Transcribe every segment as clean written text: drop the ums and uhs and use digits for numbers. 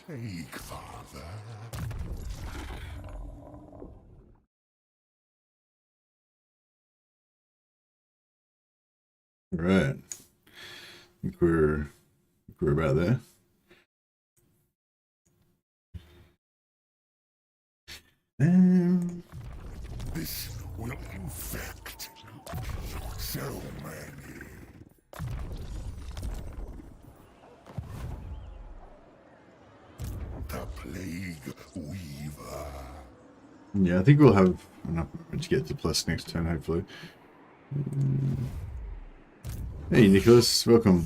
Plaguefather. Right. I think we're about there. This will infect so many. The Plague Weaver. Yeah, I think we'll have enough to get to plus next turn, hopefully. Hey, Nicholas, welcome.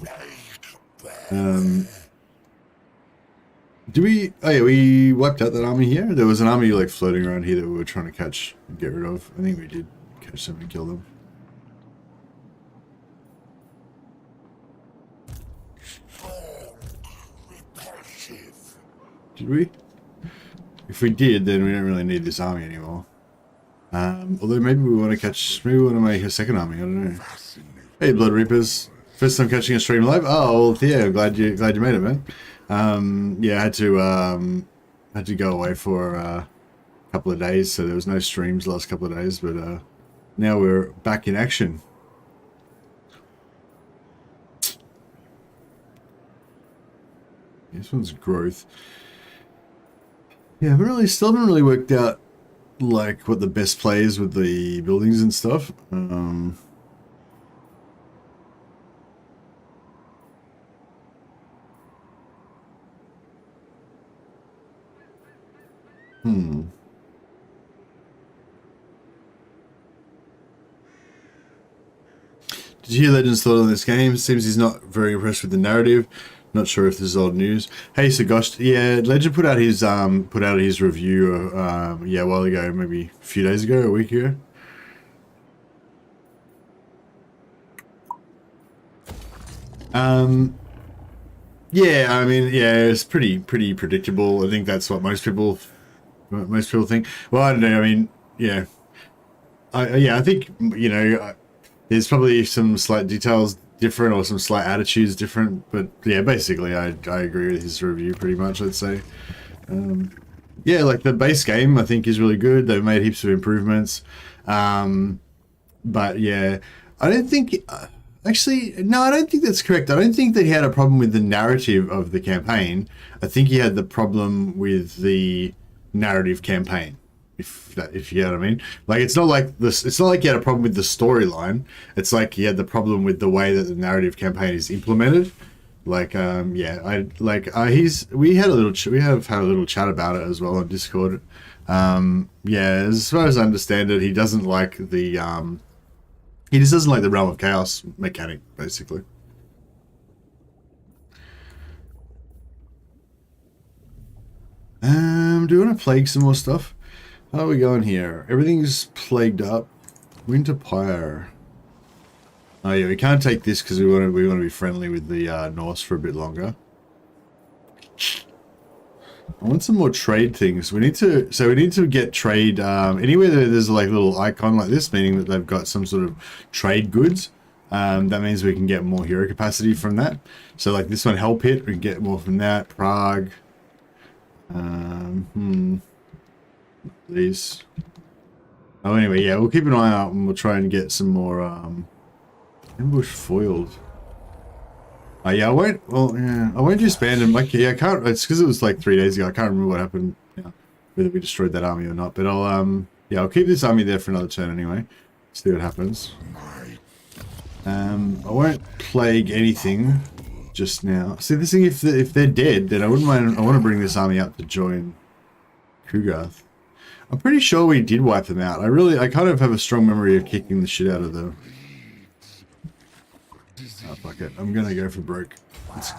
Do we... Oh yeah, we wiped out that army here. There was an army like floating around here that we were trying to catch and get rid of. I think we did catch them and kill them. Did we? If we did, then we don't really need this army anymore. Although maybe we want to catch... Maybe we want to make a second army, I don't know. Hey, Blood Reapers. First time catching a stream live? Oh, well, yeah, glad you made it, man. Yeah, I had to go away for a couple of days, so there was no streams the last couple of days, but now we're back in action. This one's growth. Yeah, still haven't really worked out like what the best play is with the buildings and stuff. Did you hear Legend's thought on this game? Seems he's not very impressed with the narrative. Not sure if this is old news. Hey, Sagosh. Yeah, Legend put out his review. Yeah, a while ago, maybe a few days ago, a week ago. Yeah, I mean, yeah, it's pretty predictable. I think that's what most people think. Well, I don't know. I mean, yeah, I think, you know, there's probably some slight details different or some slight attitudes different, but yeah, basically, I agree with his review pretty much. I'd say, yeah, like the base game I think is really good. They've made heaps of improvements, but yeah, I don't think. Actually, no, I don't think that's correct. I don't think that he had a problem with the narrative of the campaign. I think he had the problem with the narrative campaign, if you know what I mean. Like, it's not like this. It's not like he had a problem with the storyline. It's like he had the problem with the way that the narrative campaign is implemented. Like, yeah, we have had a little chat about it as well on Discord. Yeah, as far as I understand it, he doesn't like the he just doesn't like the Realm of Chaos mechanic, basically. Do you want to plague some more stuff? How are we going here? Everything's plagued up. Winter Pyre. Oh yeah, we can't take this because we want to be friendly with the Norse for a bit longer. I want some more trade things. We need to get trade anywhere that there's like a little icon like this, meaning that they've got some sort of trade goods. That means we can get more hero capacity from that. So like this one, Hell Pit, we can get more from that. Prague. These. Oh, anyway, yeah, we'll keep an eye out and we'll try and get some more ambush foiled. Oh yeah, I won't. Well, yeah, I won't just ban them. Like, yeah, I can't. It's because it was like 3 days ago. I can't remember what happened. Yeah, whether we destroyed that army or not. But yeah, I'll keep this army there for another turn anyway. See what happens. I won't plague anything just now. See, this thing, if they're dead, then I wouldn't mind. I want to bring this army up to join Kugarth. I'm pretty sure we did wipe them out. I kind of have a strong memory of kicking the shit out of them. Oh, fuck it. I'm gonna go for broke. Let's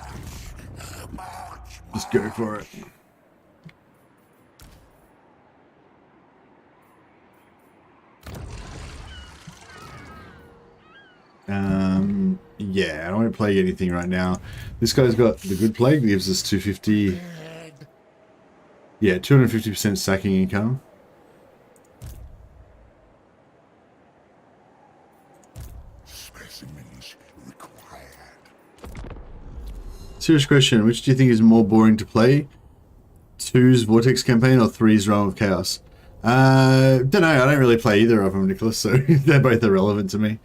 go for it. Yeah, I don't want to plague anything right now. This guy's got the good plague that gives us 250. Yeah, 250% sacking income. Serious question, which do you think is more boring to play? 2's Vortex campaign or 3's Realm of Chaos? Don't know. I don't really play either of them, Nicholas, so they're both irrelevant to me.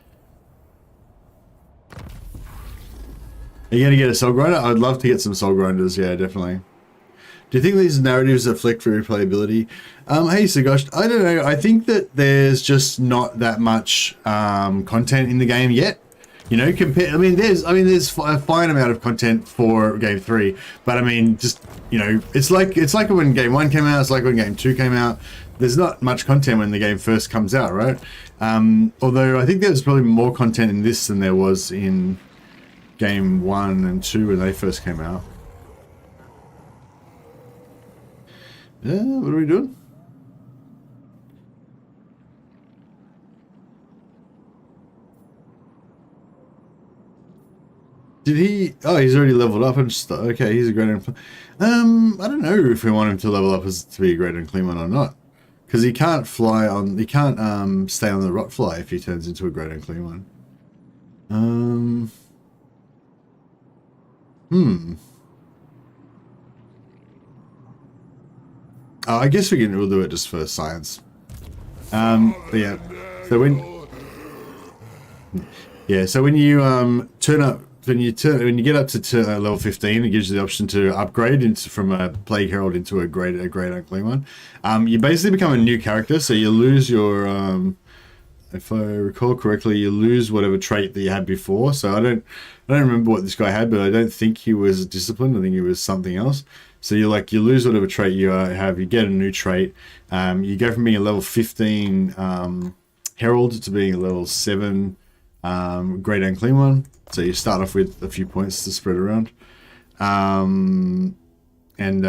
Are you going to get a Soul Grinder? I'd love to get some Soul Grinders, yeah, definitely. Do you think these narratives afflict for replayability? Hey, Sagosh, I don't know. I think that there's just not that much content in the game yet. You know, there's a fine amount of content for Game 3, but I mean, just, you know, it's like when Game 1 came out, it's like when Game 2 came out. There's not much content when the game first comes out, right? Although I think there's probably more content in this than there was in Game 1 and 2 when they first came out. Yeah, what are we doing? Did he? Oh, he's already leveled up and just okay. He's a great. I don't know if we want him to level up as to be a great unclean one or not, because he can't fly on. He can't stay on the Throttfly if he turns into a great unclean one. Oh, I guess we'll do it just for science. But yeah. So when you turn up. When you get up to level 15, it gives you the option to upgrade from a Plague Herald into a great unclean one. You basically become a new character, so you lose your, if I recall correctly, you lose whatever trait that you had before. So I don't remember what this guy had, but I don't think he was disciplined. I think he was something else. So you lose whatever trait you have. You get a new trait. You go from being a level 15 Herald to being a level 7 great unclean one. So you start off with a few points to spread around. Yeah, I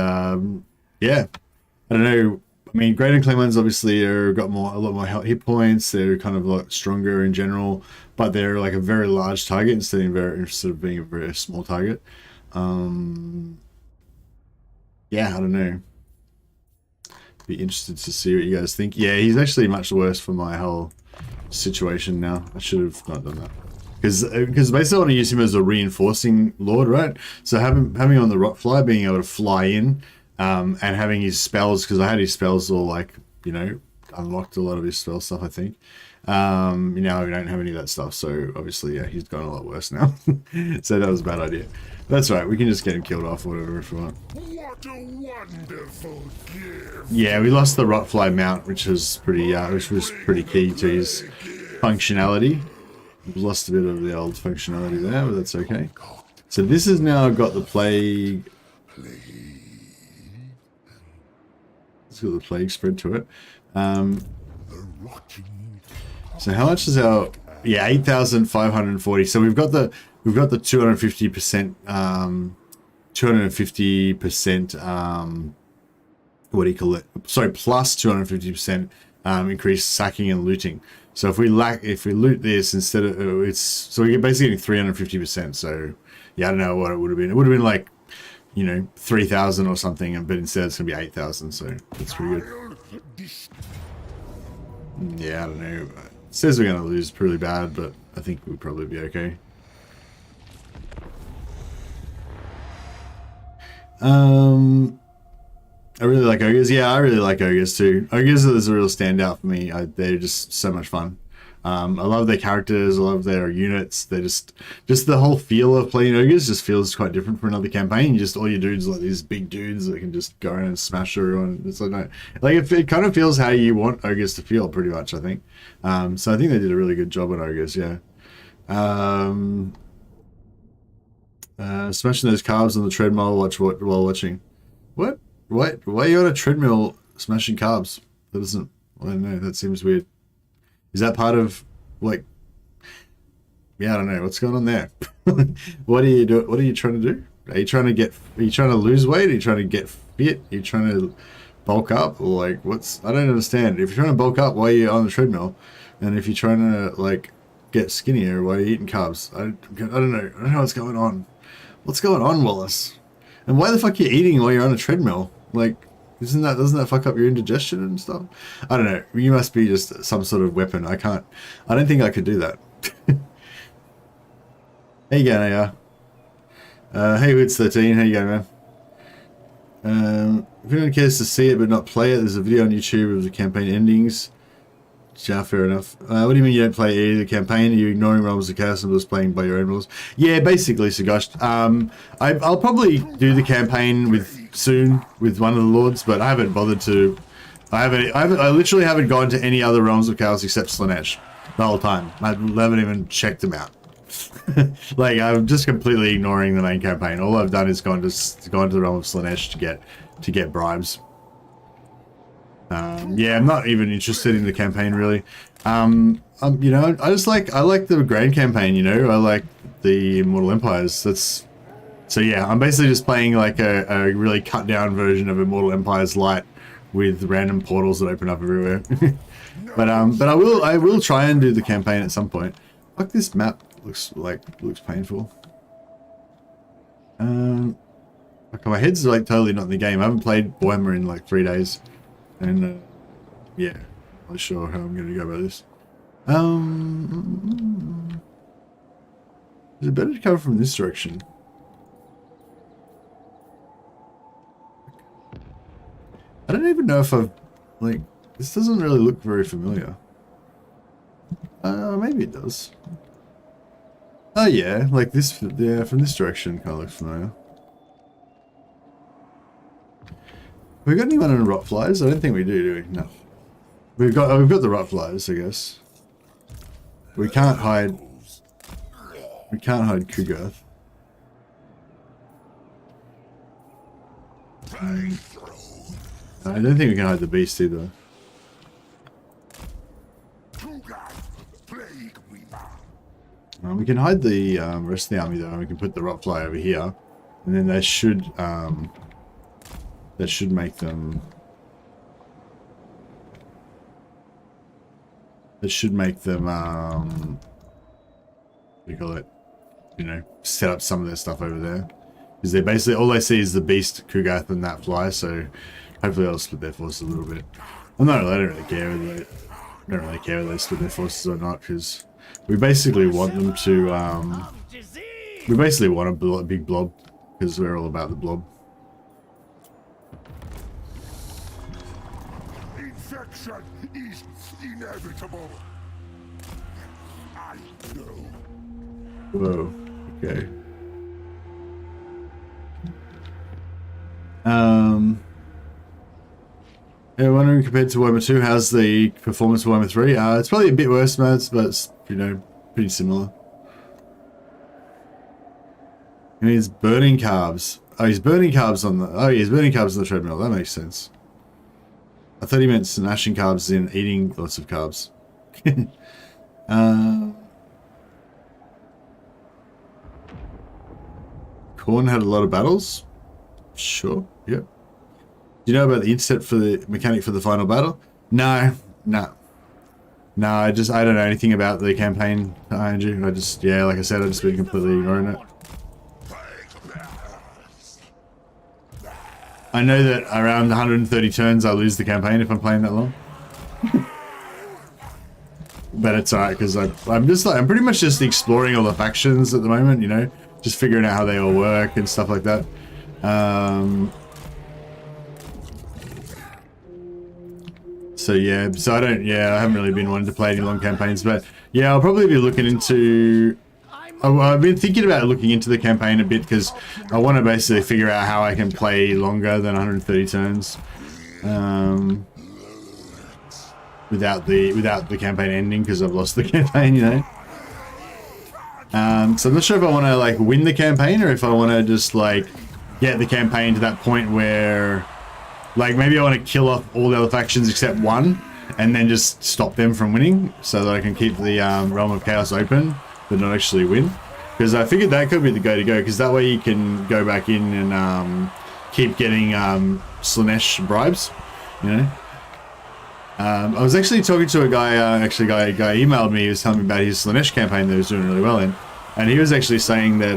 don't know. I mean, great unclean ones obviously got a lot more hit points. They're kind of like stronger in general, but they're like a very large target instead of being a very small target. Yeah, I don't know. Be interested to see what you guys think. Yeah, he's actually much worse for my whole situation now. I should have not done that. Because basically I want to use him as a reinforcing lord, right? So having on the Throttfly, being able to fly in, and having his spells, because I had his spells all like, you know, unlocked a lot of his spell stuff, I think. Now we don't have any of that stuff, so obviously, yeah, he's gone a lot worse now. So that was a bad idea. That's right, we can just get him killed off or whatever if we want. What a wonderful gift. Yeah, we lost the Throttfly mount, which was pretty key to his functionality. We've lost a bit of the old functionality there, but that's okay. So this has now got the plague. It's got the plague spread to it. So how much is our? Yeah, 8,540. So we've got the 250%. 250%. What do you call it? Sorry, plus 250% increased sacking and looting. So if we loot this instead of so we're basically getting 350%. So yeah, I don't know what it would have been. It would have been like, you know, 3,000 or something, but instead it's gonna be 8,000. So that's pretty good. Yeah, I don't know. It says we're gonna lose pretty bad, but I think we'll probably be okay. I really like ogres. Yeah, I really like ogres too. Ogres is a real standout for me. They're just so much fun. I love their characters. I love their units. They're just the whole feel of playing ogres just feels quite different from another campaign. All your dudes like these big dudes that can just go around and smash everyone. It's like, no, like it kind of feels how you want ogres to feel, pretty much, I think. So I think they did a really good job on ogres. Yeah. Smashing those carbs on the treadmill while watching. What? Why are you on a treadmill smashing carbs? That doesn't. I don't know. That seems weird. Is that part of like? Yeah, I don't know what's going on there. What are you doing? What are you trying to do? Are you trying to lose weight? Are you trying to get fit? Are you trying to bulk up? Or like what's? I don't understand. If you're trying to bulk up, why are you on the treadmill? And if you're trying to like get skinnier, why are you eating carbs? I don't know. I don't know what's going on. What's going on, Wallace? And why the fuck are you eating while you're on a treadmill? Like, doesn't that fuck up your indigestion and stuff? I don't know. You must be just some sort of weapon. I don't think I could do that. How you going, AR? Hey, Woods13. How you going, man? If anyone cares to see it but not play it, there's a video on YouTube of the campaign endings. Yeah, fair enough. What do you mean you don't play either campaign? Are you ignoring Realms of Chaos and just playing by your own rules? Yeah, basically, Sagosh. I'll probably do the campaign soon with one of the Lords, but I haven't bothered to. I literally haven't gone to any other Realms of Chaos except Slaanesh the whole time. I haven't even checked them out. Like, I'm just completely ignoring the main campaign. All I've done is gone to the Realm of Slaanesh to get bribes. Yeah, I'm not even interested in the campaign really. You know, I like the Grand campaign. You know, I like the Immortal Empires. So yeah, I'm basically just playing like a really cut down version of Immortal Empires Light with random portals that open up everywhere. but I will try and do the campaign at some point. Fuck, this map looks painful. Okay, my head's like totally not in the game. I haven't played Warhammer in like 3 days. And, yeah, not sure how I'm going to go about this. Is it better to come from this direction? I don't even know if I've, like, this doesn't really look very familiar. Maybe it does. Oh yeah, like this, yeah, from this direction kind of looks familiar. We got anyone in rot flies? I don't think we do we? No. We've got the rot flies, I guess. We can't hide Kugath. I don't think we can hide the beast either. We can hide the rest of the army though, and we can put the rot fly over here, and then that should make them. That should make them. What do you call it? You know, set up some of their stuff over there, because they basically all they see is the beast, Kugath, and that fly. So hopefully they'll split their forces a little bit. Well, no, I don't really care whether they split their forces or not, because we basically want them to. We basically want a big blob, because we're all about the blob. Infection is inevitable. I know. Whoa. Okay. Yeah, wondering compared to Warhammer 2, how's the performance of Warhammer 3? It's probably a bit worse, but it's, you know, pretty similar. And he's burning carbs. Oh, he's burning carbs on the. Oh, he's burning carbs on the treadmill. That makes sense. I thought he meant smashing carbs in eating lots of carbs. Khorne had a lot of battles. Sure. Yep. Do you know about the intercept for the mechanic for the final battle? No. I don't know anything about the campaign, Andrew. Yeah, like I said, I've just been completely ignoring it. I know that around 130 turns I lose the campaign if I'm playing that long. But it's alright, because I'm pretty much just exploring all the factions at the moment, you know, just figuring out how they all work and stuff like that. So yeah, I haven't really been wanting to play any long campaigns, but yeah, I'll probably be looking into. I've been thinking about looking into the campaign a bit, because I want to basically figure out how I can play longer than 130 turns, without the campaign ending, because I've lost the campaign, you know. So I'm not sure if I want to like win the campaign, or if I want to just like get the campaign to that point where, like, maybe I want to kill off all the other factions except one, and then just stop them from winning, so that I can keep the Realm of Chaos open, but not actually win. Because I figured that could be the go to go, because that way you can go back in and keep getting Slaanesh bribes, you know. I was actually talking to a guy, a guy emailed me. He was telling me about his Slaanesh campaign that he was doing really well in, and he was actually saying that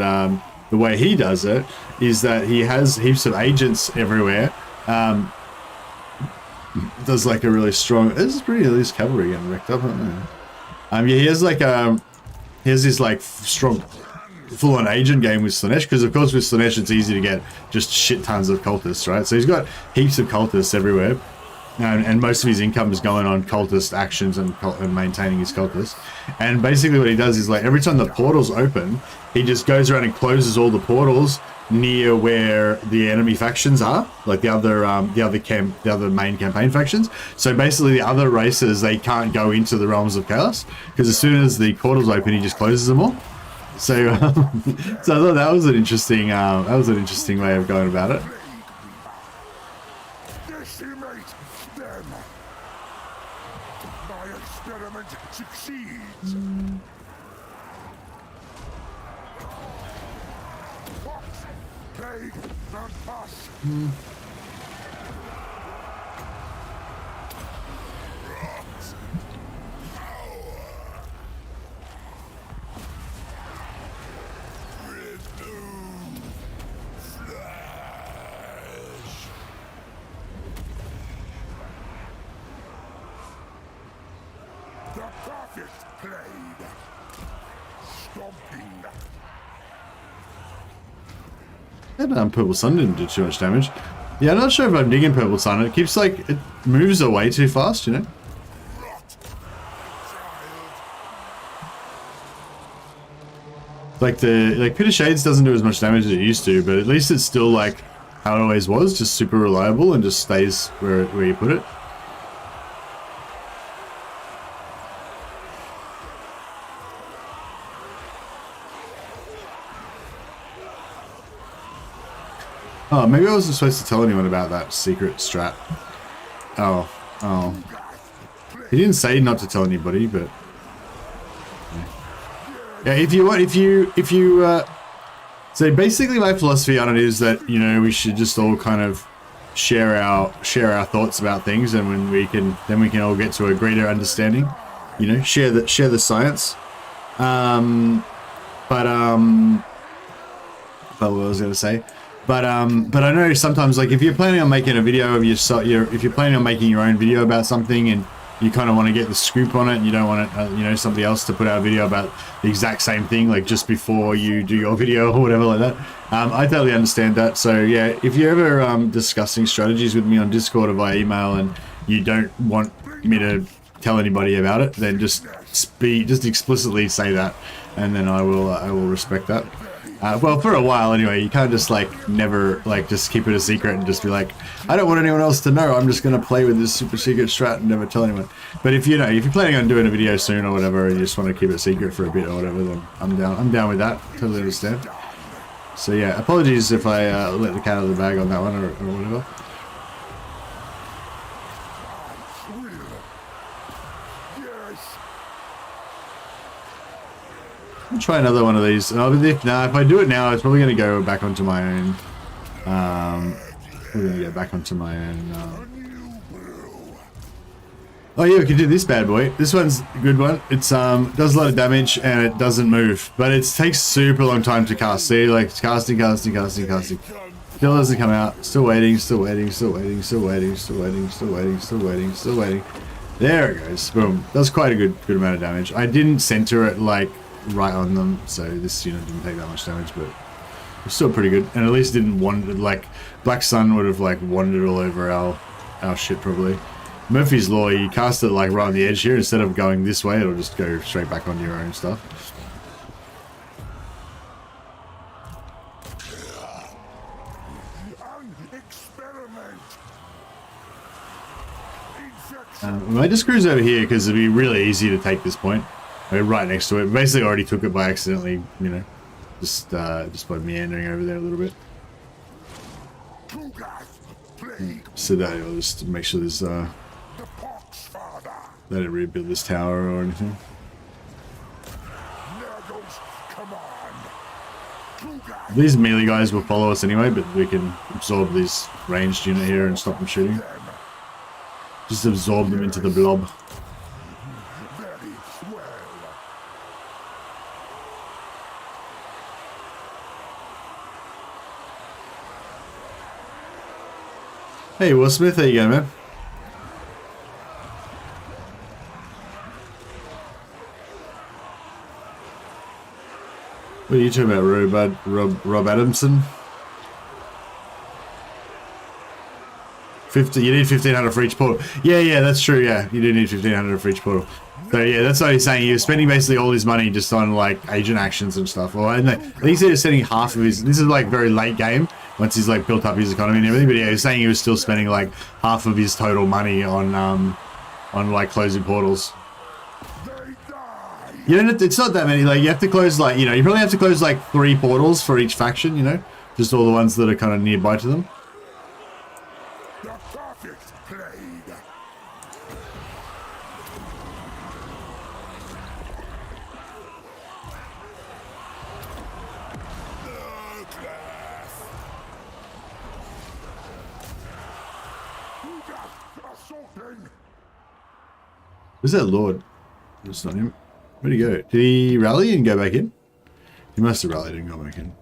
the way he does it is that he has heaps of agents everywhere. Does like a really strong. This is pretty. This cavalry getting wrecked up, aren't they? Yeah, he has like he has this like strong. full-on agent game with Slaanesh, because of course with Slaanesh it's easy to get just shit tons of cultists, right? So he's got heaps of cultists everywhere, and most of his income is going on cultist actions and maintaining his cultists. And basically what he does is, like, every time the portals open, he just goes around and closes all the portals near where the enemy factions are, like the other main campaign factions. So basically the other races, they can't go into the realms of chaos, because as soon as the portals open, he just closes them all. So, so I thought that was an interesting way of going about it. Decimate them. My experiment succeeds. Fox, plague, and pus. The perfect plague. Stomping. That Purple Sun didn't do too much damage. Yeah, I'm not sure if I'm digging Purple Sun. It keeps, like, it moves away too fast, you know? Like Pit of Shades doesn't do as much damage as it used to, but at least it's still like how it always was, just super reliable and just stays where you put it. Oh, maybe I wasn't supposed to tell anyone about that secret strat. Oh. He didn't say not to tell anybody, but yeah, so basically my philosophy on it is that, you know, we should just all kind of share our thoughts about things, and when then we can all get to a greater understanding, you know, share the science. But what was I going to say? But I know sometimes, like, if you're planning on making a video of if you're planning on making your own video about something, and you kind of want to get the scoop on it, and you don't want it, you know, somebody else to put out a video about the exact same thing, like just before you do your video or whatever like that. I totally understand that. So yeah, if you're ever discussing strategies with me on Discord or via email, and you don't want me to tell anybody about it, then just explicitly say that, and then I will respect that. Well, for a while anyway. You can't just never just keep it a secret and just be like, I don't want anyone else to know, I'm just gonna play with this super secret strat and never tell anyone. But if you're planning on doing a video soon or whatever, and you just want to keep it secret for a bit or whatever, then I'm down with that. Totally understand. So yeah, apologies if I let the cat out of the bag on that one or whatever. I'll try another one of these. If I do it now, it's probably going to go back onto my own. We're going to go back onto my own. Oh yeah, we can do this bad boy. This one's a good one. It's does a lot of damage and it doesn't move, but it takes super long time to cast. See, like casting. Still doesn't come out. Still waiting. There it goes. Boom. That's quite a good amount of damage. I didn't center it right on them, so this didn't take that much damage, but it's still pretty good. And at least it didn't wander, Black Sun would have wandered all over our shit probably. Murphy's Law, you cast it right on the edge here, instead of going this way, it'll just go straight back onto your own stuff. We might just cruise over here because it'd be really easy to take this point. We're right next to it. Basically already took it by accidentally, just by meandering over there a little bit. So that I'll just make sure there's they didn't rebuild this tower or anything. These melee guys will follow us anyway, but we can absorb this ranged unit here and stop them shooting. Just absorb them into the blob. Hey, Will Smith, how you going, man? What are you talking about, Rob Adamson? 50. You need 1,500 for each portal. Yeah, that's true. Yeah, you do need 1,500 for each portal. So yeah, that's what he's saying. He was spending basically all his money just on like agent actions and stuff. Or and I think he was spending half of his. This is like very late game once he's like built up his economy and everything. But yeah, he was saying he was still spending like half of his total money on like closing portals. You know, it's not that many. Like you have to close like you probably have to close like 3 portals for each faction. You know, just all the ones that are kind of nearby to them. Where's that Lord? That's not him. Where'd he go? Did he rally and go back in? He must have rallied and gone back in.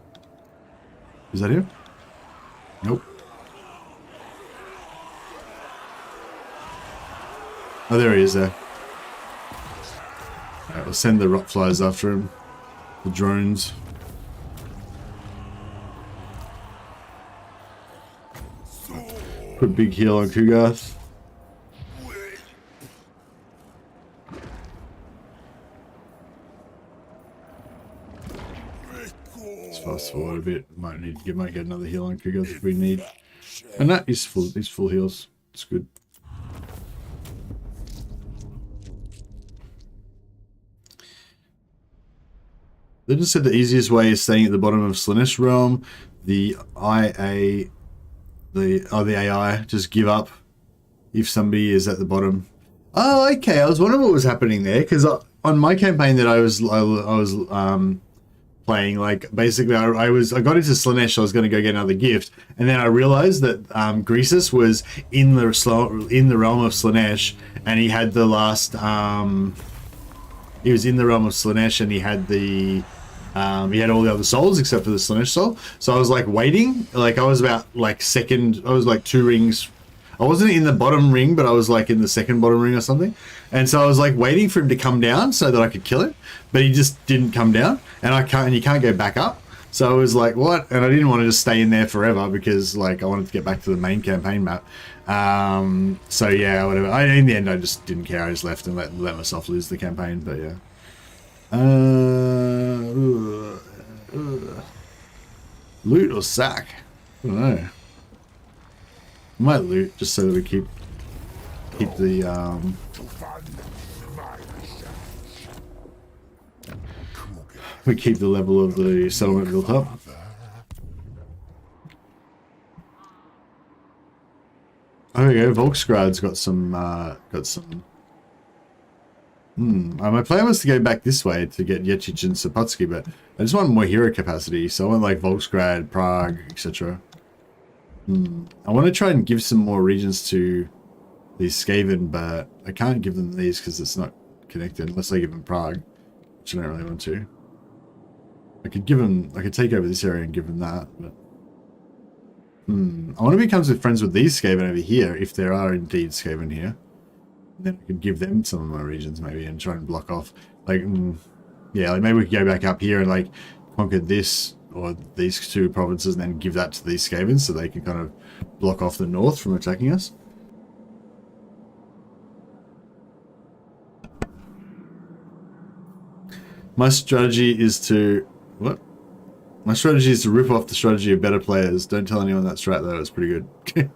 Is that him? Nope. Oh, there he is there. Alright, we'll send the rock flies after him. The drones. Put a big heal on Kugath. Fast forward a bit. Might get another heal on Kugath if we need. And that is full. These full heals. It's good. They just said the easiest way is staying at the bottom of Slaanesh Realm. The AI just give up if somebody is at the bottom. Oh, okay. I was wondering what was happening there because on my campaign that I was playing, like basically I got into Slaanesh. I was going to go get another gift, and then I realized that Greasus was in the realm of Slaanesh, and he had the last. He was in the realm of Slaanesh, and he had the. He had all the other souls except for the Slaanesh soul. So I was like waiting, like I was about like second. I was like 2 rings. I wasn't in the bottom ring, but I was like in the second bottom ring or something. And so I was like waiting for him to come down so that I could kill him, but he just didn't come down, and you can't go back up. So I was like, what? And I didn't want to just stay in there forever because like I wanted to get back to the main campaign map. So yeah, whatever. In the end, I just didn't care. I just left and let myself lose the campaign. But yeah. Loot or sack? I don't know. I might loot just so that we keep the we keep the level of the settlement built up. Oh, there we go. Volksgrad's got some. My plan was to go back this way to get Yechich and Saputsky, but I just want more hero capacity, so I want like Volksgrad, Prague, etc. I want to try and give some more regions to these Skaven, but I can't give them these because it's not connected unless I give them Prague, which I don't really want to. I could take over this area and give them that, but I want to become friends with these Skaven over here, if there are indeed Skaven here. Then I could give them some of my regions maybe and try and block off, like, yeah, like maybe we could go back up here and like conquer this or these 2 provinces and then give that to these Skavens so they can kind of block off the north from attacking us. My strategy is to... What? My strategy is to rip off the strategy of better players. Don't tell anyone that strat though, it's pretty good.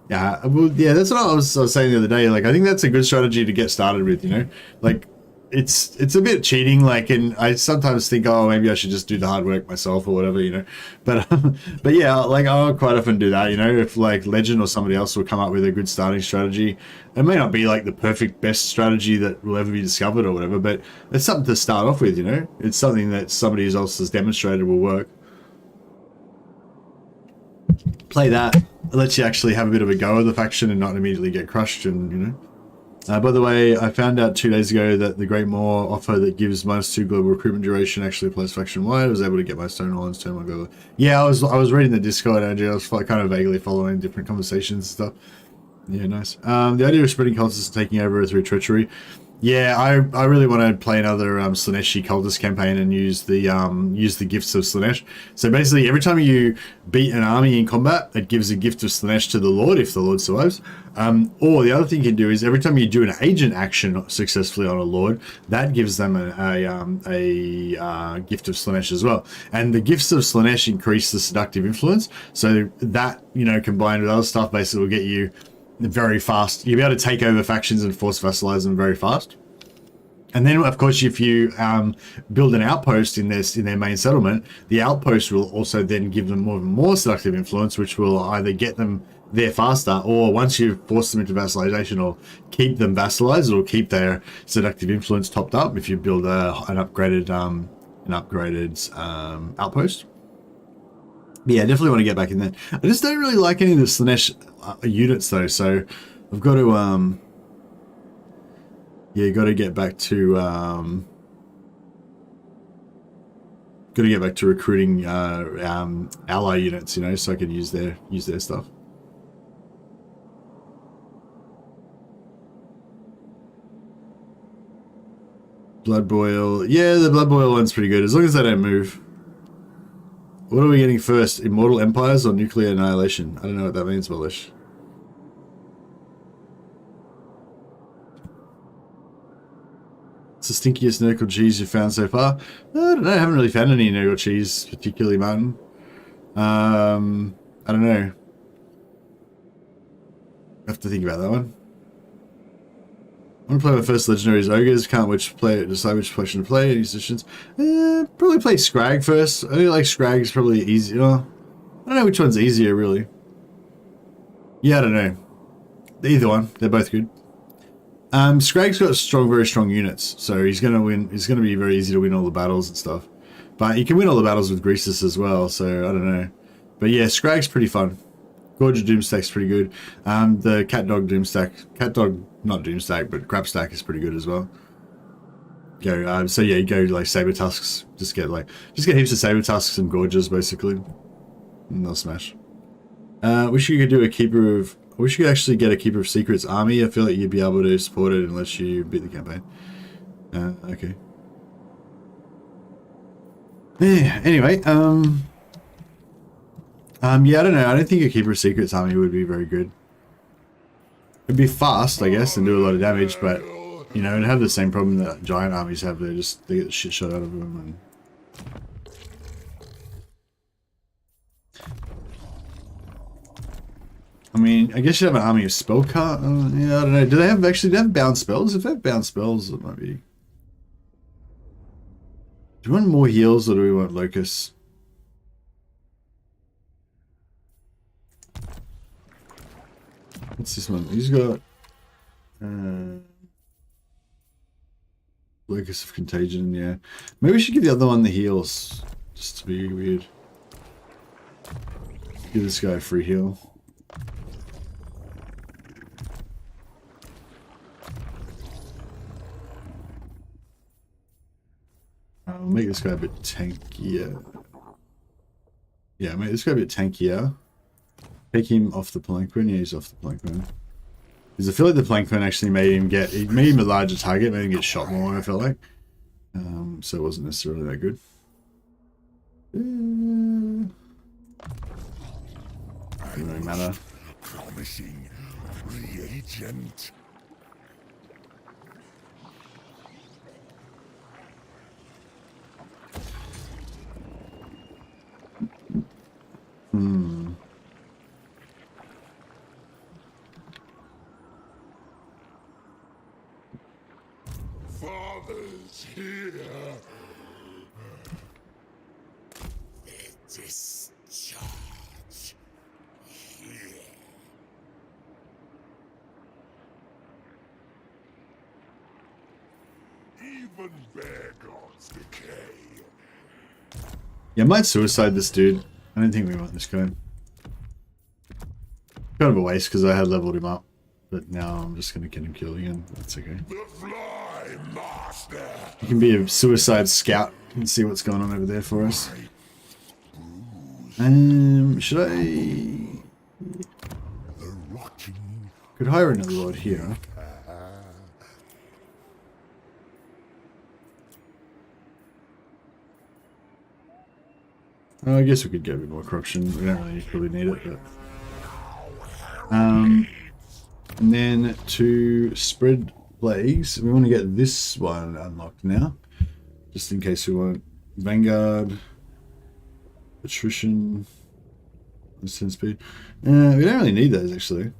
Yeah, well, yeah, that's what I was saying the other day. Like, I think that's a good strategy to get started with, you know? Like, it's a bit cheating, like, and I sometimes think, oh, maybe I should just do the hard work myself or whatever, you know? But yeah, like, I'll quite often do that, you know? If, like, Legend or somebody else will come up with a good starting strategy, it may not be, like, the perfect best strategy that will ever be discovered or whatever, but it's something to start off with, you know? It's something that somebody else has demonstrated will work. Play that. It lets you actually have a bit of a go of the faction and not immediately get crushed, and you know. By the way, I found out 2 days ago that the Great Maw offer that gives -2 global recruitment duration actually applies faction wide. I was able to get my Stonewalls turn 1 global. Yeah, I was reading the Discord, Andrew. I was kind of vaguely following different conversations and stuff. Yeah, nice. The idea of spreading cultists and taking over through treachery. Yeah, I really want to play another Slaneshi cultist campaign and use the gifts of Slanesh. So basically, every time you beat an army in combat, it gives a gift of Slanesh to the Lord if the Lord survives. Or the other thing you can do is every time you do an agent action successfully on a Lord, that gives them a gift of Slanesh as well. And the gifts of Slanesh increase the seductive influence. So that, you know, combined with other stuff, basically will get you very fast. You'll be able to take over factions and force vassalize them very fast. And then, of course, if you build an outpost in their main settlement, the outpost will also then give them more seductive influence, which will either get them there faster, or once you force them into vassalization, or keep them vassalized, or keep their seductive influence topped up if you build an upgraded outpost. But yeah, I definitely want to get back in there. I just don't really like any of the Slanesh units though, so I've got to yeah, got to get back to recruiting ally units, you know, so I can use their stuff. Blood Boil, yeah, the Blood Boil one's pretty good as long as they don't move. What are we getting first? Immortal Empires or Nuclear Annihilation? I don't know what that means, Bullish. It's the stinkiest Nurgle cheese you've found so far? I don't know, I haven't really found any Nurgle cheese, particularly, Martin. I don't know. I have to think about that one. I want to play my first Legendaries Ogres. Can't decide which collection to play. Any suggestions? Probably play Scrag first. I think like Scrag's probably easier. I don't know which one's easier, really. Yeah, I don't know. Either one. They're both good. Scrag's got very strong units, so he's gonna win. It's gonna be very easy to win all the battles and stuff. But you can win all the battles with Greasus as well, so I don't know. But yeah, Scrag's pretty fun. Gorgeous Doomstack's pretty good. The Cat Dog Doomstack, not Doomstack, but Crap Stack is pretty good as well. So yeah, you go like Saber Tusks. Just get heaps of Saber Tusks and Gorges basically, and they'll smash. Wish you could do a Keeper of. I wish you could actually get a Keeper of Secrets army. I feel like you'd be able to support it unless you beat the campaign. Okay. Yeah. Anyway, yeah, I don't know. I don't think a Keeper of Secrets army would be very good. It'd be fast, I guess, and do a lot of damage, but, you know, it'd have the same problem that giant armies have. They get the shit shot out of them. And... I mean, I guess you have an army of spellcast. Yeah, I don't know. Do they have bound spells? If they have bound spells, it might be. Do we want more heals or do we want locusts? What's this one? He's got Locus of Contagion, yeah. Maybe we should give the other one the heals. Just to be weird. Give this guy a free heal. I'll make this guy a bit tankier. Yeah, make this guy a bit tankier. Take him off the Palanquin. Yeah, he's off the Palanquin. Because I feel like the Palanquin actually made him a larger target, made him get shot more, I felt like. So it wasn't necessarily that good. Doesn't really matter. Promising reagent. Father's here. Discharge here. Even bear gods decay. Yeah, I might suicide this dude. I don't think we want this guy. Kind of a waste because I had leveled him up. But now I'm just going to get him killed again. That's okay. The Fly Master. You can be a suicide scout and see what's going on over there for us. Should I... Could hire another lord here. I guess we could get a bit more corruption. We don't really need it, but and then to spread plagues, we want to get this one unlocked now, just in case we want Vanguard, attrition, instant speed. We don't really need those actually.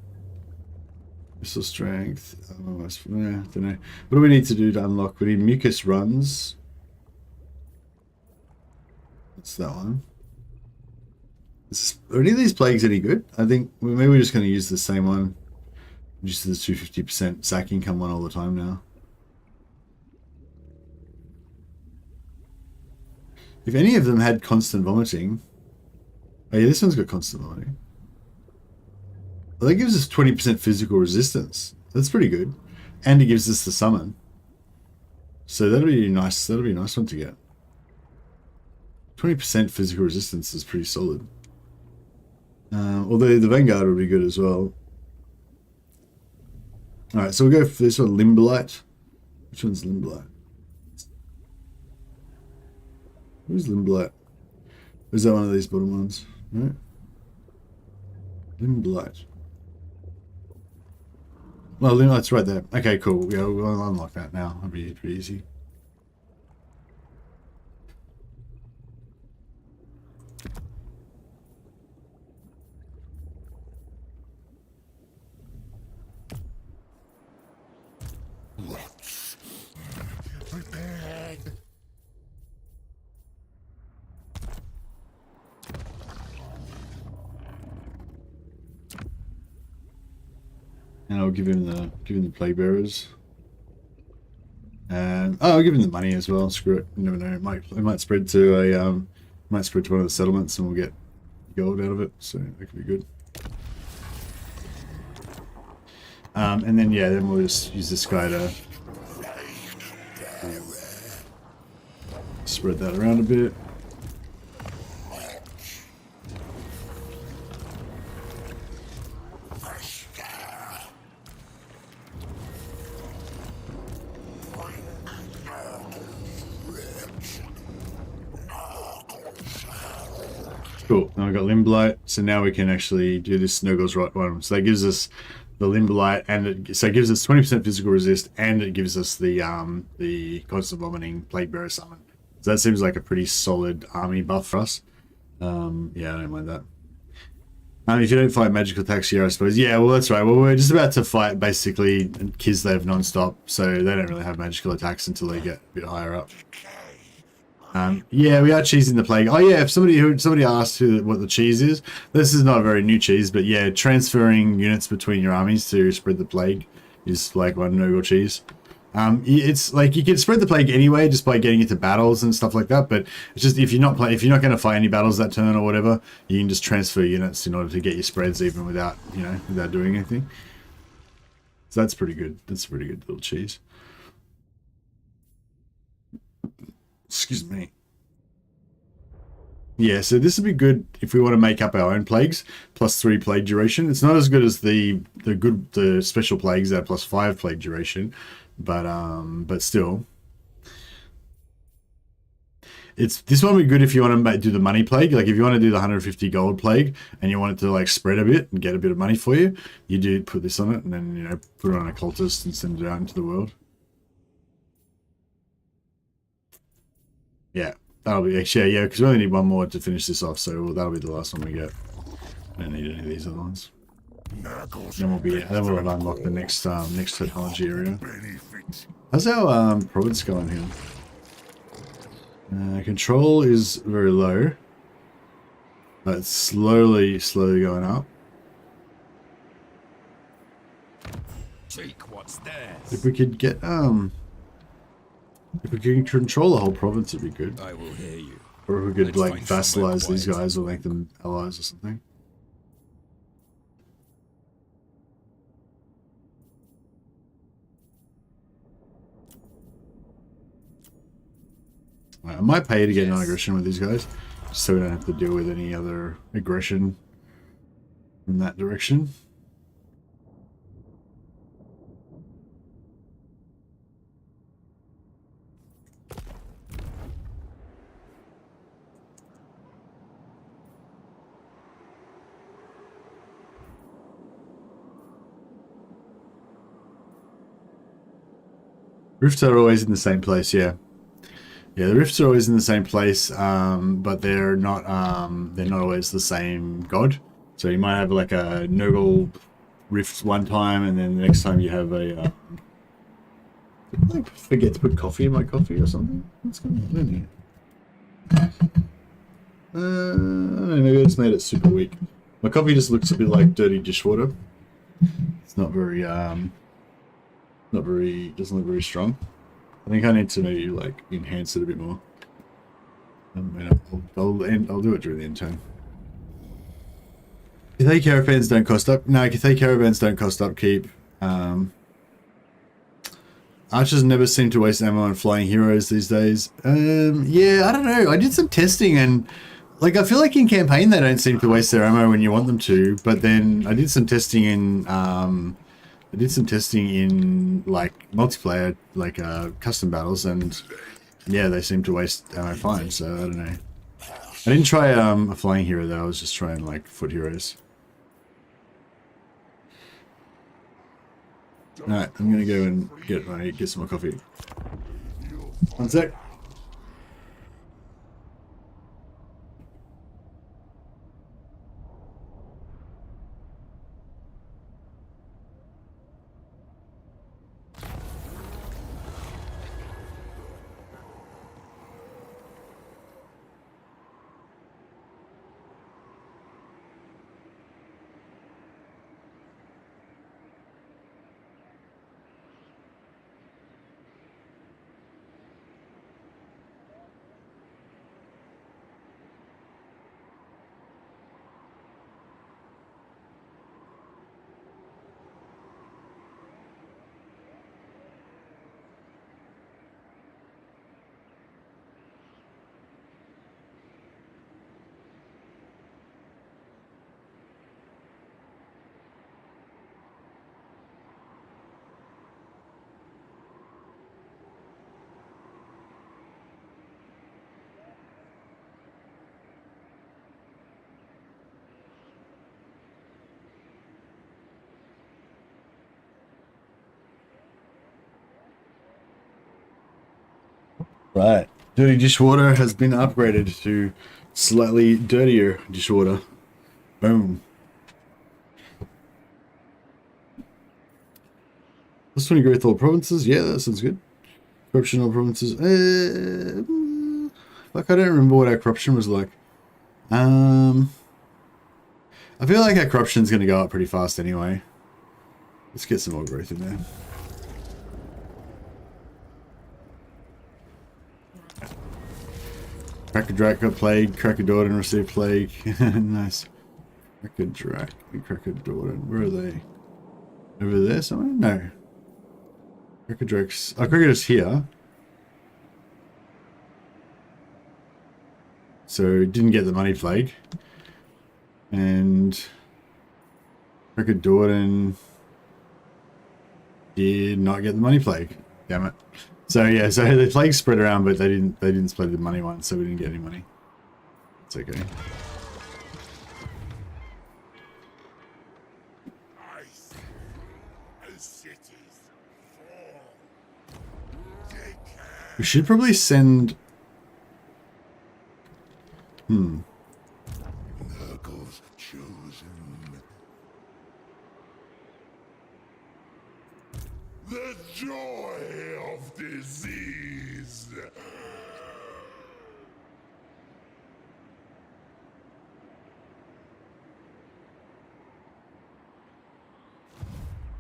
Missile strength. I don't know. What do we need to do to unlock? We need mucus runs. What's that one? Are any of these plagues any good? I think maybe we're just going to use the same one. Just the 250% sacking come on all the time now. If any of them had constant vomiting... Oh yeah, this one's got constant vomiting. Well, that gives us 20% physical resistance. That's pretty good. And it gives us the summon. So that'll be nice. That'll be a nice one to get. 20% physical resistance is pretty solid. Although the Vanguard would be good as well. Alright, so we'll go for this one, Limbolite. Which one's Limbolite? Who's Limbolite? Is that one of these bottom ones? Right? Limbolite. Well, Limbolite's right there. Okay, cool. Yeah, we'll unlock that now. That'll be pretty easy. Prepared. And I'll give him the plague bearers. And I'll give him the money as well. Screw it. You never know. It might spread to a might spread to one of the settlements, and we'll get gold out of it. So that could be good. And then yeah, then we'll just use this guy to spread that around a bit. Cool. Now we've got Limbolite, so now we can actually do this Nurgle's Rot one. So that gives us the Limbolite, and it gives us 20% physical resist, and it gives us the constant vomiting plague bearer summon. So that seems like a pretty solid army buff for us. Yeah, I don't mind that. If you don't fight magical attacks here, I suppose. Yeah, well, that's right. Well, we're just about to fight basically Kislev non-stop, so they don't really have magical attacks until they get a bit higher up. Yeah, we are cheesing the plague. Oh yeah, if somebody asked what the cheese is, this is not a very new cheese, but yeah, transferring units between your armies to spread the plague is like one Nurgle cheese. It's like you can spread the plague anyway just by getting into battles and stuff like that, but it's just if you're not going to fight any battles that turn or whatever, you can just transfer units in order to get your spreads even without doing anything. So that's pretty good. That's a pretty good little cheese. Excuse me. Yeah, so this would be good if we want to make up our own plagues, +3 plague duration. It's not as good as the special plagues that are +5 plague duration, but still. This one would be good if you want to do the money plague. Like if you want to do the 150 gold plague and you want it to like spread a bit and get a bit of money for you, you do put this on it and then put it on a cultist and send it out into the world. Yeah, that'll be actually, yeah, because we only need one more to finish this off, so that'll be the last one we get. I don't need any of these other ones. Then we'll have unlocked the next technology area. How's our province going here? Control is very low, but it's slowly going up. What's there? If we could get if we can control the whole province, it'd be good. I will hear you. Or if we could like vassalize these guys or make them allies or something. I might pay to get non-aggression with these guys, just so we don't have to deal with any other aggression in that direction. Rifts are always in the same place, yeah. Yeah, the rifts are always in the same place, but they're not always the same god. So you might have like a Nurgle rift one time, and then the next time you have a. Did I forget to put coffee in my coffee or something? What's going on in here? I don't know, maybe I just made it super weak. My coffee just looks a bit like dirty dishwater. It's not very, doesn't look very strong. I think I need to maybe like enhance it a bit more. I'll do it during the end time. Cathay caravans don't cost up. No, Cathay caravans don't cost upkeep. Archers never seem to waste ammo on flying heroes these days. Yeah, I don't know. I did some testing and like I feel like in campaign they don't seem to waste their ammo when you want them to. But then I did some testing in like multiplayer, like custom battles, and yeah, they seem to waste ammo fine. So I don't know. I didn't try a flying hero though. I was just trying like foot heroes. Alright, I'm gonna go and get some more coffee. One sec. Right. Dirty dishwater has been upgraded to slightly dirtier dishwater. Boom. Plus 20 growth all provinces. Yeah, that sounds good. Corruption all provinces. Like I don't remember what our corruption was like. I feel like our corruption's going to go up pretty fast anyway. Let's get some more growth in there. Cracker-Drak got plague, Cracker-Dordan received plague. Nice. Cracker-Drak and Cracker-Dordan. Where are they? Over there somewhere? No. Cracker-Drak's... Oh, Cracker-Drak's here. So, didn't get the money plague. And... Cracker-Dordan... did not get the money plague. Damn it. So yeah, so the plague spread around, but they didn't spread the money one, so we didn't get any money. It's okay. We should probably send. Nurgle's chosen. The joy of disease.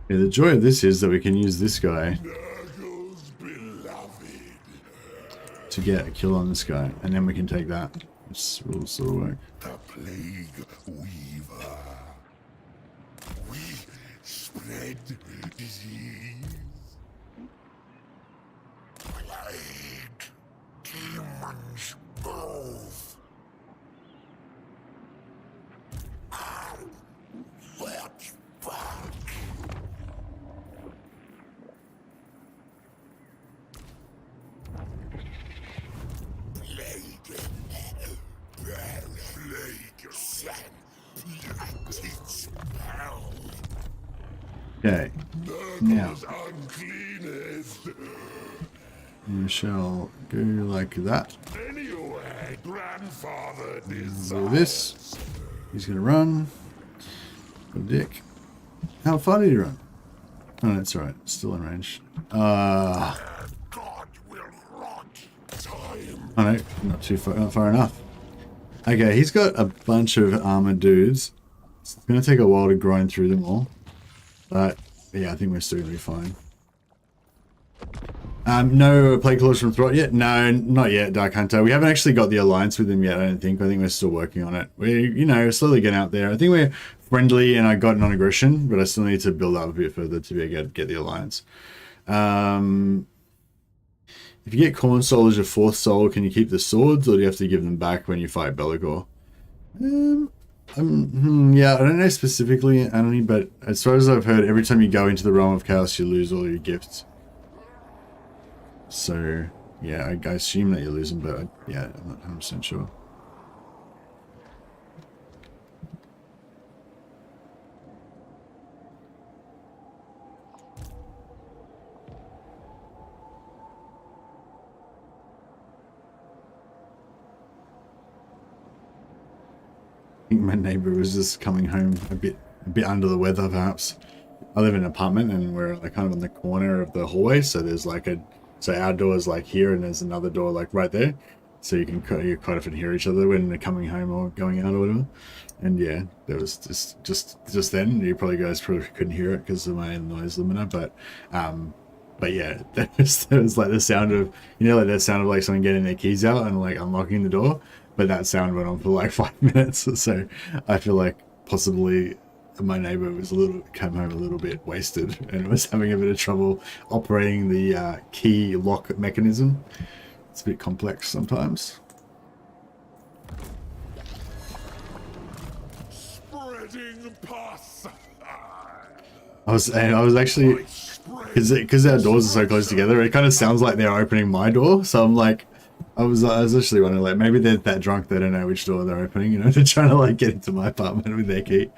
Yeah, the joy of this is that we can use this guy to get a kill on this guy, and then we can take that. This will sort of work. The plague weaver. We spread disease. Plague. Demons both. Let's fuck. Okay. Now, Uncleanest. you shall go like that. Anyway, grandfather Do desires. this. He's gonna run. Good dick. How far did he run? Oh, that's alright. Still in range. God will rot. Time. Oh no, not too far, not far enough. Okay, he's got a bunch of armored dudes. It's gonna take a while to grind through them all. But yeah, I think we're still gonna be fine. No plague claws from Thrott yet? No, not yet, Dark Hunter. We haven't actually got the alliance with him yet, I don't think. I think we're still working on it. We're, you know, slowly getting out there. I think we're friendly and I got non-aggression, but I still need to build up a bit further to be able to get the alliance. If you get Corn Soul as your 4th soul, can you keep the swords, or do you have to give them back when you fight Be'lakor? Yeah, I don't know specifically, Anthony, but as far as I've heard, every time you go into the realm of chaos, you lose all your gifts. So, yeah, I assume that you lose them, but yeah, I'm not 100% sure. I think my neighbor was just coming home a bit under the weather, perhaps. I live in an apartment and we're like kind of on the corner of the hallway, so there's like so our door is like here and there's another door like right there, so you kind of can hear each other when they're coming home or going out or whatever. And yeah, there was just then you guys probably couldn't hear it because of my noise limiter, but yeah, there was like the sound of, you know, like that sound of like someone getting their keys out and like unlocking the door. But that sound went on for like 5 minutes, so I feel like possibly my neighbor was came home a little bit wasted and was having a bit of trouble operating the key lock mechanism. It's a bit complex sometimes. Spreading pus. I was actually, because our doors are so close together, it kind of sounds like they're opening my door. So I'm like, I was actually wondering, like, maybe they're that drunk they don't know which door they're opening, you know, they're trying to like get into my apartment with their key.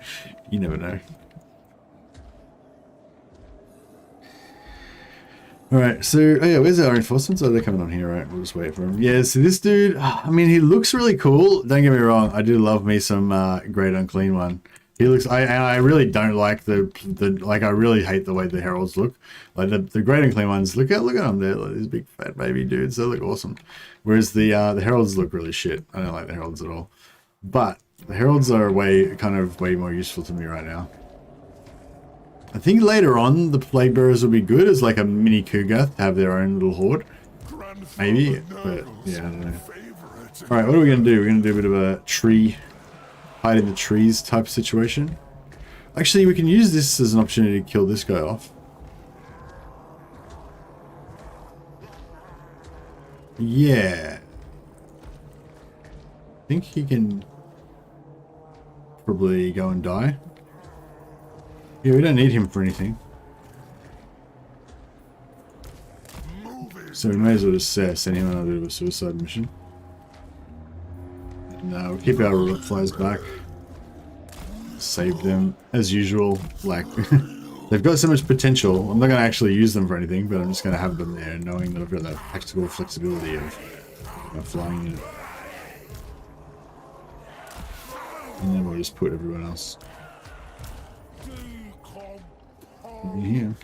You never know. Alright, so, oh yeah, where's our reinforcements? Oh, they're coming on here, right? We'll just wait for them. Yeah, so this dude, I mean, he looks really cool. Don't get me wrong, I do love me some Great Unclean One. He looks, I really don't like like, I really hate the way the heralds look. Like the Great Unclean Ones, look at them, they're like these big fat baby dudes, they look awesome. Whereas the heralds look really shit. I don't like the heralds at all. But the heralds are way more useful to me right now. I think later on the plague bearers will be good as like a mini Kugath to have their own little horde. Maybe, but yeah, I don't know. Alright, what are we gonna do? We're gonna do a bit of a tree, hide in the trees type situation. Actually, we can use this as an opportunity to kill this guy off. Yeah. I think he can probably go and die. Yeah, we don't need him for anything. So we may as well just send him on a bit of a suicide mission. And we'll keep our root flies back. Save them as usual. Like, they've got so much potential. I'm not going to actually use them for anything, but I'm just going to have them there, knowing that I've got that tactical flexibility of flying in. And then we'll just put everyone else in here.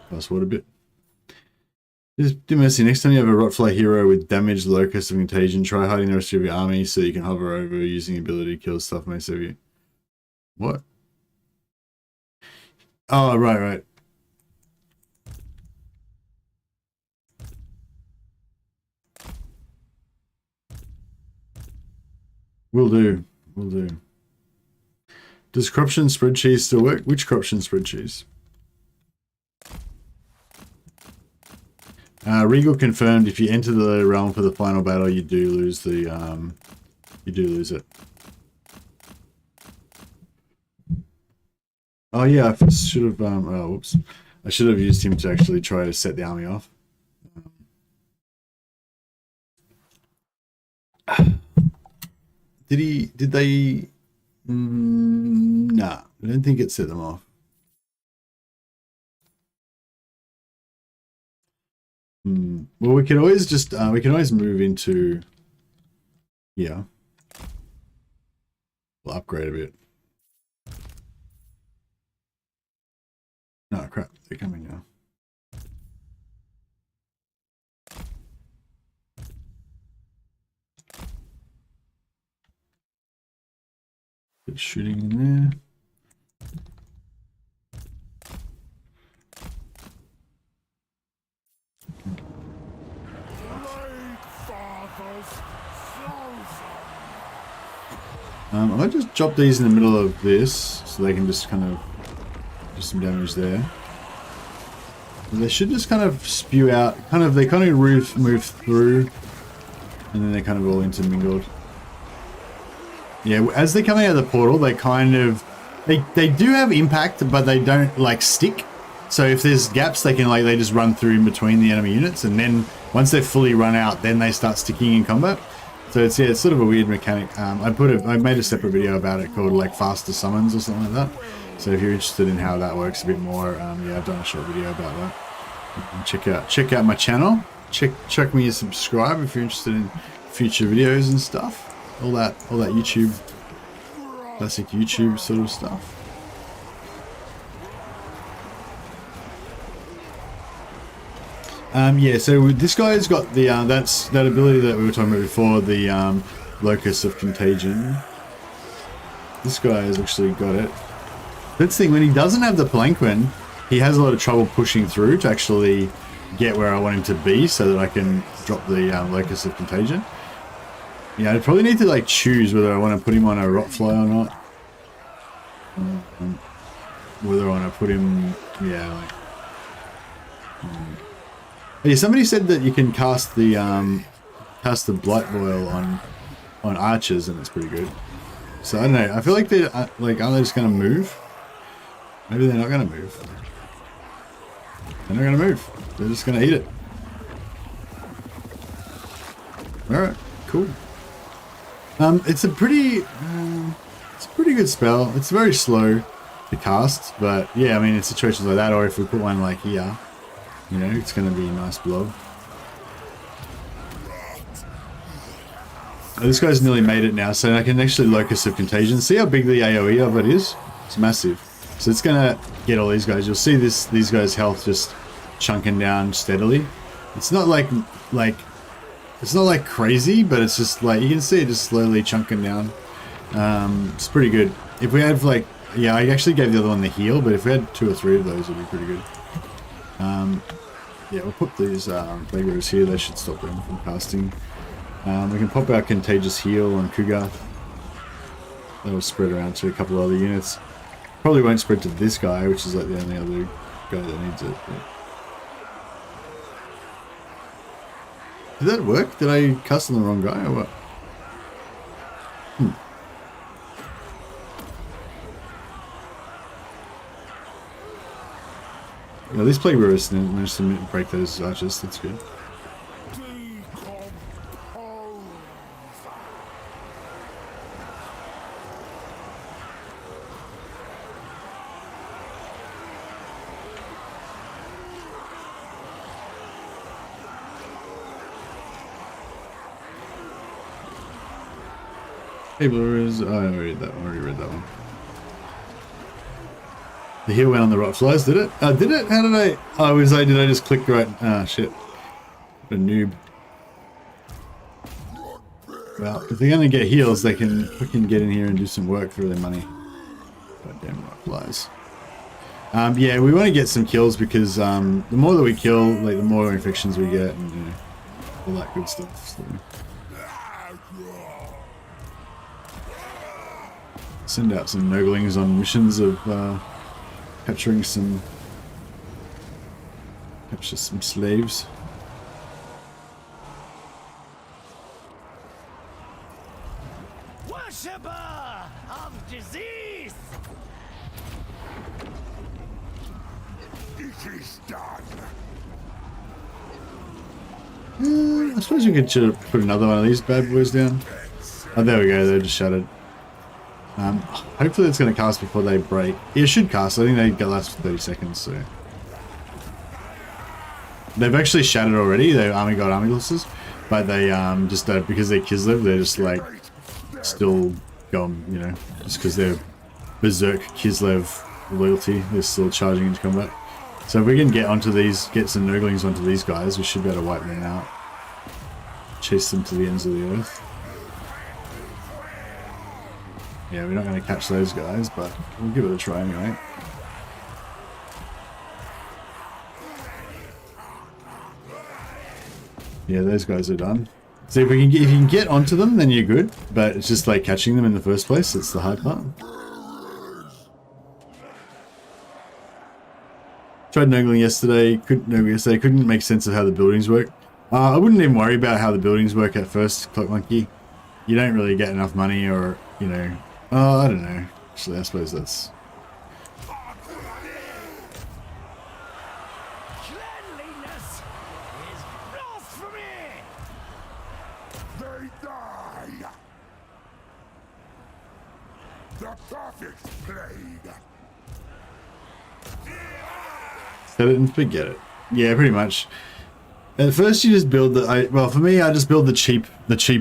Fast forward a bit. Just do mercy. Next time you have a Rotfly hero with damaged locus of contagion, try hiding the rest of your army so you can hover over using the ability to kill stuff may save you. What? Oh, right. Will do. Does corruption spread cheese still work? Which corruption spread cheese? Regal confirmed if you enter the realm for the final battle, you do lose the, you do lose it. Oh yeah, I should have, oh, whoops. I should have used him to actually try to set the army off. Did they? Nah, I don't think it set them off. Well, we can always just, we can always move into, yeah. We'll upgrade a bit. No, crap, they're coming now. Bit of shooting in there. I might just drop these in the middle of this so they can just kind of do some damage there. And they should just kind of spew out, they kind of move through, and then they're kind of all intermingled. Yeah, as they're coming out of the portal, they kind of, they do have impact, but they don't like stick. So if there's gaps, they can they just run through in between the enemy units, and then once they've fully run out, then they start sticking in combat. So it's, yeah, it's sort of a weird mechanic. I made a separate video about it called like faster summons or something like that. So if you're interested in how that works a bit more, yeah, I've done a short video about that. And check out my channel. Check me and subscribe if you're interested in future videos and stuff. All that YouTube, classic YouTube sort of stuff. Yeah, so this guy's got the that ability that we were talking about before, the Locus of Contagion. This guy has actually got it. That's the thing, when he doesn't have the palanquin, he has a lot of trouble pushing through to actually get where I want him to be so that I can drop the Locus of Contagion. Yeah, I probably need to like choose whether I want to put him on a Rotfly or not. Whether I want to put him, yeah, like... Yeah, somebody said that you can cast the Blight Boil on archers, and it's pretty good. So I don't know. I feel like they're aren't they just gonna move? Maybe they're not gonna move. They're not gonna move. They're just gonna eat it. All right, cool. It's a pretty good spell. It's very slow to cast, but yeah, I mean, in situations like that, or if we put one like here. You know, it's going to be a nice blob. Oh, this guy's nearly made it now, so I can actually Locus of Contagion. See how big the AoE of it is? It's massive. So it's going to get all these guys. You'll see these guys' health just chunking down steadily. It's not like it's not like crazy, but it's just like, you can see it just slowly chunking down. It's pretty good. If we have like, yeah, I actually gave the other one the heal, but if we had 2 or 3 of those, it'd be pretty good. Yeah, we'll put these plague rivers here. They should stop them from casting. We can pop our Contagious Heal on Cougar. That'll spread around to a couple of other units. Probably won't spread to this guy, which is like the only other guy that needs it. But... Did that work? Did I cast on the wrong guy or what? Yeah, these plague rivers managed to break those archers. That's good. Hey, Blurers. Oh, I already read that one. The heal went on the rock flies, did it? Did it? How did I? Oh, did I just click right? Ah, shit. What a noob. Well, if they're gonna get heals, they can fucking get in here and do some work for their money. Goddamn rock flies. Yeah, we want to get some kills because the more that we kill, like the more infections we get, and you know, all that good stuff. So. Send out some Nurglings on missions of capture some slaves. Worshipper of disease. It is is done. I suppose we could should put another one of these bad boys down. Oh, there we go. They're just shattered. Hopefully it's going to cast before they break. Yeah, it should cast. I think they get last for 30 seconds, so... They've actually shattered already. They're army glosses, but they just because they're Kislev, they're just like still going, you know, just because they're berserk Kislev loyalty, they're still charging into combat. So if we can get onto these, get some Nurglings onto these guys, we should be able to wipe them out, chase them to the ends of the earth. Yeah, we're not going to catch those guys, but we'll give it a try anyway. Yeah, those guys are done. So if you can get onto them, then you're good. But it's just like catching them in the first place. That's the hard part. Tried Nurgling yesterday. Couldn't make sense of how the buildings work. I wouldn't even worry about how the buildings work at first, Cloak Monkey. You don't really get enough money, or you know. I don't know. Actually, I suppose that's. Set it and forget it. Yeah, pretty much. At first, you just build the. Well, for me, I just build the cheap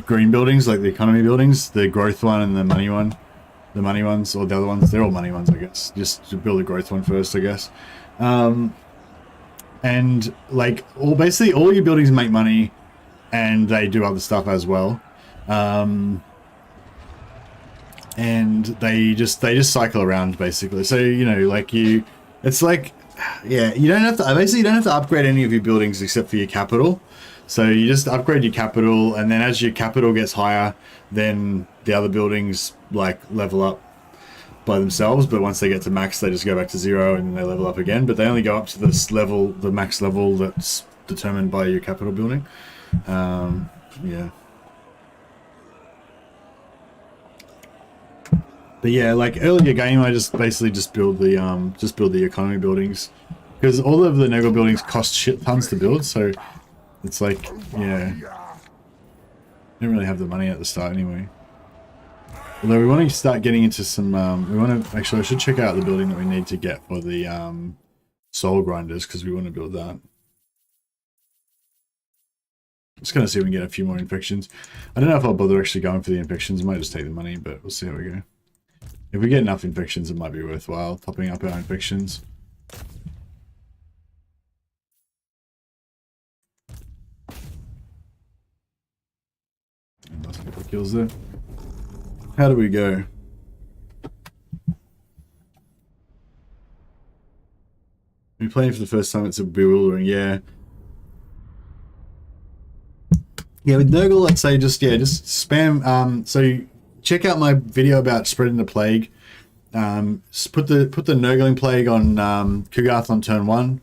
green buildings, like the economy buildings, the growth one and the money one, the money ones, or the other ones. They're all money ones, I guess. Just to build the growth one first, I guess. And like basically all your buildings make money, and they do other stuff as well. And they just cycle around basically. So you know, like it's like. Yeah, you don't have to. Basically, you don't have to upgrade any of your buildings except for your capital. So you just upgrade your capital, and then as your capital gets higher, then the other buildings like level up by themselves. But once they get to max, they just go back to 0 and then they level up again. But they only go up to this level, the max level that's determined by your capital building. Yeah. But yeah, like earlier game, I just basically build the economy buildings, because all of the Nurgle buildings cost shit tons to build. So it's like, yeah, don't really have the money at the start anyway. Although we want to start getting into some, we want to actually I should check out the building that we need to get for the soul grinders, because we want to build that. Just gonna see if we can get a few more infections. I don't know if I'll bother actually going for the infections. I might just take the money, but we'll see how we go. If we get enough infections, it might be worthwhile topping up our infections. Last couple of kills there. How do we go? We're playing for the first time, it's a bewildering, yeah. Yeah, with Nurgle, I'd say just spam, so check out my video about spreading the plague. Put the Nurgling plague on Kugarth on turn 1.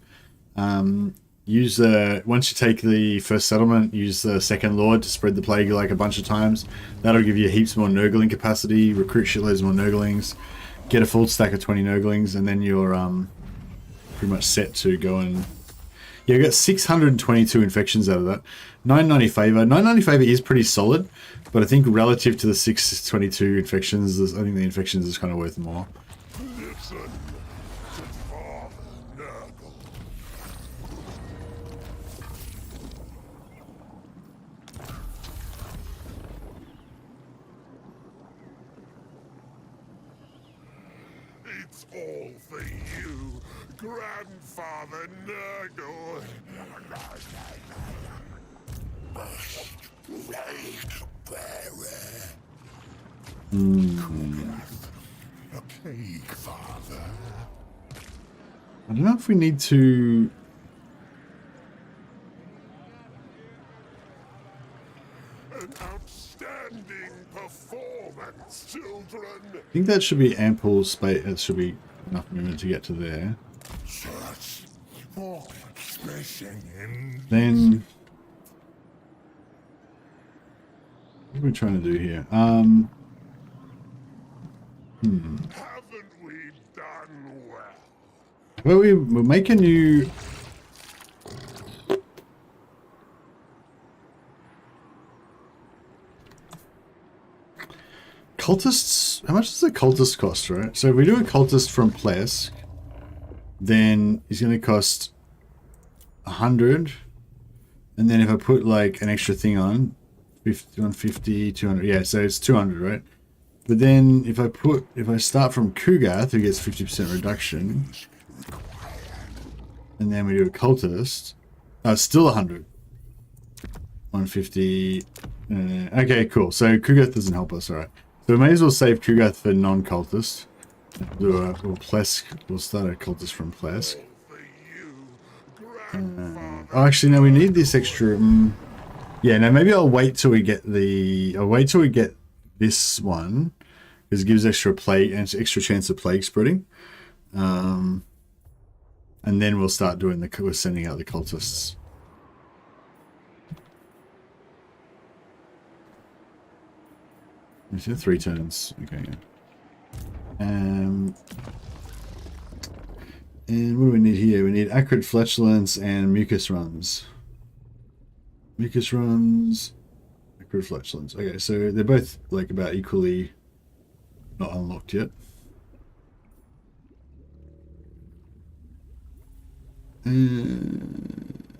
Once you take the first settlement, use the second lord to spread the plague like a bunch of times. That'll give you heaps more Nurgling capacity, recruit shitloads more Nurglings, get a full stack of 20 Nurglings, and then you're pretty much set to go and... Yeah, we got 622 infections out of that. 990 favor. 990 favor is pretty solid, but I think relative to the 622 infections, I think the infections is kind of worth more. Listen to Father Nurgle. It's all for you, Grandfather Nurgle. A plaguefather. I don't know if we need to... An outstanding performance, children. I think that should be ample space. It should be enough movement to get to there. Search for smashing in. Then... What are we trying to do here? Haven't we done well? Well, we'll make a new... cultists, how much does a cultist cost, right? So if we do a cultist from Plesk, then he's going to cost 100. And then if I put like an extra thing on, 50, 150, 200, yeah, so it's 200, right? But then if I start from Kugath, who gets 50% reduction, and then we do a cultist, it's still 100. 150. Okay, cool. So Kugath doesn't help us, alright. So we may as well save Kugath for non-cultist. We'll start a cultist from Plesk. Oh, actually, no, we need this extra. Yeah, no, maybe I'll wait till we get this one, because it gives extra chance of plague spreading. And then we'll start doing we're sending out the cultists. Is it 3 turns? Okay, yeah. And what do we need here? We need acrid flatulence and mucus runs. Mucus runs, acrid flatulence. Okay, so they're both like about equally not unlocked yet.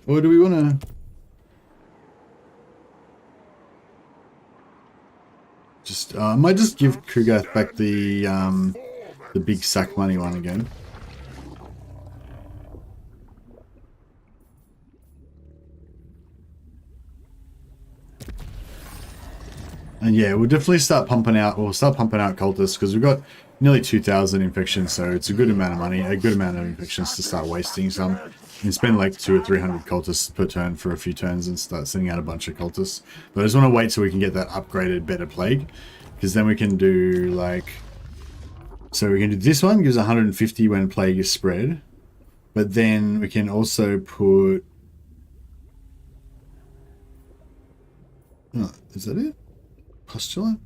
Or do we want to just? I might just give Kugath back the big sack money one again. And yeah, we'll definitely start pumping out. We'll start pumping out cultists because we've got nearly 2,000 infections, so it's a good amount of money, a good amount of infections to start wasting some. And spend like 200 or 300 cultists per turn for a few turns and start sending out a bunch of cultists. But I just want to wait so we can get that upgraded better plague, because then we can do like. So we can do this one, gives 150 when plague is spread, but then we can also put. Oh, is that it? Postulant?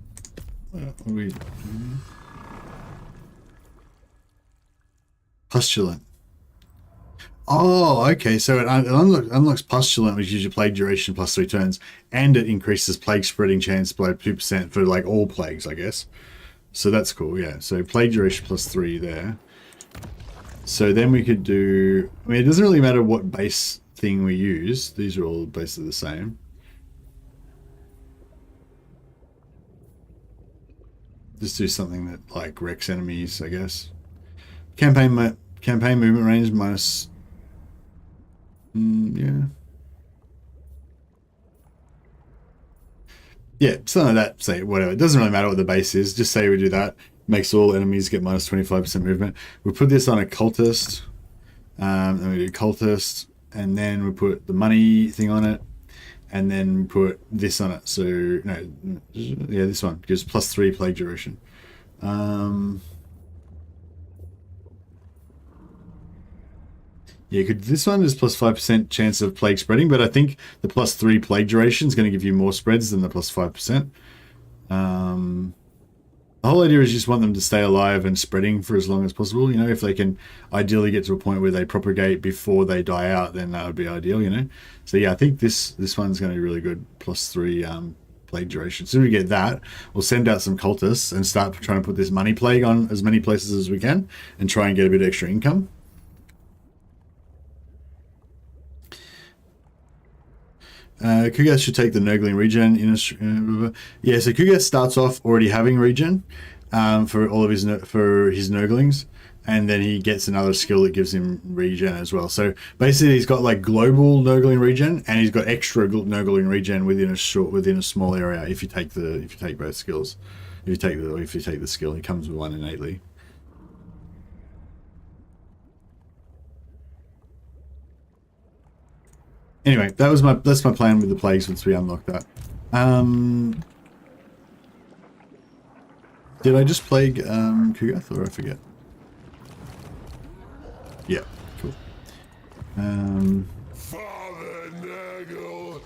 What are we doing? Postulant. Oh, okay. So it unlocks Postulant, which gives you plague duration plus 3 turns, and it increases plague spreading chance by 2% for like all plagues, I guess. So that's cool, yeah. So plague duration plus 3 there. So then we could do. I mean, it doesn't really matter what base thing we use. These are all basically the same. Just do something that like wrecks enemies, I guess. Campaign movement range minus. Yeah. Yeah, something like that. Say whatever. It doesn't really matter what the base is. Just say we do that. Makes all enemies get minus 25% movement. We put this on a cultist. And we do cultist, and then we put the money thing on it. And then put this on it. So, no, yeah, this one gives plus 3 plague duration. Yeah, this one is plus 5% chance of plague spreading, but I think the plus 3 plague duration is going to give you more spreads than the plus 5%. The whole idea is you just want them to stay alive and spreading for as long as possible. You know, if they can ideally get to a point where they propagate before they die out, then that would be ideal, you know. So yeah, I think this one's going to be really good. Plus 3 plague duration. As soon as we get that, we'll send out some cultists and start trying to put this money plague on as many places as we can and try and get a bit of extra income. Kugath should take the Nurgling regen. Yeah, so Kugath starts off already having regen for all of his Nurglings, and then he gets another skill that gives him regen as well. So basically, he's got like global Nurgling regen, and he's got extra Nurgling regen within a small area. If you take both skills, if you take the skill, he comes with one innately. Anyway, that's my plan with the plagues once we unlock that. Did I just plague Kugath, or I forget? Yeah, cool. Father Nurgle.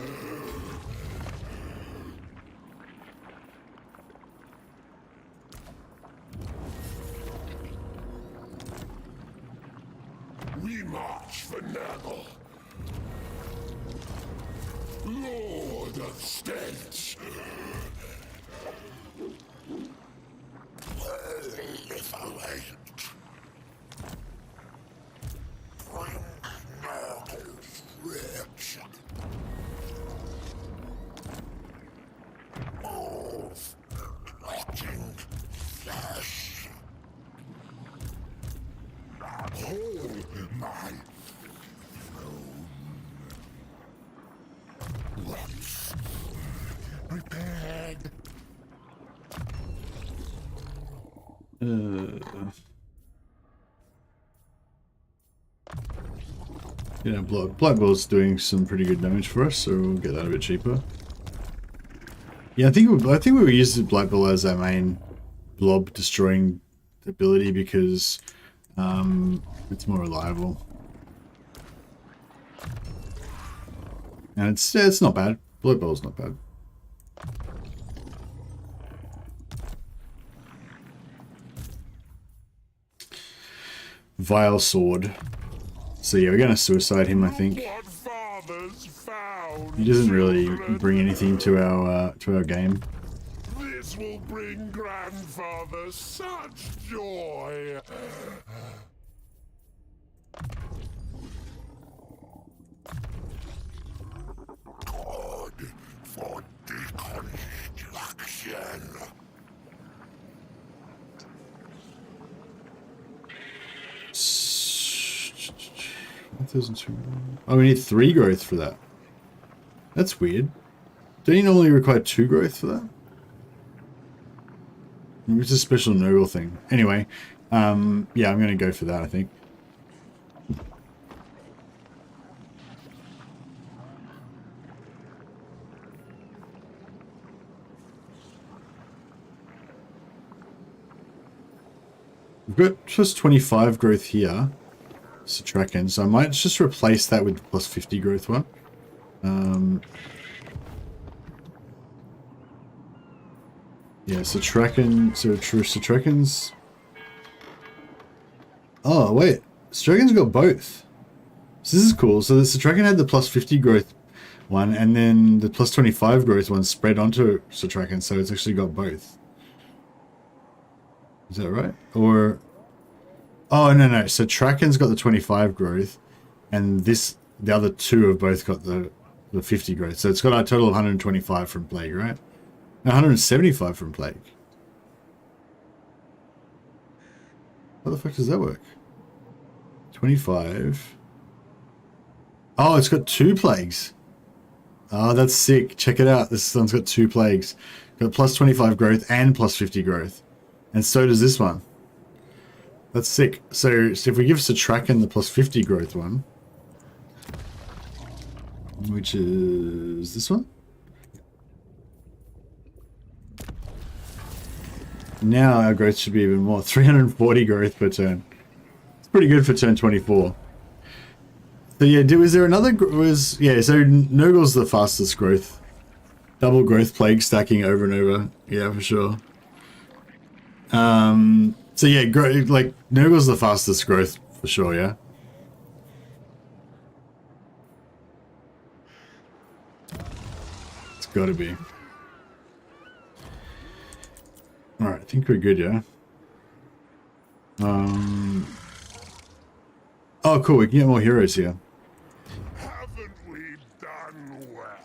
We march for Nurgle. Lord of Stench. much. Of rotting flesh. Hold my throne. Once prepared. Yeah, Blood Bowl's doing some pretty good damage for us, so we'll get that a bit cheaper. Yeah, I think we will use the Blight Bowl as our main blob destroying ability because it's more reliable. And it's not bad. Blight Bowl's not bad. Vile Sword. So yeah, we're gonna suicide him, I think. He doesn't really bring anything to our game. This will bring grandfather such joy. God for deconstruction. Oh, we need 3 growth for that. That's weird. Don't you normally require 2 growth for that? Maybe it's a special Nurgle thing. Anyway, yeah, I'm going to go for that, I think. We've got just 25 growth here. Satrakan, so I might just replace that with the plus 50 growth one. Yeah, Satrakan, so true Satrakans. Oh, wait. Satrakan's got both. So this is cool. So the Satrakan had the plus 50 growth one, and then the plus 25 growth one spread onto Satrakan, so it's actually got both. Is that right? Or... Oh, no. So Satrakan's got the 25 growth, and the other 2 have both got the 50 growth. So it's got a total of 125 from Plague, right? No, 175 from Plague. How the fuck does that work? 25. Oh, it's got 2 plagues. Oh, that's sick. Check it out. This one's got 2 plagues. Got plus 25 growth and plus 50 growth. And so does this one. That's sick. So if we give Satrakan the plus 50 growth one, which is this one. Now our growth should be even more. 340 growth per turn. It's pretty good for turn 24. So yeah, was there another... Yeah, so Nurgle's the fastest growth. Double growth plague stacking over and over. Yeah, for sure. So yeah, like Nurgle's the fastest growth for sure, yeah. It's gotta be. Alright, I think we're good, yeah. Oh cool, we can get more heroes here. Haven't we done well?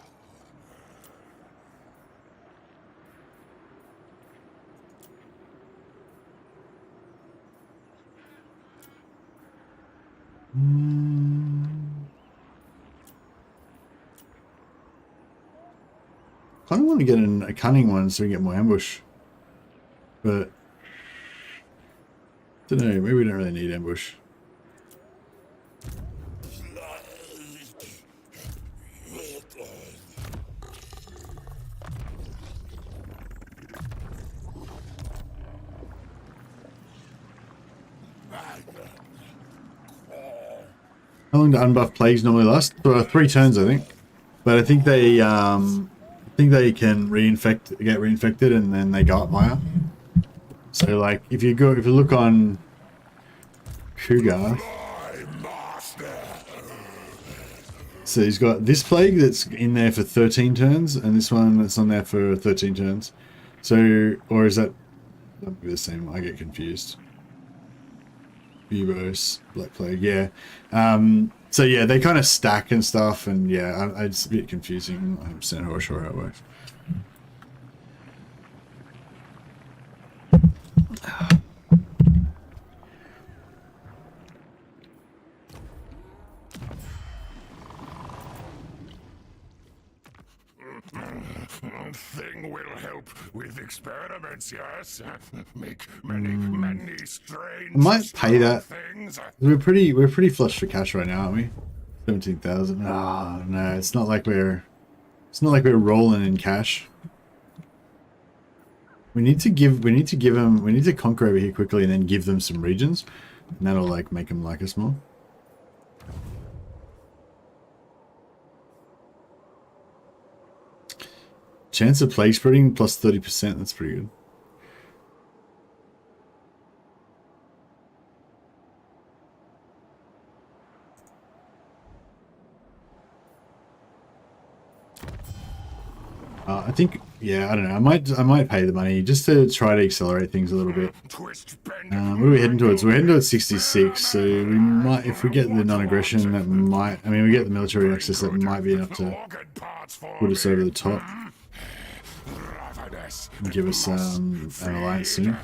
Kind of want to get a cunning one so we get more ambush. But don't know, maybe we don't really need ambush. How long do unbuff plagues normally last? 3 turns, I think. But I think they can get reinfected and then they go up higher. So like if you look on Cougar, so he's got this plague that's in there for 13 turns and this one that's on there for 13 turns. So, or is that the same? I get confused. Bubos, Black Plague, yeah. So yeah, they kind of stack and stuff, and yeah, it's a bit confusing. I'm not 100% sure how it works. Thing will help with experiments, yes. Make many strange. I might pay that. Things. We're pretty flush for cash right now, aren't we? 17,000. Ah, no, it's not like we're rolling in cash. We need to conquer over here quickly and then give them some regions, and that'll like make them like us more. Chance of plague spreading plus 30%. That's pretty good. I think, yeah, I don't know. I might pay the money just to try to accelerate things a little bit. What are we heading towards? We're heading towards 66. So we might, if we get the non-aggression, that might. I mean, we get the military access, that might be enough to put us over the top. And give us an alliance soon.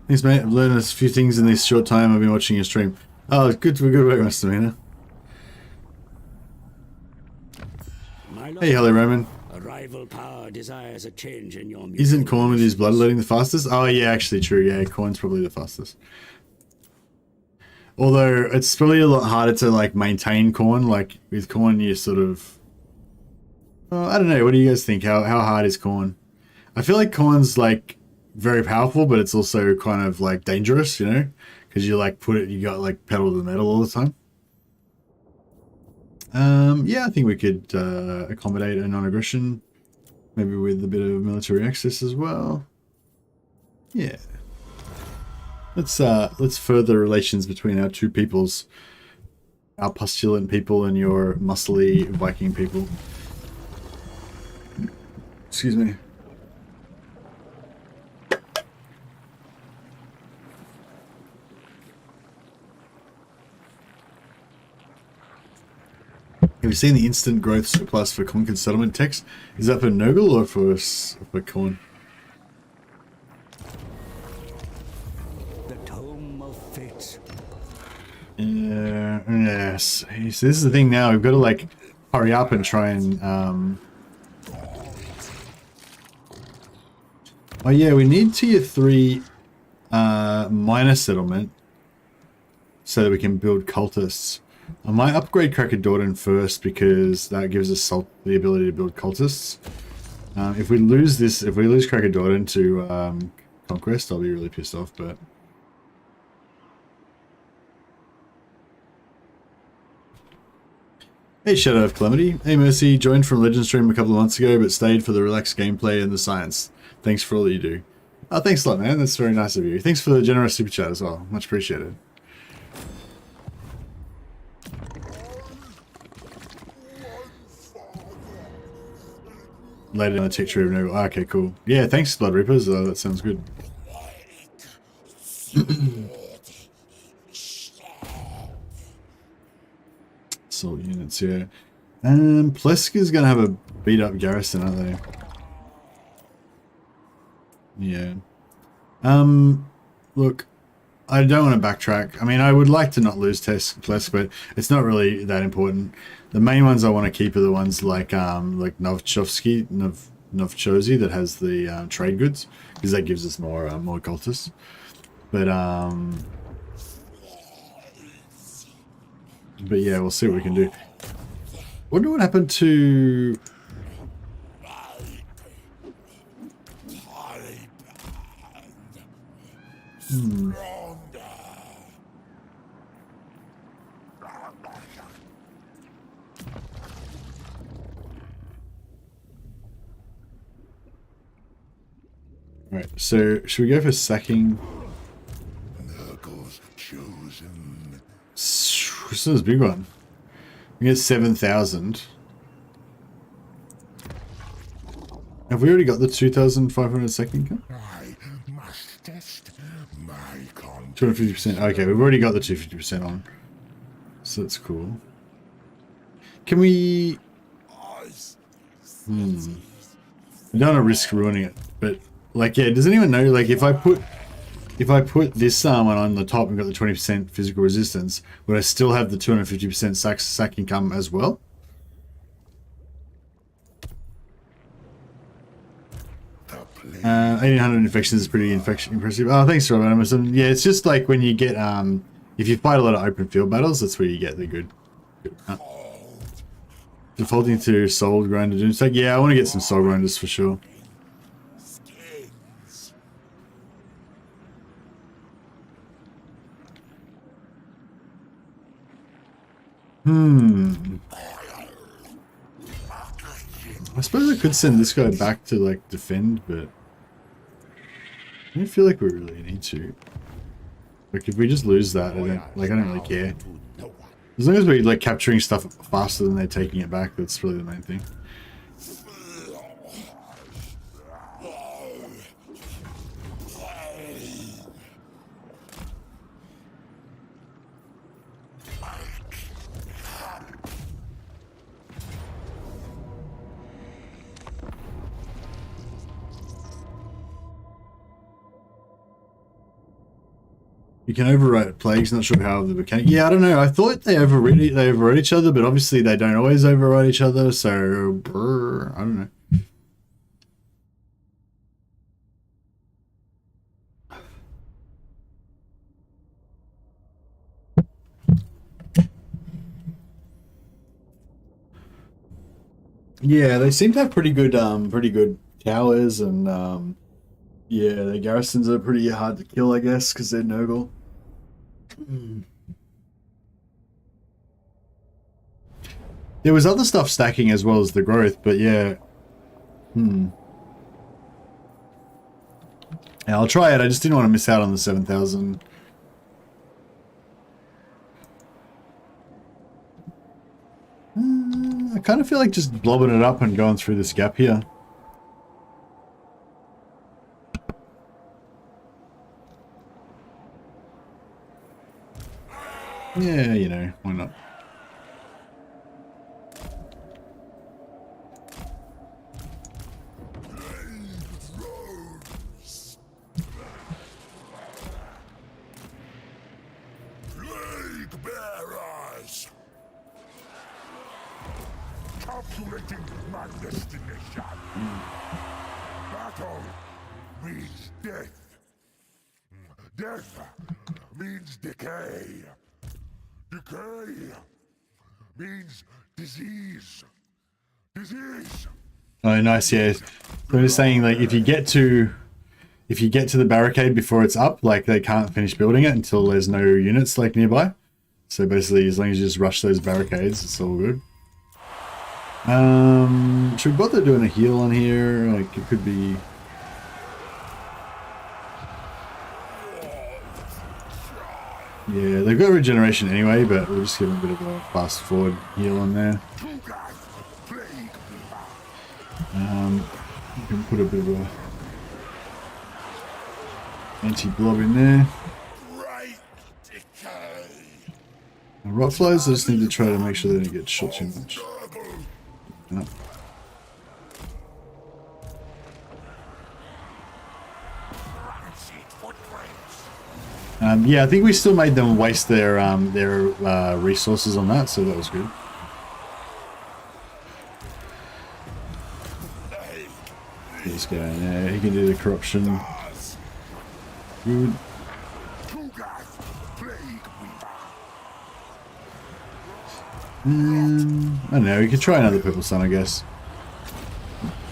Thanks, mate. I've learned a few things in this short time I've been watching your stream. Oh, good work, Mr. Mina. Hey, hello, Roman. A rival power desires a change in your Isn't Khorne with his bloodletting the fastest? Oh, yeah, actually true. Yeah, Khorne's probably the fastest. Although, it's probably a lot harder to, like, maintain Khorne. Like, with Khorne, you sort of... I don't know. What do you guys think? How hard is Khorne? I feel like Khorne's, like, very powerful, but it's also kind of, like, dangerous, you know? Because you, like, you got, like, pedal to the metal all the time. Yeah, I think we could accommodate a non-aggression, maybe with a bit of military access as well. Yeah, let's further relations between our two peoples, our pustulant people and your muscly Viking people. Excuse me. Have you seen the instant growth surplus for conquered settlement text? Is that for Nurgle or for Khorne? The Tome of Fates. Yes. So this is the thing now. We've got to like hurry up and try and. Oh yeah, we need tier 3 minor settlement so that we can build cultists. I might upgrade Crackerdordan first because that gives us the ability to build cultists. If we lose Crackerdordan to Conquest, I'll be really pissed off, but... Hey Shadow of Calamity. Hey Mercy, joined from Livestream a couple of months ago, but stayed for the relaxed gameplay and the science. Thanks for all that you do. Oh, thanks a lot, man. That's very nice of you. Thanks for the generous super chat as well. Much appreciated. Later on the tech tree of Nurgle. Oh, okay, cool. Yeah, thanks, Blood Reapers. That sounds good. Assault units, yeah. Pleska's gonna have a beat up garrison, aren't they? Yeah. Look, I don't want to backtrack. I mean, I would like to not lose Plesk, but it's not really that important. The main ones I want to keep are the ones like Novchovsky, that has the trade goods, because that gives us more cultists. But yeah, we'll see what we can do. Wonder what happened to. Right, so should we go for sacking? Nurgle's chosen. This is a big one. We get 7,000. Have we already got the 2,500 sacking? I must Test my con. 250%. Okay, we've already got the 250% on. So that's cool. Can we... I don't want to risk ruining it, but like, yeah, does anyone know, like, if I put this one on the top and got the 20% physical resistance, would I still have the 250% sack income as well? 1800 infections is pretty impressive. Oh, thanks, Robert. Yeah, it's just like when you get if you fight a lot of open field battles, that's where you get the good. Defaulting to soul grinder doomstack. Yeah, I want to get some soul grinders for sure. I suppose I could send this guy back to like defend, but I don't feel like we really need to. Like if we just lose that, I don't really care. As long as we're like capturing stuff faster than they're taking it back, that's really the main thing. You can override plagues, not sure how the mechanic. Yeah, I don't know. I thought they overrode each other, but obviously they don't always override each other, so I don't know. Yeah, they seem to have pretty good towers, and yeah, the garrisons are pretty hard to kill, I guess, because they're Nurgle. There was other stuff stacking as well as the growth, but yeah. Yeah, I'll try it. I just didn't want to miss out on the 7,000. I kind of feel like just blobbing it up and going through this gap here. Yeah, you know, why not? Plague bearers! Calculating my destination. Battle means death. Death means decay. Decay means disease. Disease. Oh, nice. Yeah, they're just saying like if you get to the barricade before it's up, like they can't finish building it until there's no units like nearby. So basically, as long as you just rush those barricades, it's all good. Should we bother doing a heal on here? Like it could be. Yeah, they've got regeneration anyway, but we'll just give them a bit of a fast forward heal on there. You can put a bit of a anti-blob in there. Rotflies, I just need to try to make sure they don't get shot too much. No. Yeah, I think we still made them waste their resources on that, so that was good. This guy in there, he can do the corruption. Good. I don't know, we could try another purple sun, I guess.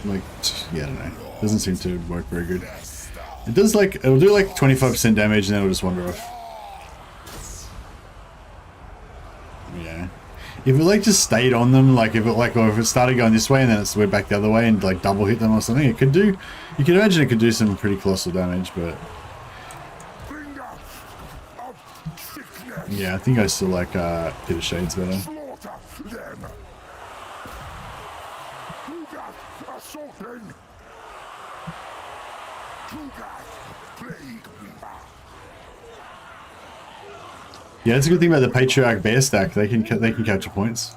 Like, yeah, I don't know. Doesn't seem to work very good. It does like, it'll do like 25% damage and then it'll just wander off. Yeah. If it like just stayed on them, like if it like, or if it started going this way and then it's went back the other way and like double hit them or something, it could do, you can imagine it could do some pretty colossal damage, but yeah, I think I still like Pit of Shades better. Yeah, that's a good thing about the Patriarch Bear stack. They can capture points.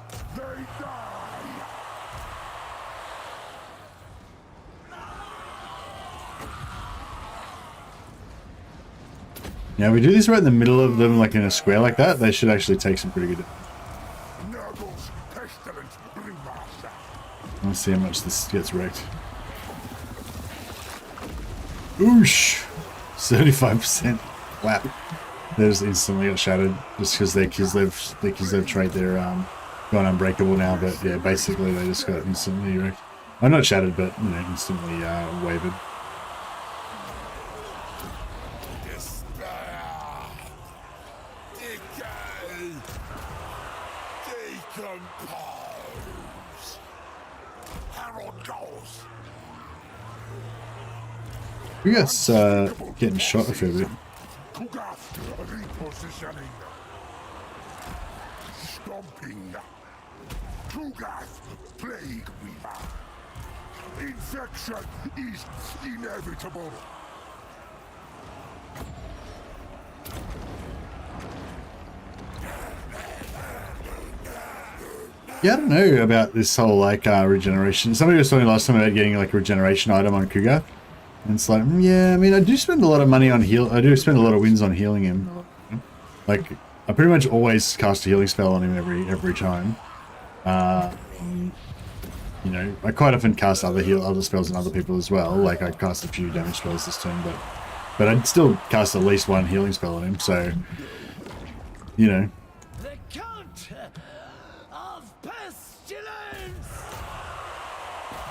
Yeah, we do this right in the middle of them, like in a square like that. They should actually take some pretty good. Nurgle's pestilent brewmaster. Let's see how much this gets wrecked. Oosh! 75%. Wow. They just instantly got shattered just because they've tried their gone unbreakable now. But yeah, basically they just got instantly wrecked. Oh, not shattered, but you know, instantly wavered. Despair. Decay. Decompose. Herald goes. You guys getting shot a fair bit. Kugath repositioning. Stomping. Kugath plague weaver. Infection is inevitable. Yeah, I don't know about this whole like regeneration. Somebody was talking last time about getting like a regeneration item on Kugath. And it's like, yeah, I mean, I do spend a lot of money on heal. I do spend a lot of wins on healing him. Like, I pretty much always cast a healing spell on him every time. You know, I quite often cast other spells on other people as well. Like, I cast a few damage spells this turn, but I'd still cast at least one healing spell on him. So, you know. The Count of Pestilence!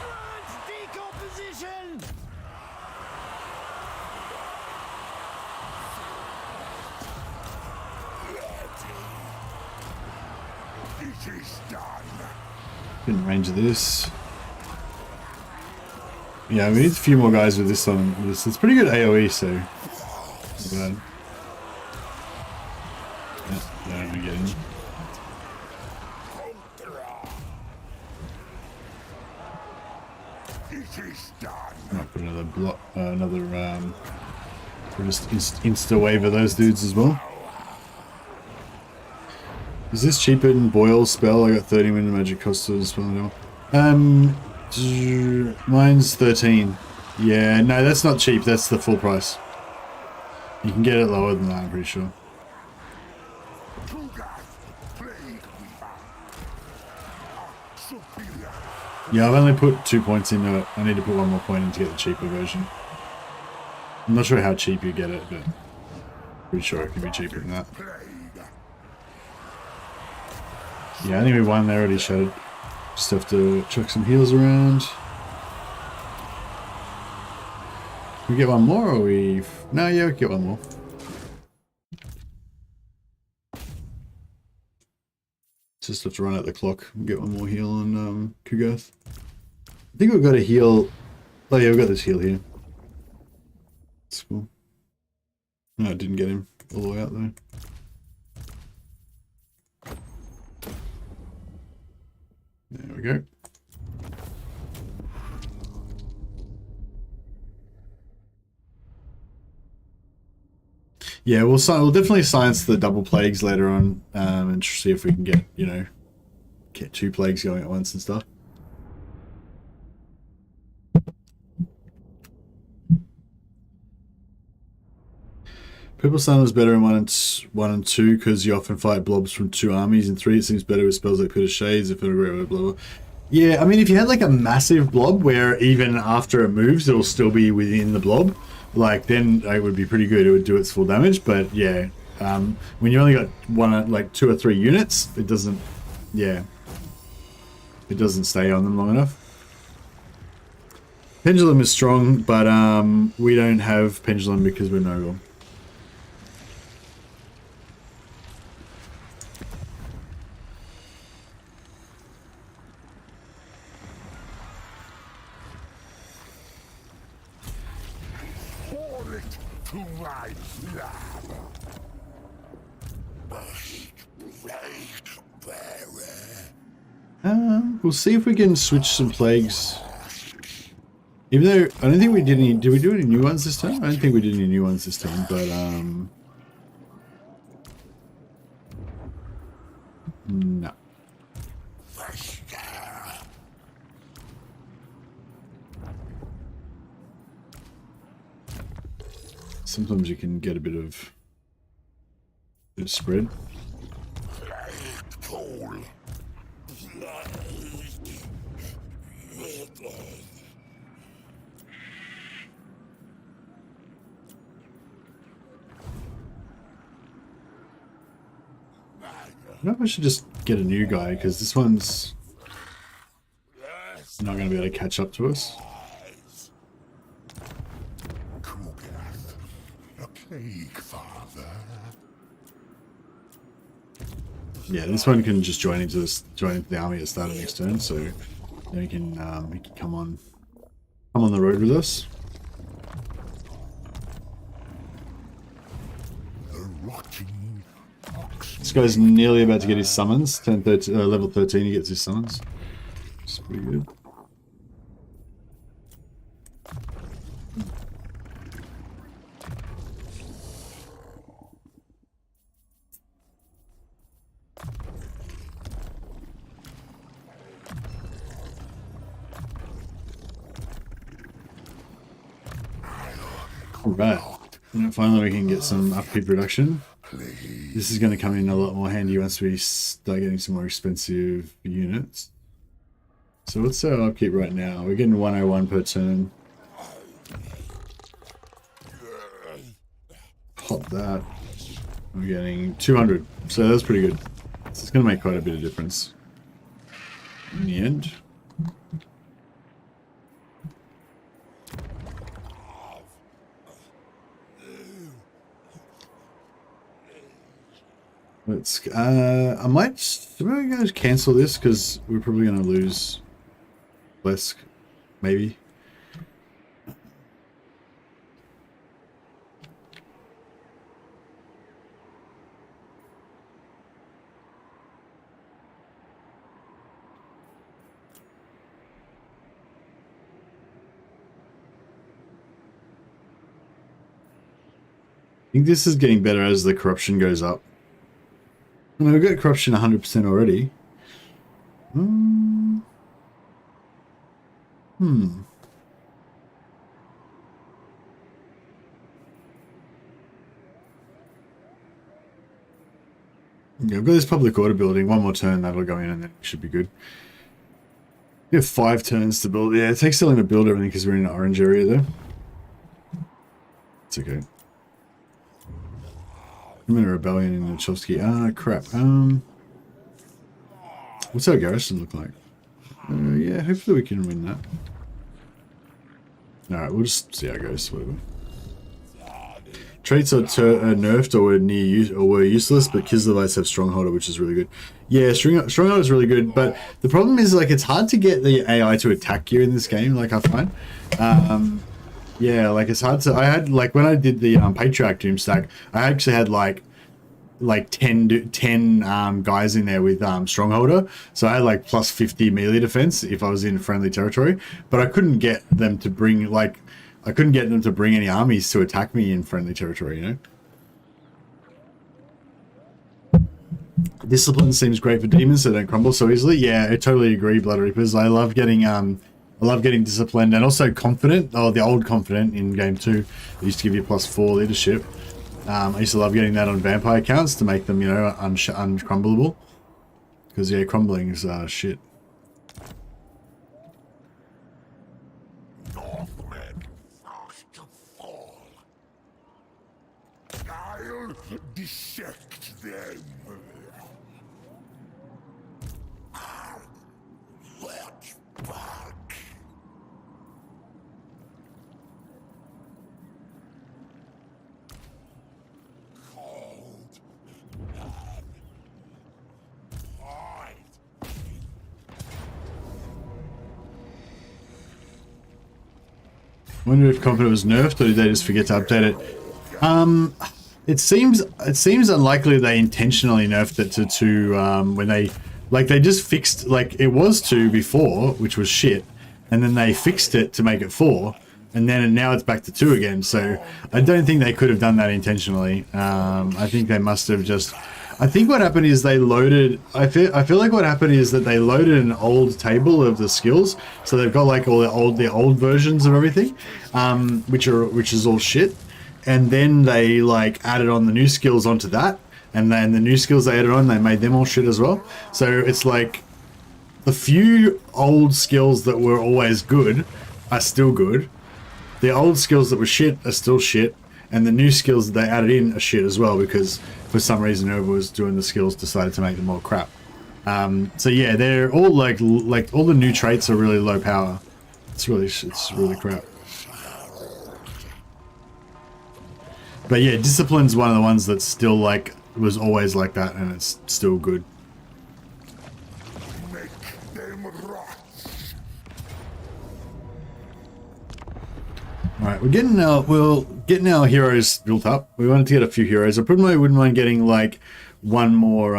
Grant decomposition! It is done. In range of this. Yeah, we need a few more guys with this on. It's pretty good AoE, so. Not bad. Yeah, we get in. It is done. Might put another block, we'll just insta waiver those dudes as well. Is this cheaper than Boyle's spell? I got 30 minute magic cost of the spell now. Mine's 13. Yeah, no, that's not cheap. That's the full price. You can get it lower than that, I'm pretty sure. Yeah, I've only put 2 points into it. I need to put one more point in to get the cheaper version. I'm not sure how cheap you get it, but pretty sure it can be cheaper than that. Yeah, I think we won. They already showed. Just have to chuck some heals around. Can we get one more, or we? No, yeah, we can get one more. Just have to run out the clock and get one more heal on Kugath. I think we've got a heal. Oh yeah, we've got this heal here. That's cool. No, I didn't get him all the way out though. There we go. Yeah, we'll definitely science the double plagues later on, and see if we can get, you know, get 2 plagues going at once and stuff. Purple Sun is better in 1 and 2 because you often fight blobs from 2 armies. In 3 it seems better with spells like Pit of Shades, if it blah, blah, blah. Yeah, I mean, if you had like a massive blob where even after it moves it'll still be within the blob, like then it would be pretty good. It would do its full damage. But yeah, when you only got like 2 or 3 units, it doesn't. Yeah, it doesn't stay on them long enough. Pendulum is strong, but we don't have Pendulum because we're Nurgle. We'll see if we can switch some plagues. Even though I don't think we did any. Did we do any new ones this time? I don't think we did any new ones this time. But No. Sometimes you can get a bit of spread. I don't know if I should just get a new guy, because this one's not going to be able to catch up to us. A plaguefather. Yeah, this one can just join into the army at the start of next turn, so then he can come on the road with us. The rotting ox. This guy's nearly about to get his summons. Level 13 he gets his summons. It's pretty good. Alright, and finally we can get some upkeep reduction. This is going to come in a lot more handy once we start getting some more expensive units. So what's our upkeep right now? We're getting 101 per turn. Pop that. We're getting 200, so that's pretty good. So it's going to make quite a bit of difference in the end. Let's. I might. I'm going to cancel this because we're probably going to lose less, maybe. I think this is getting better as the corruption goes up. I mean, we've got corruption 100% already. Yeah, I've got this public order building. One more turn, that'll go in and then it should be good. We have 5 turns to build. Yeah, it takes so long to build everything because we're in an orange area there. It's okay. I'm in a rebellion in the Chomsky. Ah, crap. What's our garrison look like? Yeah, hopefully we can win that. Alright, we'll just see how it goes, whatever. Traits are nerfed or were useless, but Kislevites have Strongholder, which is really good. Yeah, Strongholder is really good, but the problem is, like, it's hard to get the AI to attack you in this game, like, I find. Yeah, like, it's hard to... I had, like, when I did the Patriarch Doom stack, I actually had, like 10 guys in there with Strongholder, so I had, like, plus 50 melee defense if I was in friendly territory, but I couldn't get them to bring, like... I couldn't get them to bring any armies to attack me in friendly territory, you know? Discipline seems great for demons, so they don't crumble so easily. Yeah, I totally agree, Blood Reapers. I love getting disciplined and also confident. Oh, the old confident in game 2. It used to give you +4 leadership. I used to love getting that on vampire accounts to make them, you know, uncrumbleable. Because, yeah, crumbling is shit. Dissect them. Let's back. Cold. I wonder if confident was nerfed, or did they just forget to update it? It seems unlikely they intentionally nerfed it to 2 when they just fixed, like, it was 2 before, which was shit, and then they fixed it to make it 4, and now it's back to 2 again. So I don't think they could have done that intentionally. I think they must have just I think what happened is they loaded. I feel like what happened is that they loaded an old table of the skills, so they've got like all the old versions of everything, which is all shit, and then they like added on the new skills onto that, and then the new skills they added on, they made them all shit as well. So it's like the few old skills that were always good are still good. The old skills that were shit are still shit. And the new skills that they added in are shit as well, because for some reason whoever was doing the skills decided to make them all crap. So yeah, they're all like all the new traits are really low power. It's really crap. But yeah, discipline's one of the ones that's still like was always like that, and it's still good. Make them rot. Alright, we're getting our heroes built up. We wanted to get a few heroes. I probably wouldn't mind getting like one more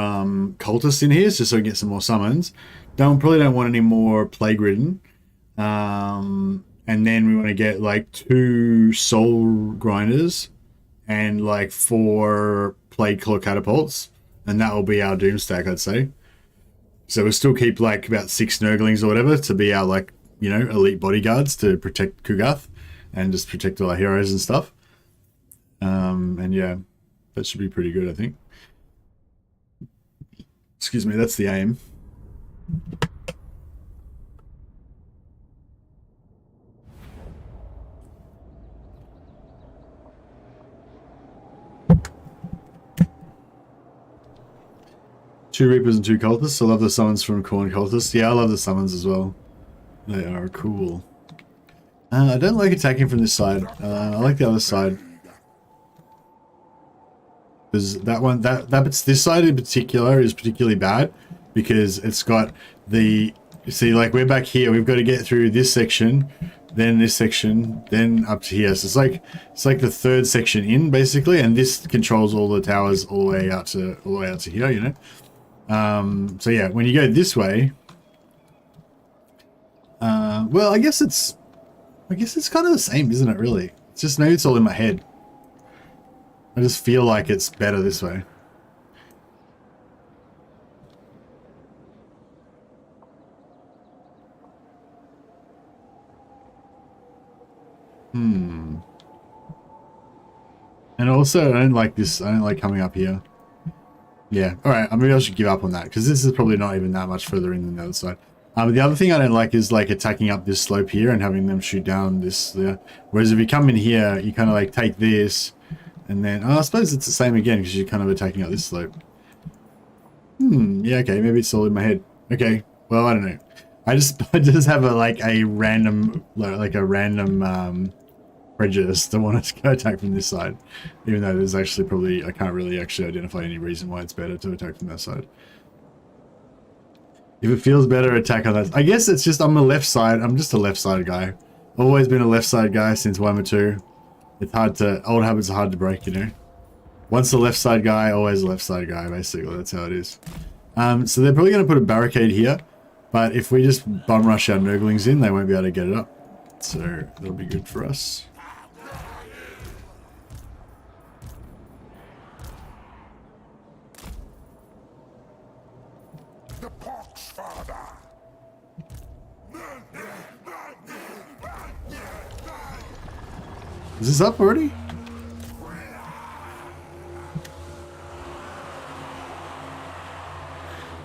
cultist in here, just so we get some more summons. Probably don't want any more plague ridden. And then we want to get like 2 soul grinders and like 4 plague claw catapults, and that will be our doom stack, I'd say. So we'll still keep like about 6 Nurglings or whatever to be our like, you know, elite bodyguards to protect Kugath and just protect all our heroes and stuff. And yeah, that should be pretty good, I think. Excuse me, that's the aim. Two Reapers and 2 cultists. I love the summons from Corn cultists. Yeah, I love the summons as well. They are cool. I don't like attacking from this side. I like the other side. Because this side in particular is particularly bad because it's got the, see, like we're back here, we've got to get through this section, then this section, then up to here. So it's like the 3rd section in basically, and this controls all the towers all the way out to here, you know. So yeah, when you go this way, well, I guess it's kind of the same, isn't it, really? It's just, maybe it's all in my head. I just feel like it's better this way. And also, I don't like this. I don't like coming up here. Yeah, alright, maybe I should give up on that, because this is probably not even that much further in than the other side. But the other thing I don't like is like attacking up this slope here and having them shoot down this there. Whereas if you come in here, you kind of like take this, and then, oh, I suppose it's the same again, because you're kind of attacking up this slope. Yeah, okay, maybe it's all in my head. Okay, well, I don't know. I just have a random prejudice to want to go attack from this side, even though there's actually probably, I can't really actually identify any reason why it's better to attack from that side. If it feels better, attack on that. I guess it's just I'm a left side. I'm just a left side guy. Always been a left side guy since 1 or 2. It's hard to, old habits are hard to break, you know. Once a left side guy, always a left side guy. Basically, that's how it is. So they're probably going to put a barricade here, but if we just bum rush our Nurglings in, they won't be able to get it up. So that'll be good for us. The plaguefather. Is this up already?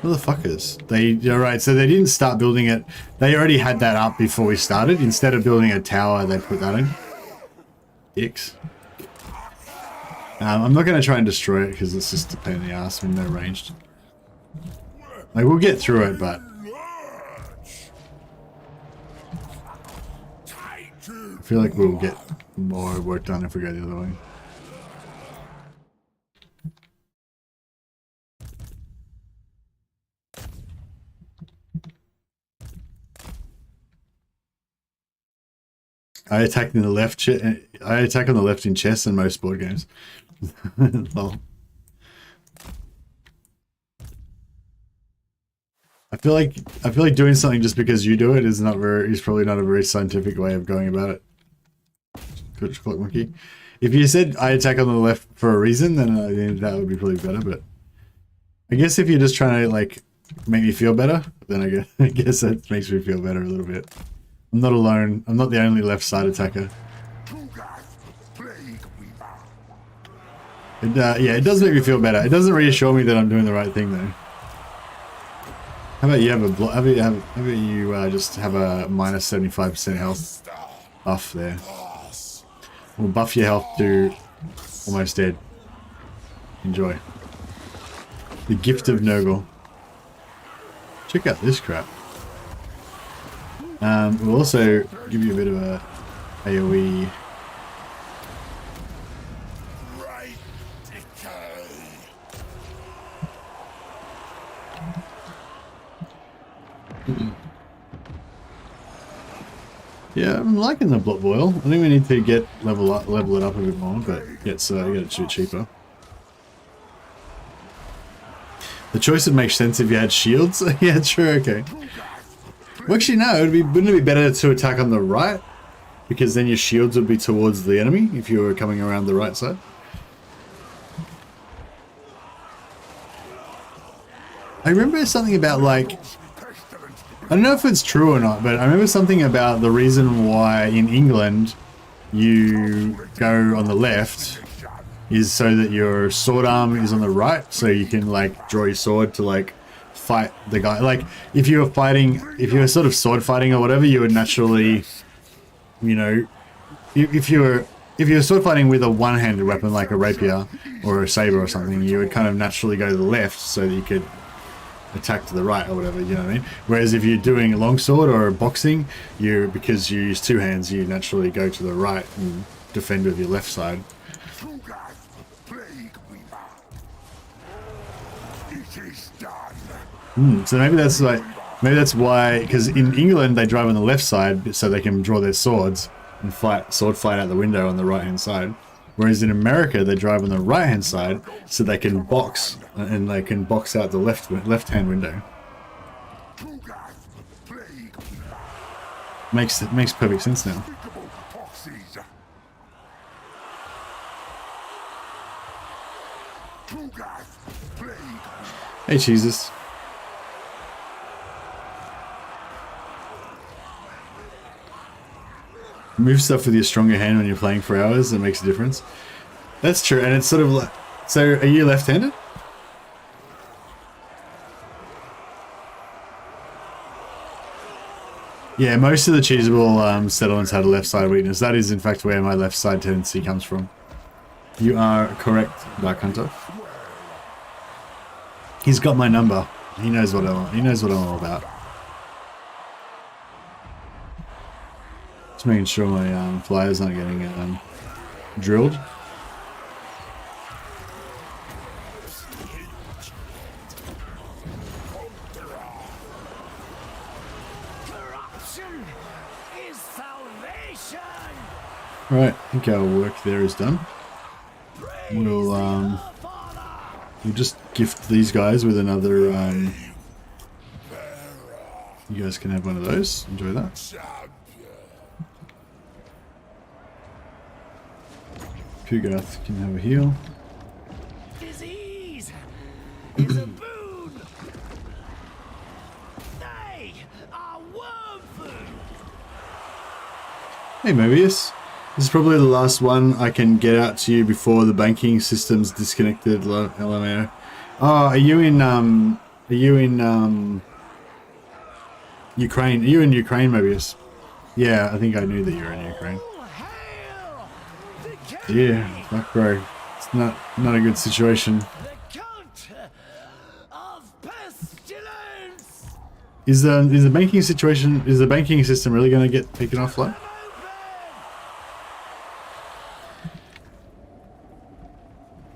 Motherfuckers. You're right, so they didn't start building it. They already had that up before we started. Instead of building a tower, they put that in. Dicks. I'm not going to try and destroy it because it's just a pain in the ass when they're ranged. Like, we'll get through it, but I feel like we'll get more work done if we go the other way. I attack on the left. I attack on the left in chess and most board games. Lol. I feel like doing something just because you do it is probably not a very scientific way of going about it. Coach Clock Monkey. If you said I attack on the left for a reason, then that would be probably better. But I guess if you're just trying to like make me feel better, then I guess that makes me feel better a little bit. I'm not alone. I'm not the only left side attacker. Yeah, it does make me feel better. It doesn't reassure me that I'm doing the right thing though. How about you have a how about you just have a minus 75% health buff there? We'll buff your health to almost dead. Enjoy. The gift of Nurgle. Check out this crap. We'll also give you a bit of a AoE. Yeah, I'm liking the blood boil. I think we need to get level it up a bit more, but get it cheaper. The choice would make sense if you had shields. Yeah, true. Okay. Well, actually, no. Wouldn't it be better to attack on the right, because then your shields would be towards the enemy if you were coming around the right side. I remember something about like. I don't know if it's true or not, but I remember something about the reason why in England you go on the left is so that your sword arm is on the right, so you can like draw your sword to like fight the guy. Like if you were sort of sword fighting or whatever, you would naturally, you know, if you were sword fighting with a one-handed weapon like a rapier or a saber or something, you would kind of naturally go to the left so that you could attack to the right or whatever, you know what I mean? Whereas if you're doing a longsword or boxing, because you use two hands, you naturally go to the right and defend with your left side. So maybe that's why, because in England they drive on the left side so they can draw their swords and sword fight out the window on the right hand side. Whereas in America, they drive on the right-hand side so they can box, and they can box out the left-hand window. Makes perfect sense now. Hey, Jesus. Move stuff with your stronger hand when you're playing for hours. It makes a difference. That's true, and it's sort of like... So, are you left-handed? Yeah, most of the cheesable settlements had a left side weakness. That is, in fact, where my left side tendency comes from. You are correct, Dark Hunter. He's got my number. He knows what he knows what I'm all about. Just making sure my flyers aren't getting drilled. Corruption is salvation. Alright, I think our work there is done. We'll just gift these guys with another you guys can have one of those. Enjoy that. Kugath can have a heal. Disease is a boon. They are worm food. Hey Mobius. This is probably the last one I can get out to you before the banking system's disconnected, LMAO. Oh, are you in Ukraine? Are you in Ukraine, Mobius? Yeah, I think I knew that you were in Ukraine. Yeah, fuck bro. It's not a good situation. The Count of Pestilence. Is the banking situation, is the banking system really gonna get taken offline?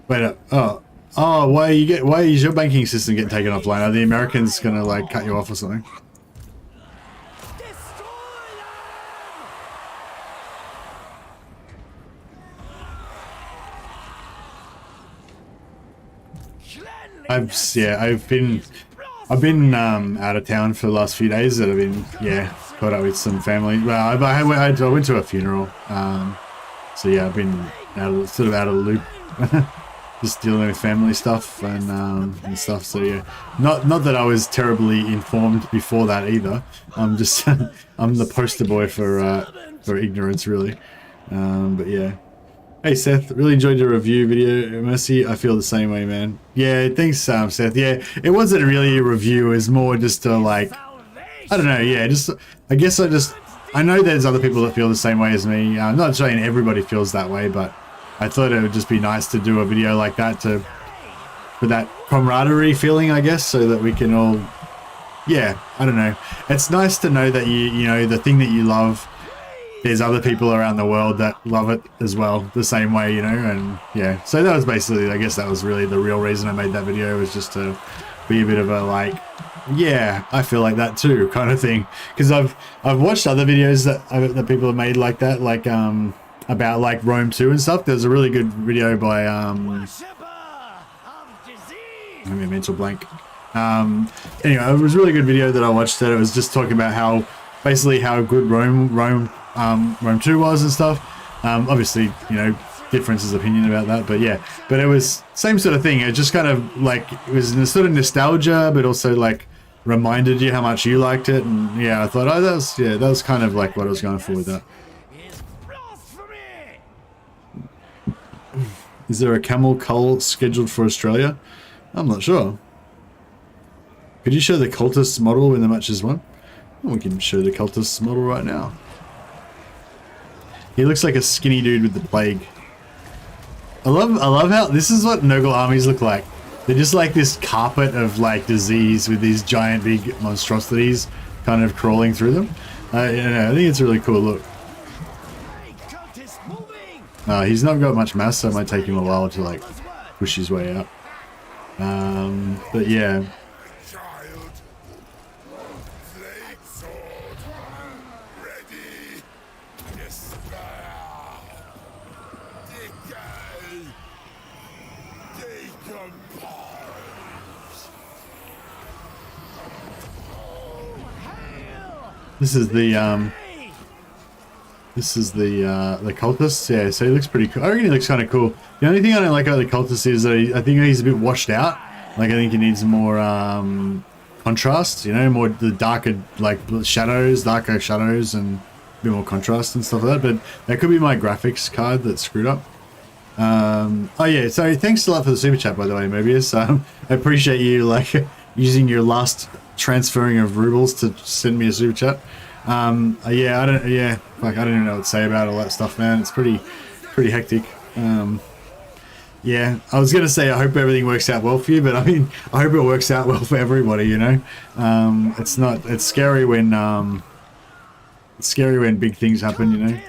Wait, why is your banking system getting taken offline? Are the Americans gonna like cut you off or something? I've been out of town for the last few days. That I've been caught up with some family. Well, I went to a funeral. So yeah, I've been out of the loop. just dealing with family stuff and stuff. So yeah, not that I was terribly informed before that either. I'm just I'm the poster boy for ignorance, really. But yeah. Hey Seth, really enjoyed your review video, Mercy. I feel the same way, man. Yeah, thanks, Seth. Yeah, it wasn't really a review. It's more just to like, I don't know. Yeah, just I know there's other people that feel the same way as me. I'm not saying everybody feels that way, but I thought it would just be nice to do a video like that for that camaraderie feeling, I guess, so that we can all, yeah, I don't know. It's nice to know that you know the thing that you love. There's other people around the world that love it as well, the same way, you know, and yeah. So that was basically, I guess that was really the real reason I made that video, was just to be a bit of a like, yeah, I feel like that too, kind of thing. Because I've watched other videos that people have made like that, like about like Rome 2 and stuff. There's a really good video by I'm a mental blank. Anyway, it was a really good video that I watched that it was just talking about how basically how good Rome 2 was and stuff. Obviously, you know, differences of opinion about that, but yeah, but it was same sort of thing. It just kind of like, it was a sort of nostalgia, but also like reminded you how much you liked it. And yeah, I thought, oh, that was kind of like what I was going for with that. Is there a camel cull scheduled for Australia? I'm not sure. Could you show the cultist model when the match is won? We can show the cultist model right now. He looks like a skinny dude with the plague. I love how this is what Nurgle armies look like. They're just like this carpet of like disease with these giant big monstrosities kind of crawling through them. You know, I think it's a really cool look. He's not got much mass, so it might take him a while to like push his way out. But yeah. This is the cultist. Yeah, so he looks pretty cool. I reckon he looks kind of cool. The only thing I don't like about the cultist is that I think he's a bit washed out. Like, I think he needs more contrast, you know, more the darker shadows and a bit more contrast and stuff like that. But that could be my graphics card that's screwed up. Oh yeah, so thanks a lot for the super chat, by the way, Mobius. I appreciate you like using your last transferring of rubles to send me a super chat. Yeah, I don't even know what to say about all that stuff, man. It's pretty hectic. Yeah, I was gonna say I hope everything works out well for you, but I mean I hope it works out well for everybody, you know. It's scary when big things happen, you know.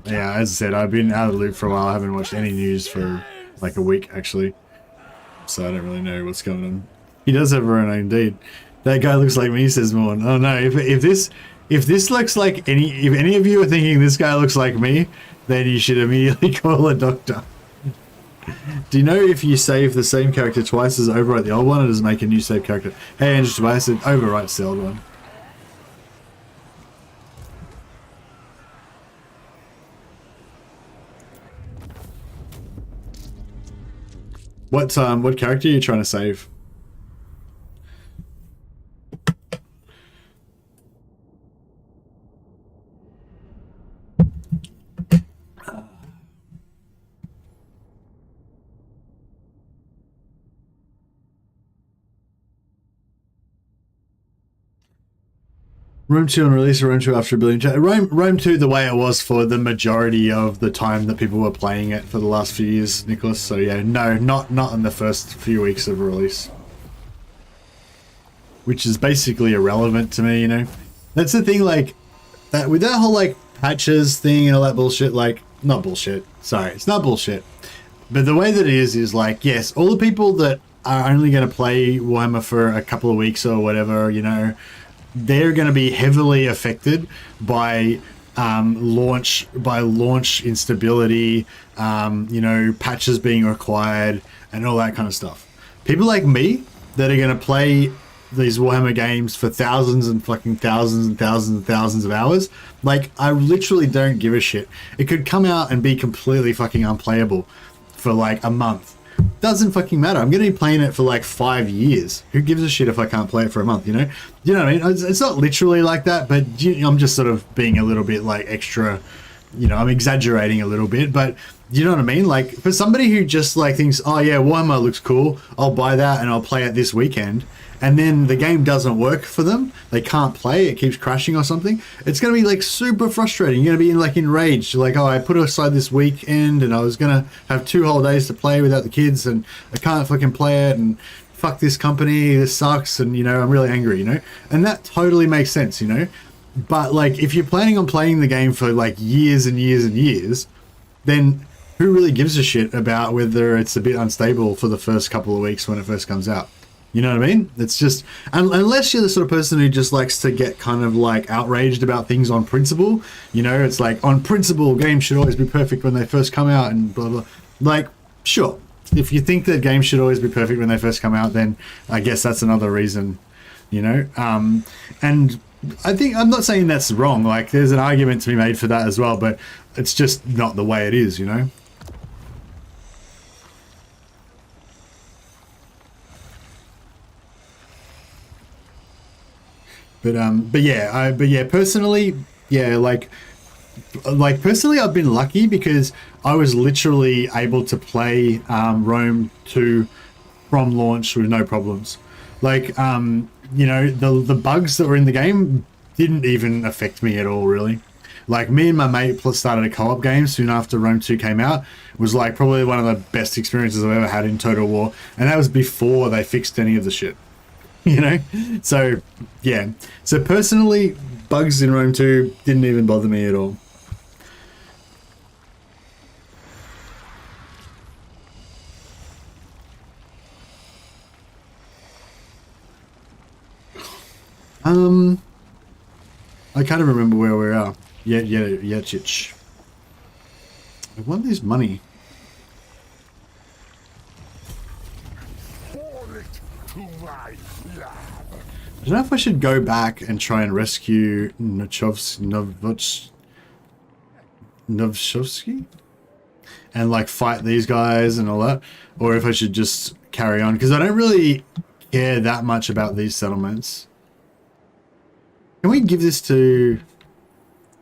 Yeah, as I said, I've been out of the loop for a while. I haven't watched any news for like a week actually, so I don't really know what's going on. He does have a run, indeed. That guy looks like me, says Morn. Oh no, if this looks like if any of you are thinking this guy looks like me, then you should immediately call a doctor. Do you know if you save the same character twice, does it overwrite the old one, or does it make a new save character? Hey, Andrew Tobias, it overwrites the old one. What character are you trying to save? Rome 2 on release, or Rome 2 after a billion... Rome 2 the way it was for the majority of the time that people were playing it for the last few years, Nicholas. So yeah, no, not in the first few weeks of release. Which is basically irrelevant to me, you know? That's the thing, like, that with that whole, like, patches thing and all that bullshit, like, not bullshit. Sorry, it's not bullshit. But the way that it is like, yes, all the people that are only going to play Warhammer for a couple of weeks or whatever, you know... they're going to be heavily affected by launch instability, you know, patches being required and all that kind of stuff. People like me that are going to play these Warhammer games for thousands and fucking thousands and thousands and thousands of hours. Like, I literally don't give a shit. It could come out and be completely fucking unplayable for like a month. Doesn't fucking matter. I'm going to be playing it for like 5 years. Who gives a shit if I can't play it for a month, you know? You know what I mean? It's not literally like that, but I'm just sort of being a little bit like extra, you know, I'm exaggerating a little bit, but you know what I mean? Like, for somebody who just like thinks, oh yeah, Warhammer looks cool, I'll buy that and I'll play it this weekend, and then the game doesn't work for them, they can't play, it keeps crashing or something, it's going to be like super frustrating. You're going to be like enraged. You're like, oh, I put aside this weekend and I was going to have 2 whole days to play without the kids and I can't fucking play it, and fuck this company, this sucks, and you know, I'm really angry, you know? And that totally makes sense, you know? But like, if you're planning on playing the game for like years and years and years, then who really gives a shit about whether it's a bit unstable for the first couple of weeks when it first comes out? You know what I mean? It's just, unless you're the sort of person who just likes to get kind of like outraged about things on principle, you know, it's like, on principle, games should always be perfect when they first come out and blah, blah. Like, sure. If you think that games should always be perfect when they first come out, then I guess that's another reason, you know? And I think, I'm not saying that's wrong. Like, there's an argument to be made for that as well, but it's just not the way it is, you know? But yeah, personally, yeah, like personally, I've been lucky because I was literally able to play Rome 2 from launch with no problems. Like, you know, the bugs that were in the game didn't even affect me at all, really. Like, me and my mate started a co-op game soon after Rome 2 came out. It was like probably one of the best experiences I've ever had in Total War, and that was before they fixed any of the shit. You know? So, yeah. So, personally, bugs in Rome 2 didn't even bother me at all. I can't even remember where we are. Yetchich. I want this money. I don't know if I should go back and try and rescue Novchovsky and like fight these guys and all that, or if I should just carry on, because I don't really care that much about these settlements. Can we give this to...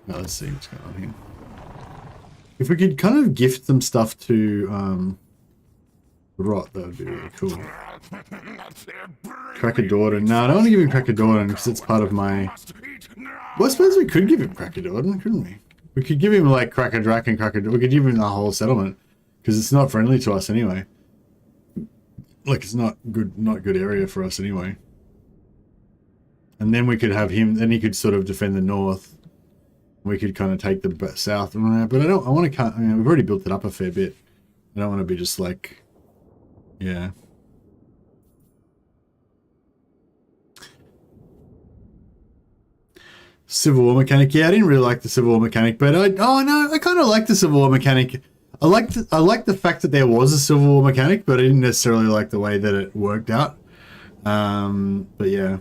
Oh, let's see what's going on here. If we could kind of gift them stuff to Thrott, that would be really cool. Crackadordan. No, I don't want to give him Crackadordan because it's part of my... Well, I suppose we could give him Crackadordan, couldn't we? We could give him like Crackadrak and Crackadordan. We could give him the whole settlement because it's not friendly to us anyway. Like, it's not good area for us anyway. And then we could have him, then he could sort of defend the north. We could kind of take the south. But I want to, I mean, we've already built it up a fair bit. I don't want to be just like, yeah. Civil War mechanic. Yeah, I didn't really like the Civil War mechanic, but I kind of like the Civil War mechanic. I liked the fact that there was a Civil War mechanic, but I didn't necessarily like the way that it worked out. But yeah.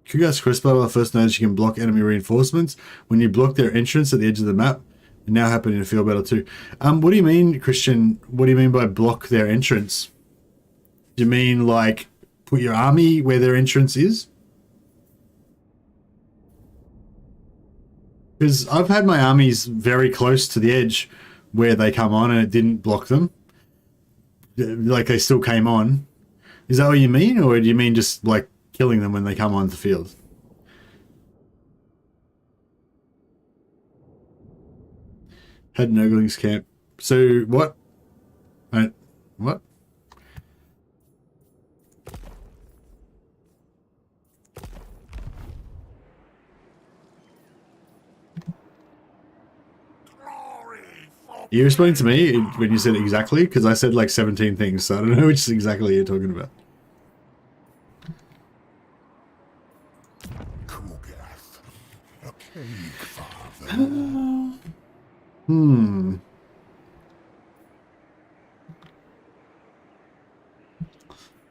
Kugas Crossbow first noticed you can block enemy reinforcements when you block their entrance at the edge of the map. And now happening in Field Battle too. What do you mean, Christian? What do you mean by block their entrance? Do you mean like put your army where their entrance is? Because I've had my armies very close to the edge where they come on and it didn't block them. Like they still came on. Is that what you mean? Or do you mean just like killing them when they come on the field? Had Nurgling's camp. So what? What? You responding to me when you said exactly? Because I said like 17 things, so I don't know which exactly you're talking about.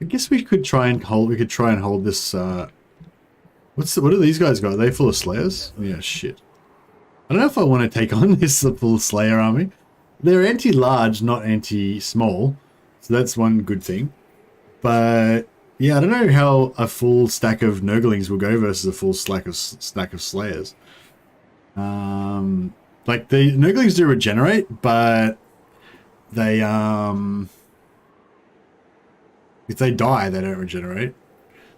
I guess we could try and hold. We could try and hold this. What do these guys got? Are they full of slayers? Oh, yeah, shit. I don't know if I want to take on this full slayer army. They're anti-large, not anti-small, so that's one good thing. But yeah, I don't know how a full stack of Nurglings will go versus a full stack of slayers. Like the Nurglings do regenerate, but they if they die, they don't regenerate.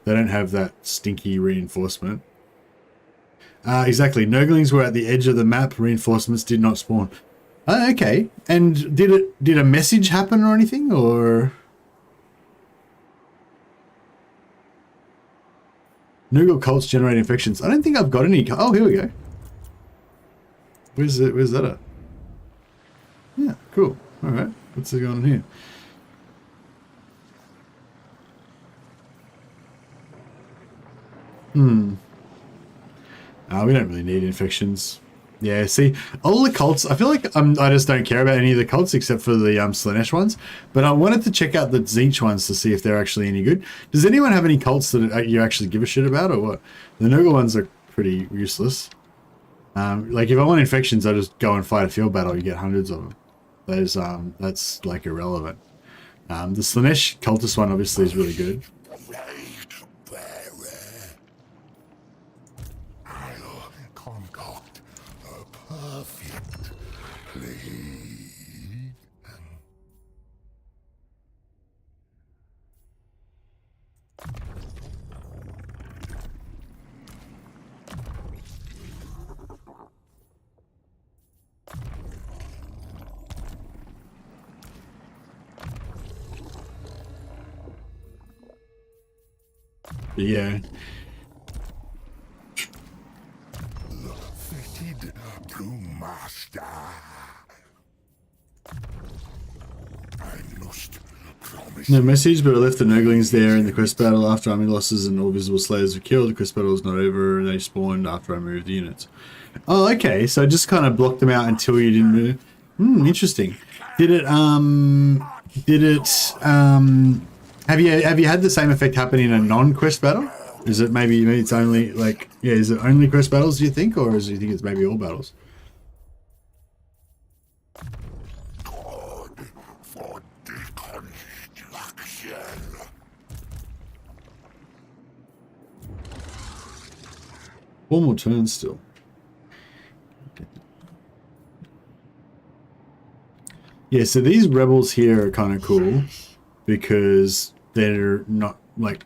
They don't have that stinky reinforcement. Exactly. Nurglings were at the edge of the map. Reinforcements did not spawn. Okay. And did a message happen or anything, or Nurgle cults generate infections? I don't think I've got any. Oh, here we go. Where's that at? Yeah, cool. All right. What's going on here? We don't really need infections. Yeah, see, all the cults, I feel like I just don't care about any of the cults except for the Slaanesh ones. But I wanted to check out the Tzeentch ones to see if they're actually any good. Does anyone have any cults that you actually give a shit about, or what? The Nurgle ones are pretty useless. Like if I want infections, I just go and fight a field battle. You get hundreds of them. Those, that's like irrelevant. The Slaanesh cultist one obviously is really good. I'll concoct a perfect plague. Yeah. Fitted to master. I must promise. No message, but I left the Nurglings there in the quest battle. After army losses and all visible slayers were killed, the quest battle was not over, and they spawned after I moved the units. Oh, okay. So I just kind of blocked them out until you didn't move. Interesting. Have you had the same effect happen in a non-quest battle? Is it maybe it's only like, yeah, is it only quest battles, do you think, or do you think it's maybe all battles? God for deconstruction. One more turn still. Yeah, so these rebels here are kind of cool because they're not like,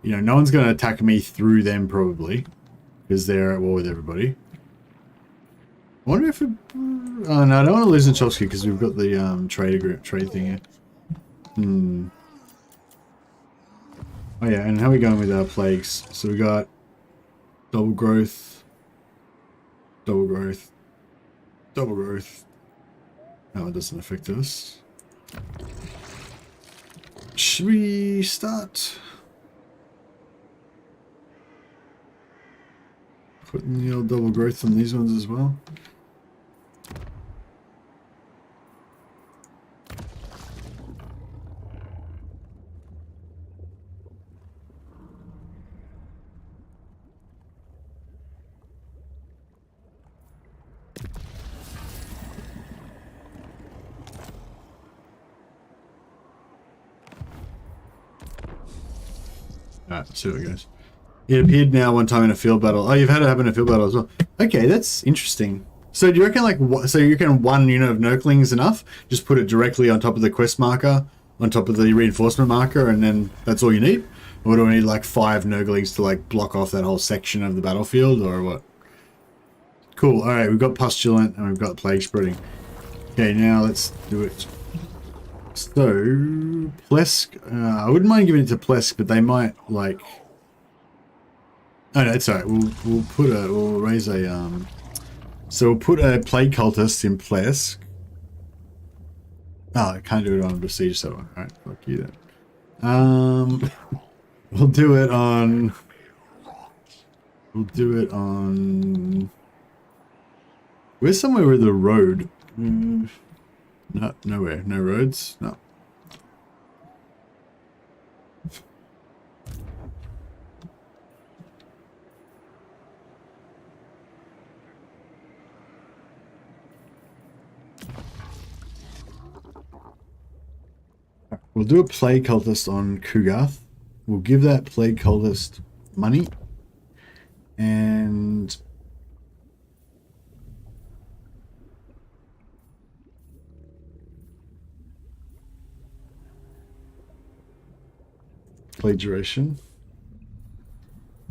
you know, no one's going to attack me through them probably because they're at war with everybody. I wonder if it... Oh, no, I don't want to lose Nachovsky because we've got the trade thing here. Oh, yeah, and how are we going with our plagues? So we got double growth, double growth, double growth. No, it doesn't affect us. Should we start putting the old double growth on these ones as well? Alright, let's see how it goes. It appeared now one time in a field battle. Oh, you've had it happen in a field battle as well. Okay, that's interesting. So do you reckon like, so you reckon one unit of Nurgling is enough? Just put it directly on top of the quest marker, on top of the reinforcement marker, and then that's all you need? Or do we need like 5 Nurglings to like block off that whole section of the battlefield, or what? Cool, alright, we've got Pustulant and we've got Plague Spreading. Okay, now let's do it. So, Plesk, I wouldn't mind giving it to Plesk, but they might, like... Oh no, it's alright, we'll raise a, so we'll put a Plague Cultist in Plesk. Oh, I can't do it on a Besiege Settler. Alright, fuck you then. We'll do it on... Where's somewhere with a road? No, nowhere. No roads? No. We'll do a plague cultist on Kugath. We'll give that plague cultist money. And plagiarization.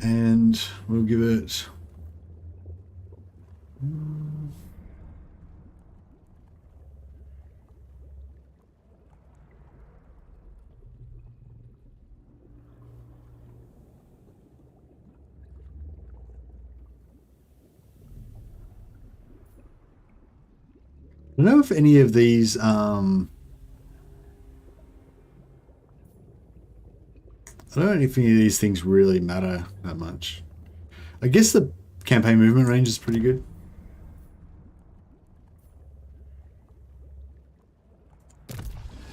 And we'll give it I don't know if any of these I don't know if any of these things really matter that much. I guess the campaign movement range is pretty good.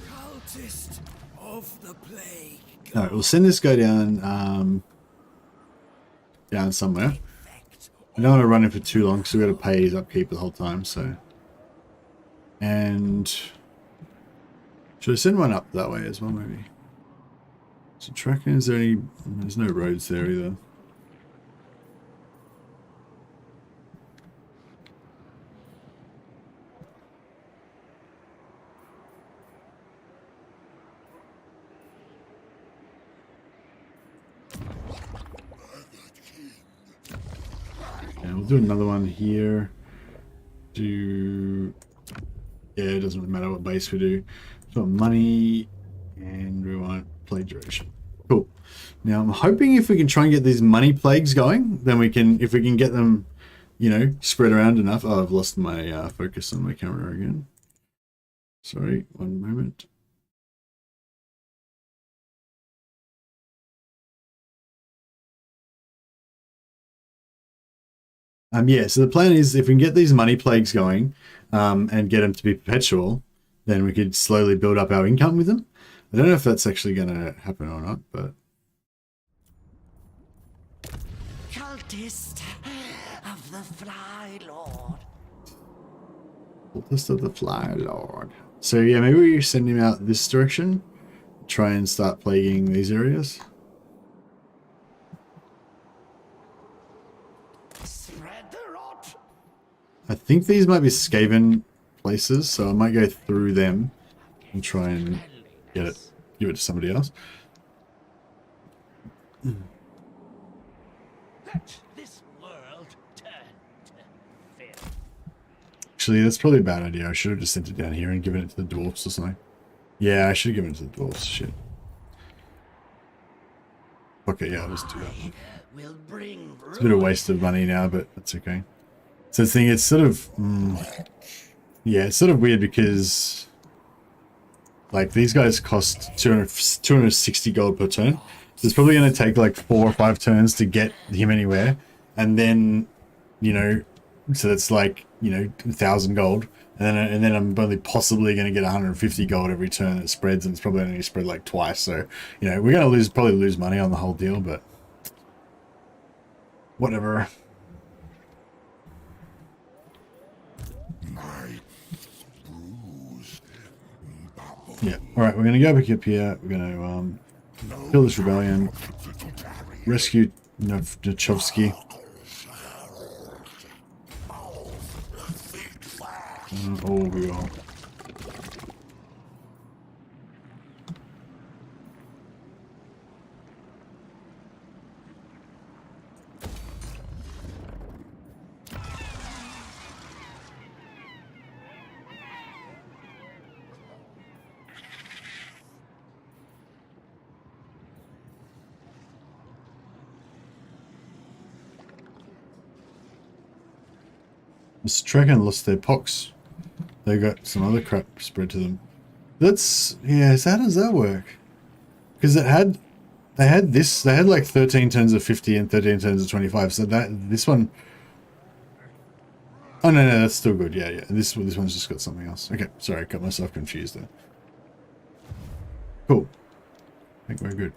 Cultist of the plague. Alright, we'll send this guy down down somewhere. I don't want to run him for too long because we've got to pay his upkeep the whole time, so. And should I send one up that way as well, maybe? So tracking, is there any? There's no roads there either. Yeah, we'll do another one here. Yeah, it doesn't really matter what base we do. So money, and we want plagiarization. Cool. Now I'm hoping if we can try and get these money plagues going, then we can, if we can get them, you know, spread around enough. Oh, I've lost my focus on my camera again. Sorry, one moment. Yeah, so the plan is if we can get these money plagues going and get them to be perpetual, then we could slowly build up our income with them. I don't know if that's actually going to happen or not, but... Cultist of the Fly Lord. Cultist of the Fly Lord. So yeah, maybe we send him out this direction. Try and start plaguing these areas. Spread the rot. I think these might be Skaven places, so I might go through them and try and get it, give it to somebody else. Let this world turn to fear. Actually, that's probably a bad idea. I should have just sent it down here and given it to the dwarfs or something. Yeah, I should have given it to the dwarfs. Shit. Okay, yeah, I'll just do that. Will bring It's a bit of a waste of money now, but that's okay. So the thing, it's sort of... yeah, it's sort of weird because... like, these guys cost 260 gold per turn. So it's probably going to take like 4 or 5 turns to get him anywhere. And then, you know, so that's like, you know, 1,000 gold. And then I'm only possibly going to get 150 gold every turn it spreads. And it's probably only spread like twice. So, you know, we're going to probably lose money on the whole deal, but whatever. Yeah. All right. We're going to go back up here. We're going to kill this rebellion. Rescue Nachovsky. Oh, we are. This Dragon lost their pox. They got some other crap spread to them. That's, yeah, how does that work? Because they had this, they had like 13 turns of 50 and 13 turns of 25. So this one, oh no, that's still good. Yeah, yeah. This one's just got something else. Okay, sorry, I got myself confused there. Cool. I think we're good.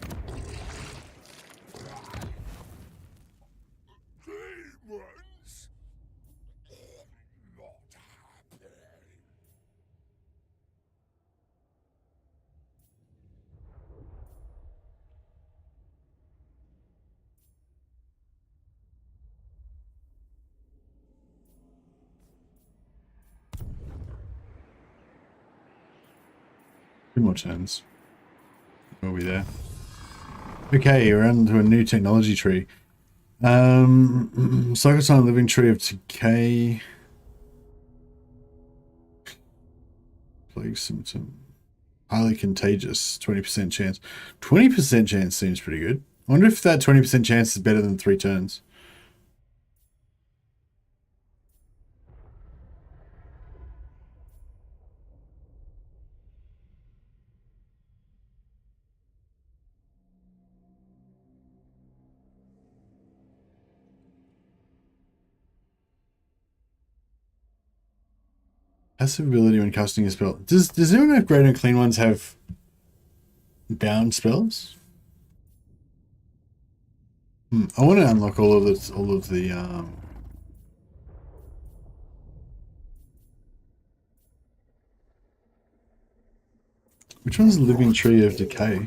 2 more turns. We'll be there. Okay, we're on to a new technology tree. Cycle time living tree of decay. Plague symptom. Highly contagious. 20% chance. 20% chance seems pretty good. I wonder if that 20% chance is better than 3 turns. Passive ability when casting a spell. Does anyone have great and clean ones have bound spells? I want to unlock all of the which one's the living tree of decay?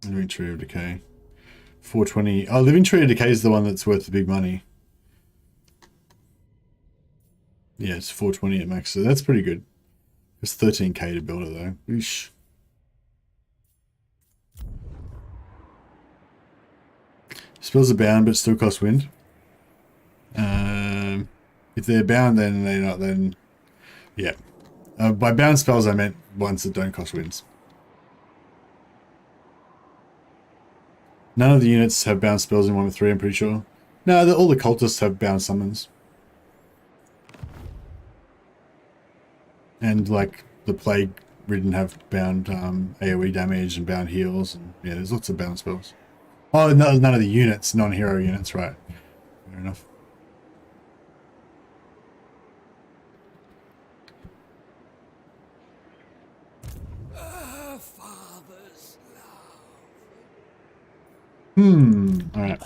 Living tree of decay. 420. Oh, living tree of decay is the one that's worth the big money. Yeah, it's 420 at max, so that's pretty good. It's 13k to build it though. Eesh. Spells are bound but still cost wind. If they're bound, then they're not. Then yeah. By bound spells, I meant ones that don't cost winds. None of the units have bound spells in 1-3, I'm pretty sure. No, all the cultists have bound summons. And like the plague ridden have bound AoE damage and bound heals, and yeah, there's lots of bound spells. Oh, no, none of the units, non-hero units, right? Fair enough. Alright.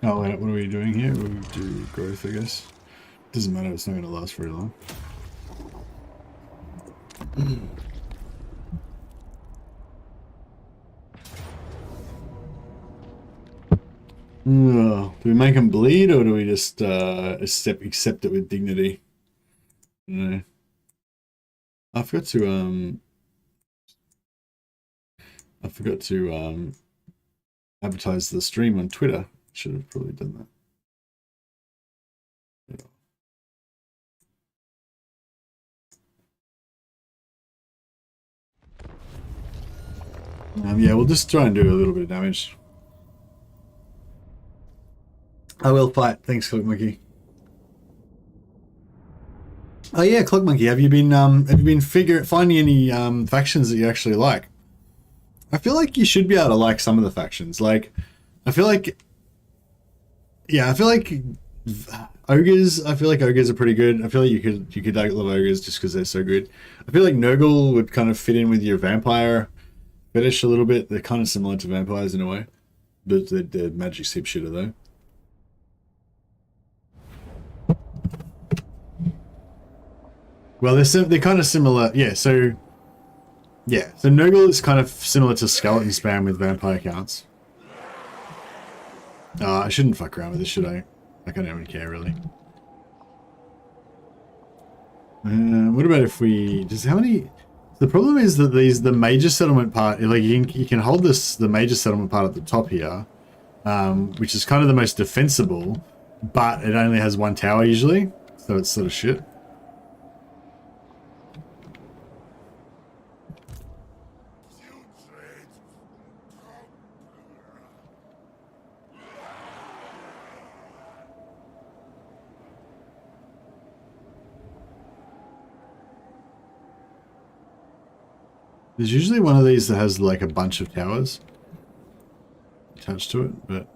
Oh, wait, what are we doing here? We'll do growth, I guess. Doesn't matter, it's not going to last very long. Do we make them bleed, or do we just accept it with dignity? I don't know. I forgot to advertise the stream on Twitter. Should have probably done that. Yeah, we'll just try and do a little bit of damage. I will fight. Thanks, Cloak Monkey. Oh yeah, Cloak Monkey. Have you been finding any factions that you actually like? I feel like you should be able to like some of the factions. Like, I feel like ogres. I feel like ogres are pretty good. I feel like you could like love ogres just because they're so good. I feel like Nurgle would kind of fit in with your vampire fetish a little bit. They're kind of similar to vampires in a way, but they're magic sip shitter though. Well, they're kind of similar. Yeah, so Nurgle is kind of similar to skeleton spam with vampire counts. I shouldn't fuck around with this, should I? Like, I don't even care, really. What about if we... how many... The problem is that the major settlement part... Like, you can hold the major settlement part at the top here, which is kind of the most defensible, but it only has 1 tower usually, so it's sort of shit. There's usually one of these that has like a bunch of towers attached to it, but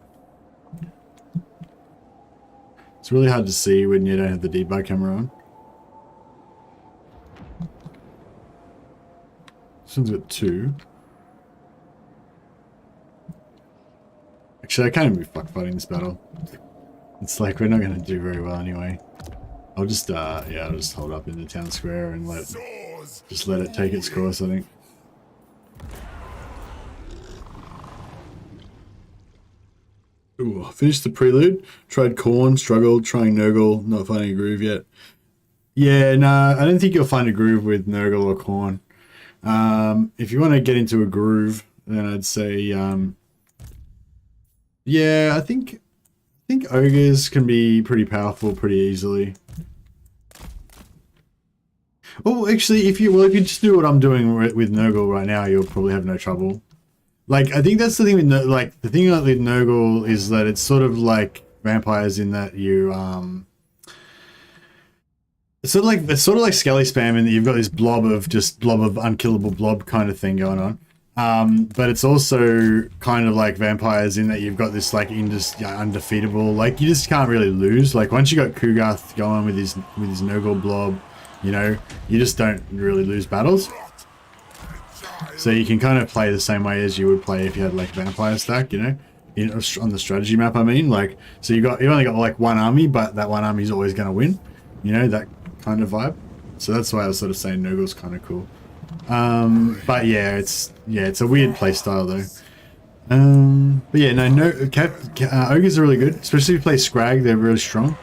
it's really hard to see when you don't have the debug camera on. This one's got 2. Actually, I can't even be fuck fighting this battle. It's like we're not going to do very well anyway. I'll just I'll just hold up in the town square and let it take its course, I think. Ooh, finished the prelude. Tried Corn, struggled. Trying Nurgle, not finding a groove yet. Yeah, no, I don't think you'll find a groove with Nurgle or Corn. If you want to get into a groove, then I'd say, yeah, I think ogres can be pretty powerful pretty easily. Well, actually, if you just do what I'm doing with Nurgle right now, you'll probably have no trouble. Like, I think that's the thing with the thing with Nurgle is that it's sort of like vampires in that you it's sort of like Skelly spam in that you've got this blob of unkillable blob kind of thing going on. But it's also kind of like vampires in that you've got this like undefeatable, like you just can't really lose. Like once you got Kugath going with his Nurgle blob, you know, you just don't really lose battles. So you can kind of play the same way as you would play if you had like vampire stack, you know, on the strategy map. I mean, like, so you only got like one army, but that one army is always going to win, you know, that kind of vibe. So that's why I was sort of saying Nurgle's kind of cool. But yeah, it's a weird play style though. But yeah, ogres are really good, especially if you play Scrag. They're really strong.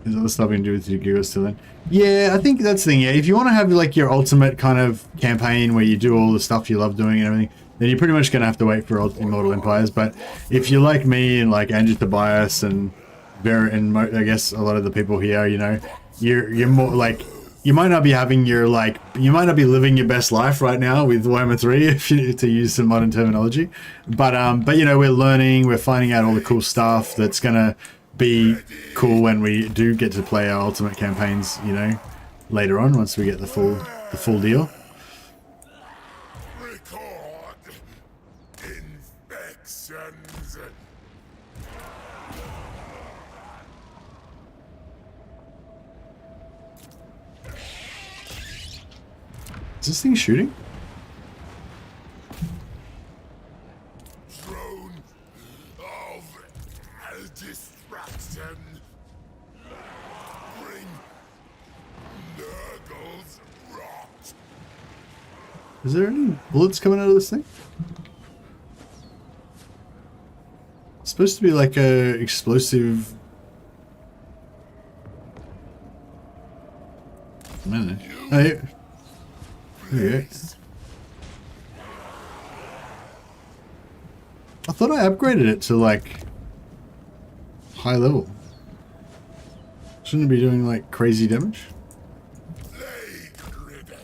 There's other stuff you can do with your gears still then. Yeah, I think that's the thing. Yeah, if you want to have like your ultimate kind of campaign where you do all the stuff you love doing and everything, then you're pretty much going to have to wait for Immortal Empires. But if you're like me and like Andrew Tobias and I guess a lot of the people here, you know, you're more like, you might not be having you might not be living your best life right now with Warhammer 3, if you, to use some modern terminology. But you know, we're finding out all the cool stuff that's gonna be cool when we do get to play our ultimate campaigns, you know, later on once we get the full deal. Is this thing shooting? Throne of distraction. Bring Nurgle's rot. Is there any bullets coming out of this thing? It's supposed to be like a explosive. I don't know. Oh, yeah. Okay. I thought I upgraded it to like high level. Shouldn't it be doing like crazy damage?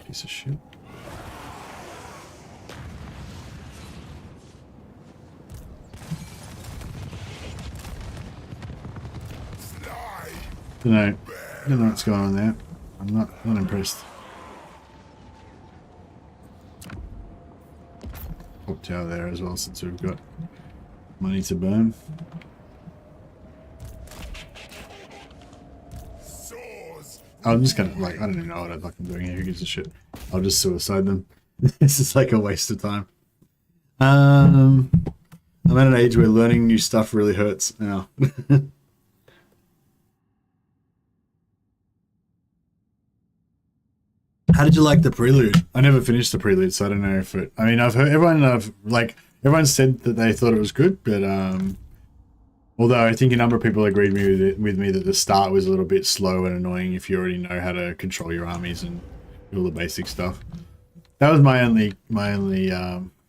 Piece of shit. Don't know what's going on there. I'm not impressed. Pop tower there as well, since we've got money to burn. I'm just gonna, like, I don't even know what I'm fucking doing here. Who gives a shit? I'll just suicide them. This is like a waste of time. I'm at an age where learning new stuff really hurts now. How did you like the prelude? I never finished the prelude, so I don't know if it... I mean, I've heard everyone said that they thought it was good, but although I think a number of people agreed with me that the start was a little bit slow and annoying if you already know how to control your armies and do all the basic stuff. That was my only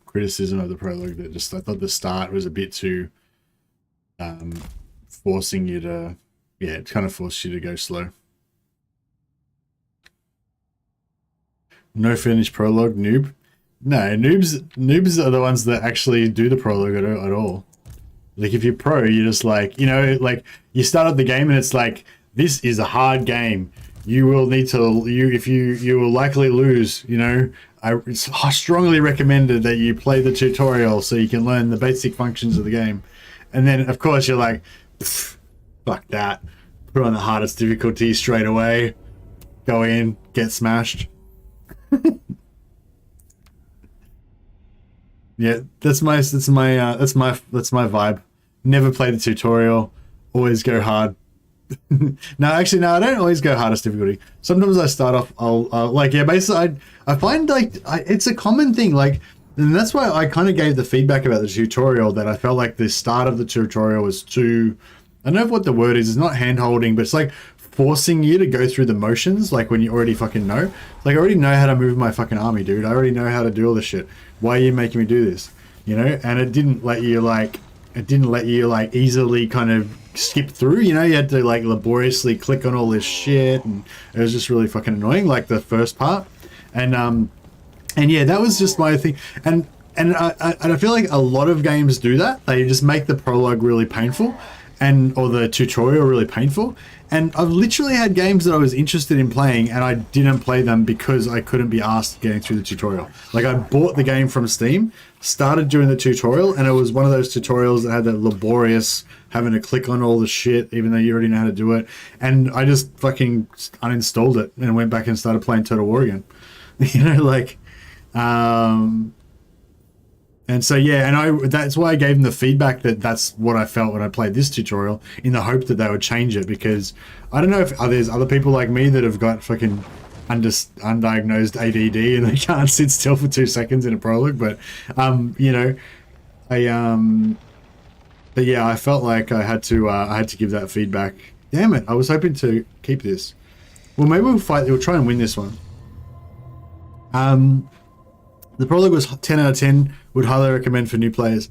criticism of the prologue. That just I thought the start was a bit too forcing you to, yeah, it kind of forced you to go slow. No finished prologue, noob. No, noobs are the ones that actually do the prologue at all. Like if you're pro, you're just like, you know, like you start up the game and it's like, this is a hard game. You will need to, you will likely lose, you know. It's strongly recommended that you play the tutorial so you can learn the basic functions of the game. And then of course you're like, fuck that. Put on the hardest difficulty straight away. Go in, get smashed. Yeah, that's my vibe. Never play the tutorial. Always go hard. No, actually, no, I don't always go hardest difficulty. Sometimes I start off, like, yeah, basically, I find, like, it's a common thing, like, and that's why I kind of gave the feedback about the tutorial, that I felt like the start of the tutorial was too, I don't know what the word is, it's not hand-holding, but it's like forcing you to go through the motions, like when you already fucking know. Like, I already know how to move my fucking army, dude. I already know how to do all this shit. Why are you making me do this? You know? And it didn't let you, like, easily kind of skip through, you know? You had to, like, laboriously click on all this shit, and it was just really fucking annoying, like the first part. And yeah, that was just my thing. And I feel like a lot of games do that. They just make the prologue really painful, or the tutorial really painful. And I've literally had games that I was interested in playing and I didn't play them because I couldn't be asked getting through the tutorial. Like, I bought the game from Steam, started doing the tutorial, and it was one of those tutorials that had that laborious having to click on all the shit even though you already know how to do it. And I just fucking uninstalled it and went back and started playing Total War again. You know, like, and so, yeah, and that's why I gave them the feedback that that's what I felt when I played this tutorial, in the hope that they would change it, because I don't know if there's other people like me that have got fucking undiagnosed ADD and they can't sit still for 2 seconds in a prologue, but, you know, but yeah, I felt like I had to give that feedback. Damn it, I was hoping to keep this. Well, maybe we'll try and win this one. The prologue was 10 out of 10, would highly recommend for new players.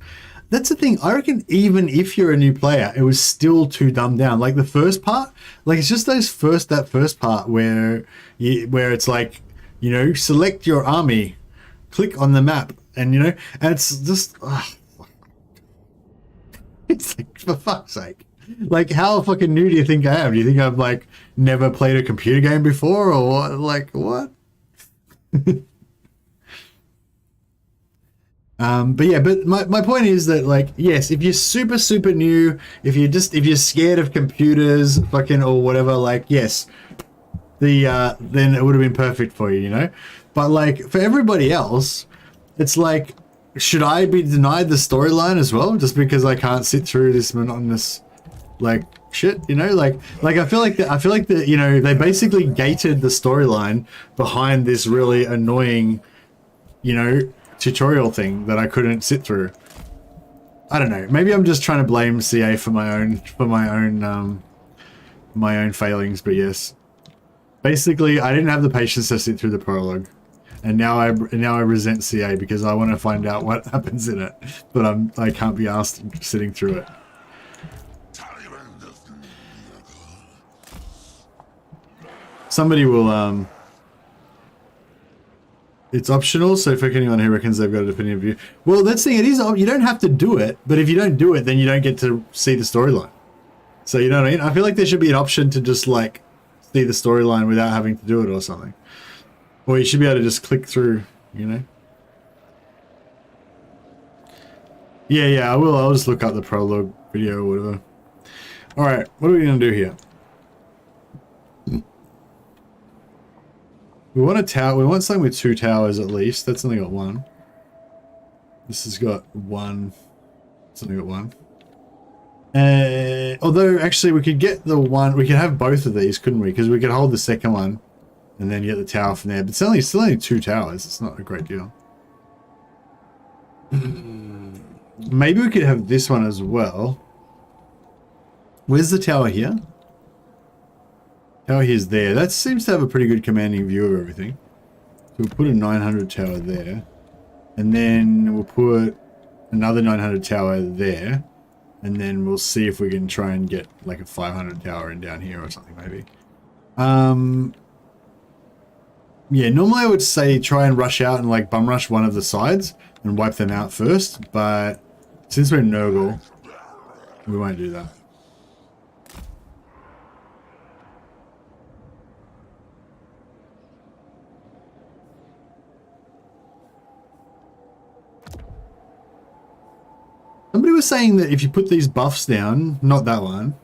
That's the thing, I reckon even if you're a new player, it was still too dumbed down. Like the first part, like it's just that first part where it's like, you know, select your army, click on the map, and you know, and it's just, it's like, for fuck's sake. Like, how fucking new do you think I am? Do you think I've like never played a computer game before, or what? Like, what? But yeah, but my point is that, like, yes, if you're super new, if you're scared of computers, fucking, or whatever, like, yes, then it would have been perfect for you, you know? But like, for everybody else, it's like, should I be denied the storyline as well, just because I can't sit through this monotonous, like, shit, you know? Like I feel like the you know, they basically gated the storyline behind this really annoying, you know, tutorial thing that I couldn't sit through. I don't know. Maybe I'm just trying to blame CA for my own failings, but yes. Basically, I didn't have the patience to sit through the prologue, and now I resent CA because I want to find out what happens in it, but I can't be asked sitting through it. Somebody will it's optional, so for anyone who reckons they've got an opinion of you. Well, that's the thing, it is, you don't have to do it, but if you don't do it, then you don't get to see the storyline. So, you know what I mean? I feel like there should be an option to just, like, see the storyline without having to do it or something. Or you should be able to just click through, you know? Yeah, I will. I'll just look up the prologue video or whatever. Alright, what are we going to do here? We want a tower. We want something with 2 towers at least. That's only got 1. This has got 1. It's only got 1. Although, actually, we could get the one. We could have both of these, couldn't we? Because we could hold the second one and then get the tower from there. But it's still only 2 towers. It's not a great deal. Maybe we could have this one as well. Where's the tower here? Tower here's there. That seems to have a pretty good commanding view of everything. So we'll put a 900 tower there. And then we'll put another 900 tower there. And then we'll see if we can try and get like a 500 tower in down here or something maybe. Yeah, normally I would say try and rush out and like bum rush one of the sides and wipe them out first. But since we're in Nurgle, we won't do that. Somebody was saying that if you put these buffs down, not that one,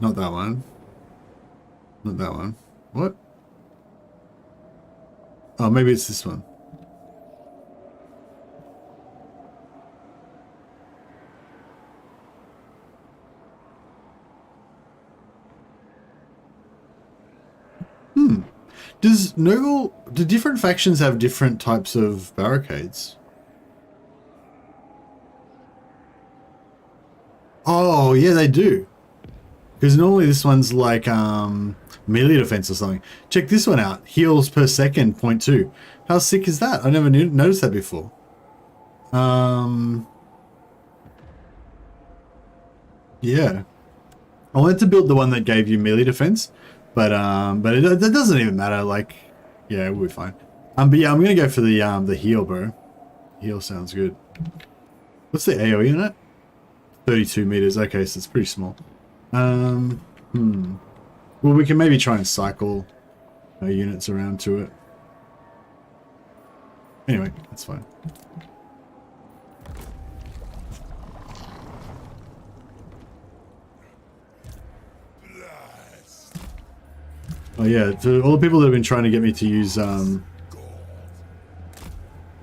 not that one, not that one. What? Oh, maybe it's this one. Does Nurgle, do different factions have different types of barricades? Oh, yeah, they do. Because normally this one's like melee defense or something. Check this one out. Heals per second, 0.2. How sick is that? I never noticed that before. Yeah. I wanted to build the one that gave you melee defense, but it doesn't even matter. Like, yeah, we'll be fine. But yeah, I'm gonna go for the heal, bro. Heal sounds good. What's the AoE in it? 32 meters. Okay, so it's pretty small. Well, we can maybe try and cycle our units around to it. Anyway, that's fine. Oh yeah, to all the people that have been trying to get me to use all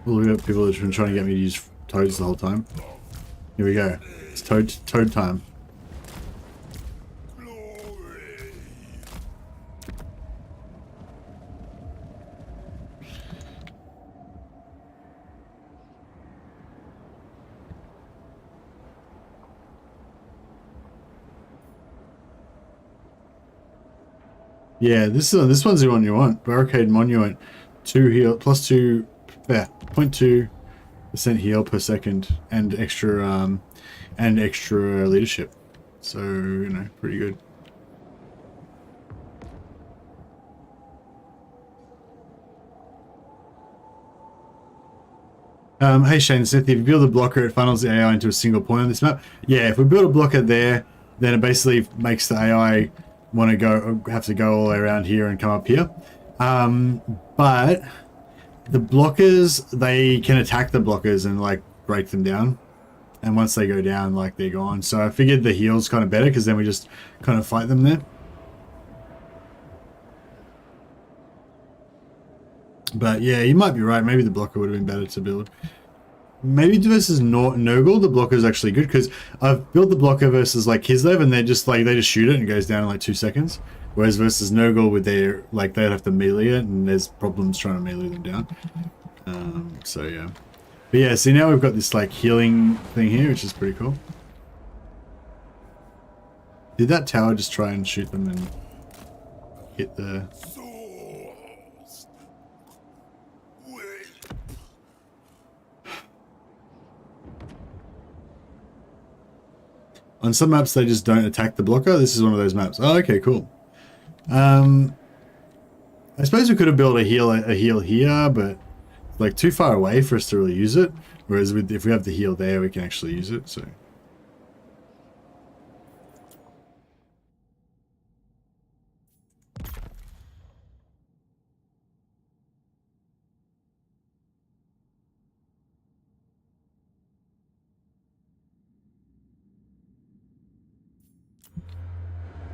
the people that have been trying to get me to use toads the whole time. Here we go. It's toad time. Yeah, this one's the one you want. Barricade Monument, 2 heal plus 2, yeah, 0.2% heal per second, and extra leadership. So you know, pretty good. Hey Shane Smith, if you build a blocker, it funnels the AI into a single point on this map. Yeah, if we build a blocker there, then it basically makes the AI have to go all the way around here and come up here. But the blockers, they can attack the blockers and like break them down. And once they go down, like they're gone. So I figured the heal's kind of better because then we just kind of fight them there. But yeah, you might be right. Maybe the blocker would have been better to build. Maybe versus Nurgle, the blocker is actually good because I've built the blocker versus like Kislev and they're just like, they just shoot it and it goes down in like 2 seconds. Whereas versus Nurgle with their, like they'd have to melee it and there's problems trying to melee them down. So yeah. But yeah, see now we've got this like healing thing here, which is pretty cool. Did that tower just try and shoot them and hit the... On some maps, they just don't attack the blocker. This is one of those maps. Oh, okay, cool. I suppose we could have built a heal here, but like too far away for us to really use it. Whereas if we have the heal there, we can actually use it. So.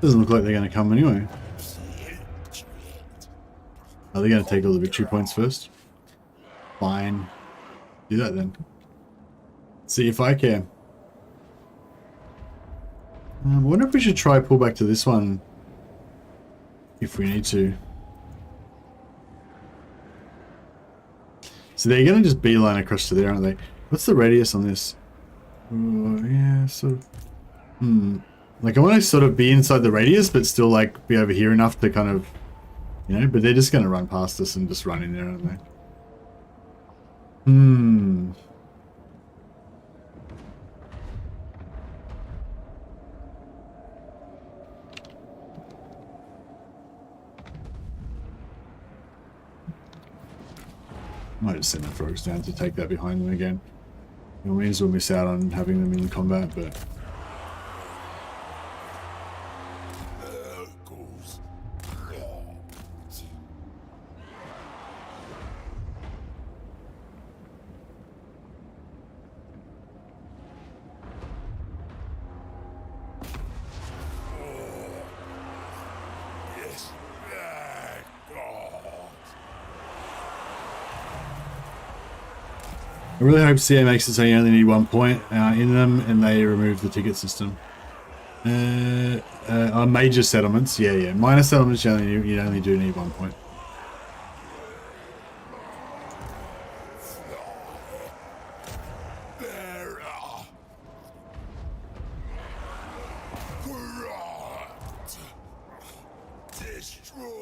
Doesn't look like they're going to come anyway. Are they going to take all the victory points first? Fine. Do that then. See if I can. I wonder if we should try pull back to this one. If we need to. So they're going to just beeline across to there, aren't they? What's the radius on this? Yeah, so... Like I want to sort of be inside the radius, but still like be over here enough to kind of, you know, but they're just going to run past us and just run in there, aren't they? Might just send the frogs down to take that behind them again. We may as well miss out on having them in combat, but... I really hope CA makes it so you only need 1 point in them and they remove the ticket system. On major settlements, yeah. Minor settlements, you only do need 1 point. Destroy.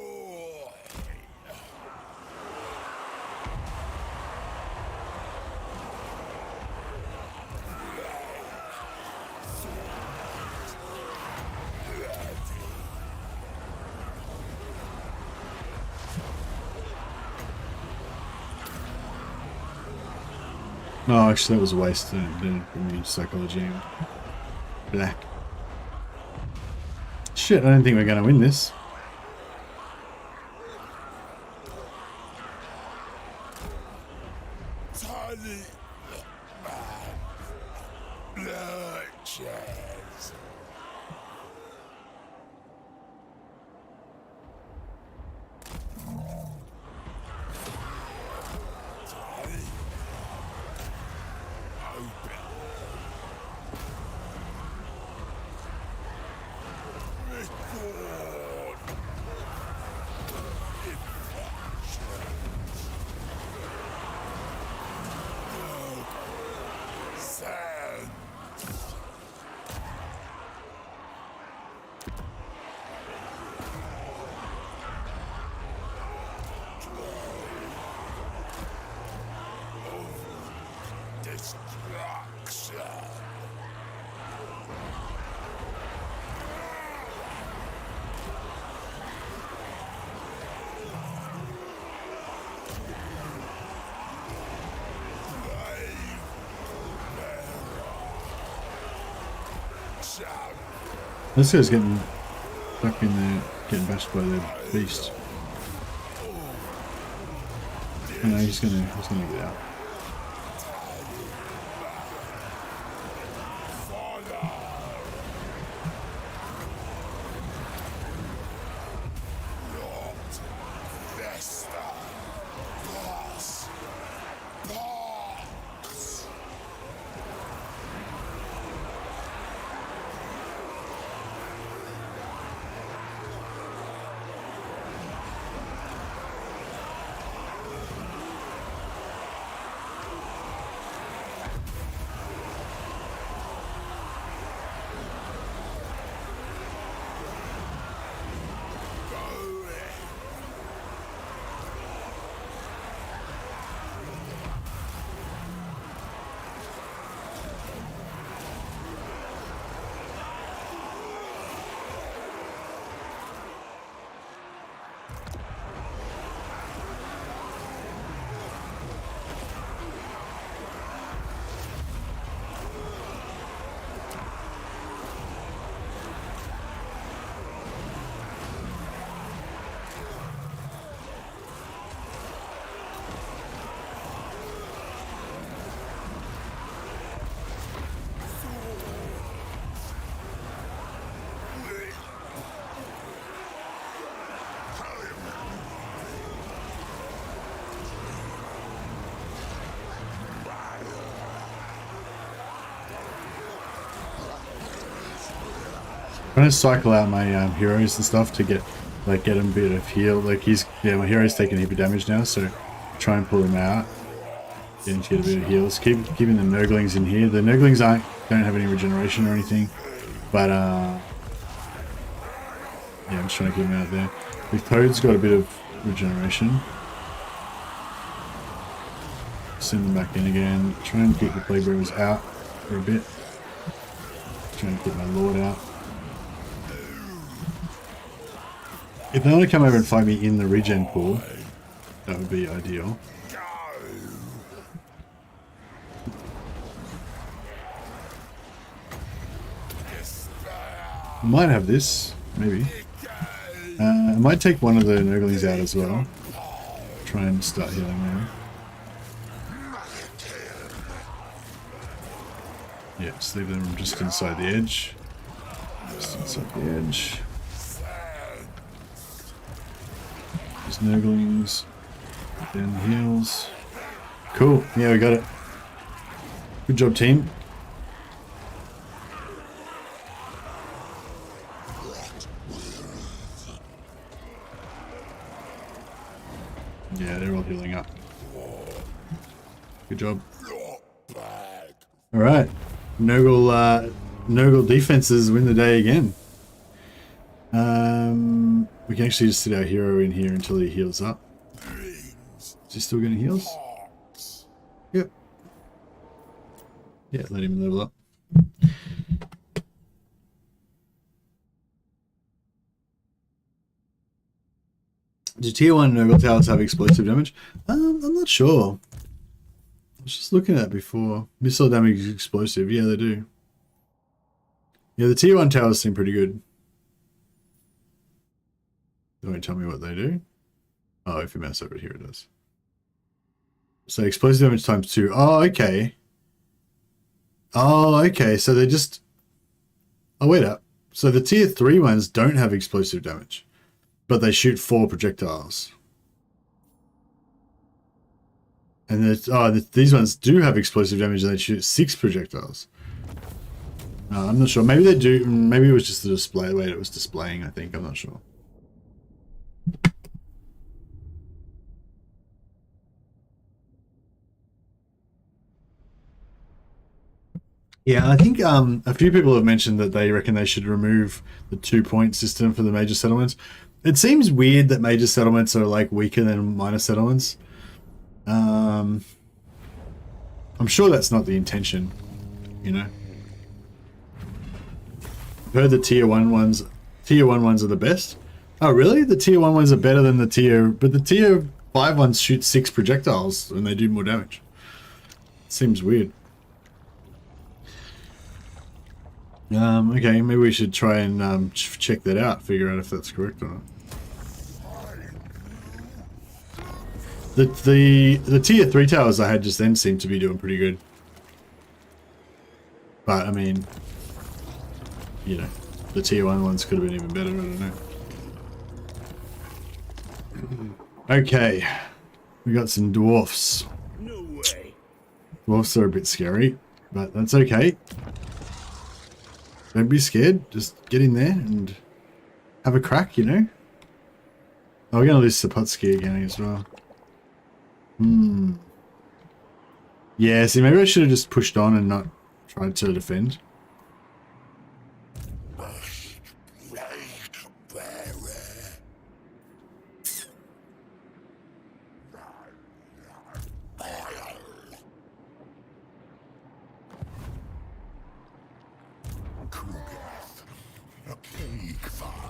No, actually that was a waste. Didn't give me psychology. Black. Shit, I don't think we're going to win this. Tiny lurches. Destruction. This guy's getting stuck in there, getting bashed by the beast. Oh no, he's gonna get out. Trying to cycle out my heroes and stuff to get them a bit of heal. Like my hero's taking a heap of damage now, so try and pull them out. Getting to get a bit of heals. Keeping the Nurglings in here. The Nurglings don't have any regeneration or anything, but yeah, I'm just trying to keep them out there. The Toad's got a bit of regeneration. Send them back in again. Try and keep the Plague Bearers out for a bit. Trying to get my Lord out. If they want to come over and fight me in the regen pool, that would be ideal. I might have this, maybe. I might take one of the Nurglings out as well. Try and start healing them. Yeah, just leave them just inside the edge. Just inside the edge. These Nurglings. Then heals. Cool. Yeah, we got it. Good job, team. Yeah, they're all healing up. Good job. Alright. Nurgle defenses win the day again. We We can actually just sit our hero in here until he heals up. Is he still getting heals? Yep. Yeah, let him level up. Do tier 1 Nurgle towers have explosive damage? I'm not sure. I was just looking at it before. Missile damage is explosive. Yeah, they do. Yeah, the tier 1 towers seem pretty good. Don't tell me what they do. Oh, if you mouse over here, it does. So explosive damage times 2. Oh, okay. Oh, okay. So they just... Oh, wait up. So the tier 3 ones don't have explosive damage, but they shoot 4 projectiles. And these ones do have explosive damage and they shoot 6 projectiles. I'm not sure. Maybe they do. Maybe it was just the display, the way it was displaying, I think. I'm not sure. Yeah, I think a few people have mentioned that they reckon they should remove the 2-point system for the major settlements. It seems weird that major settlements are like weaker than minor settlements. I'm sure that's not the intention, you know. I've heard the tier 1 ones are the best. Oh really? The tier 1 ones are better than the but the tier 5 ones shoot 6 projectiles and they do more damage. Seems weird. Okay, maybe we should try and check that out, figure out if that's correct or not. The tier 3 towers I had just then seemed to be doing pretty good. But, I mean, you know, the tier 1 ones could have been even better, I don't know. Okay, we got some dwarfs. No way. Dwarfs are a bit scary, but that's okay. Don't be scared, just get in there and have a crack, you know? Oh, we're going to lose Saputsky again as well. Yeah, see, maybe I should have just pushed on and not tried to defend.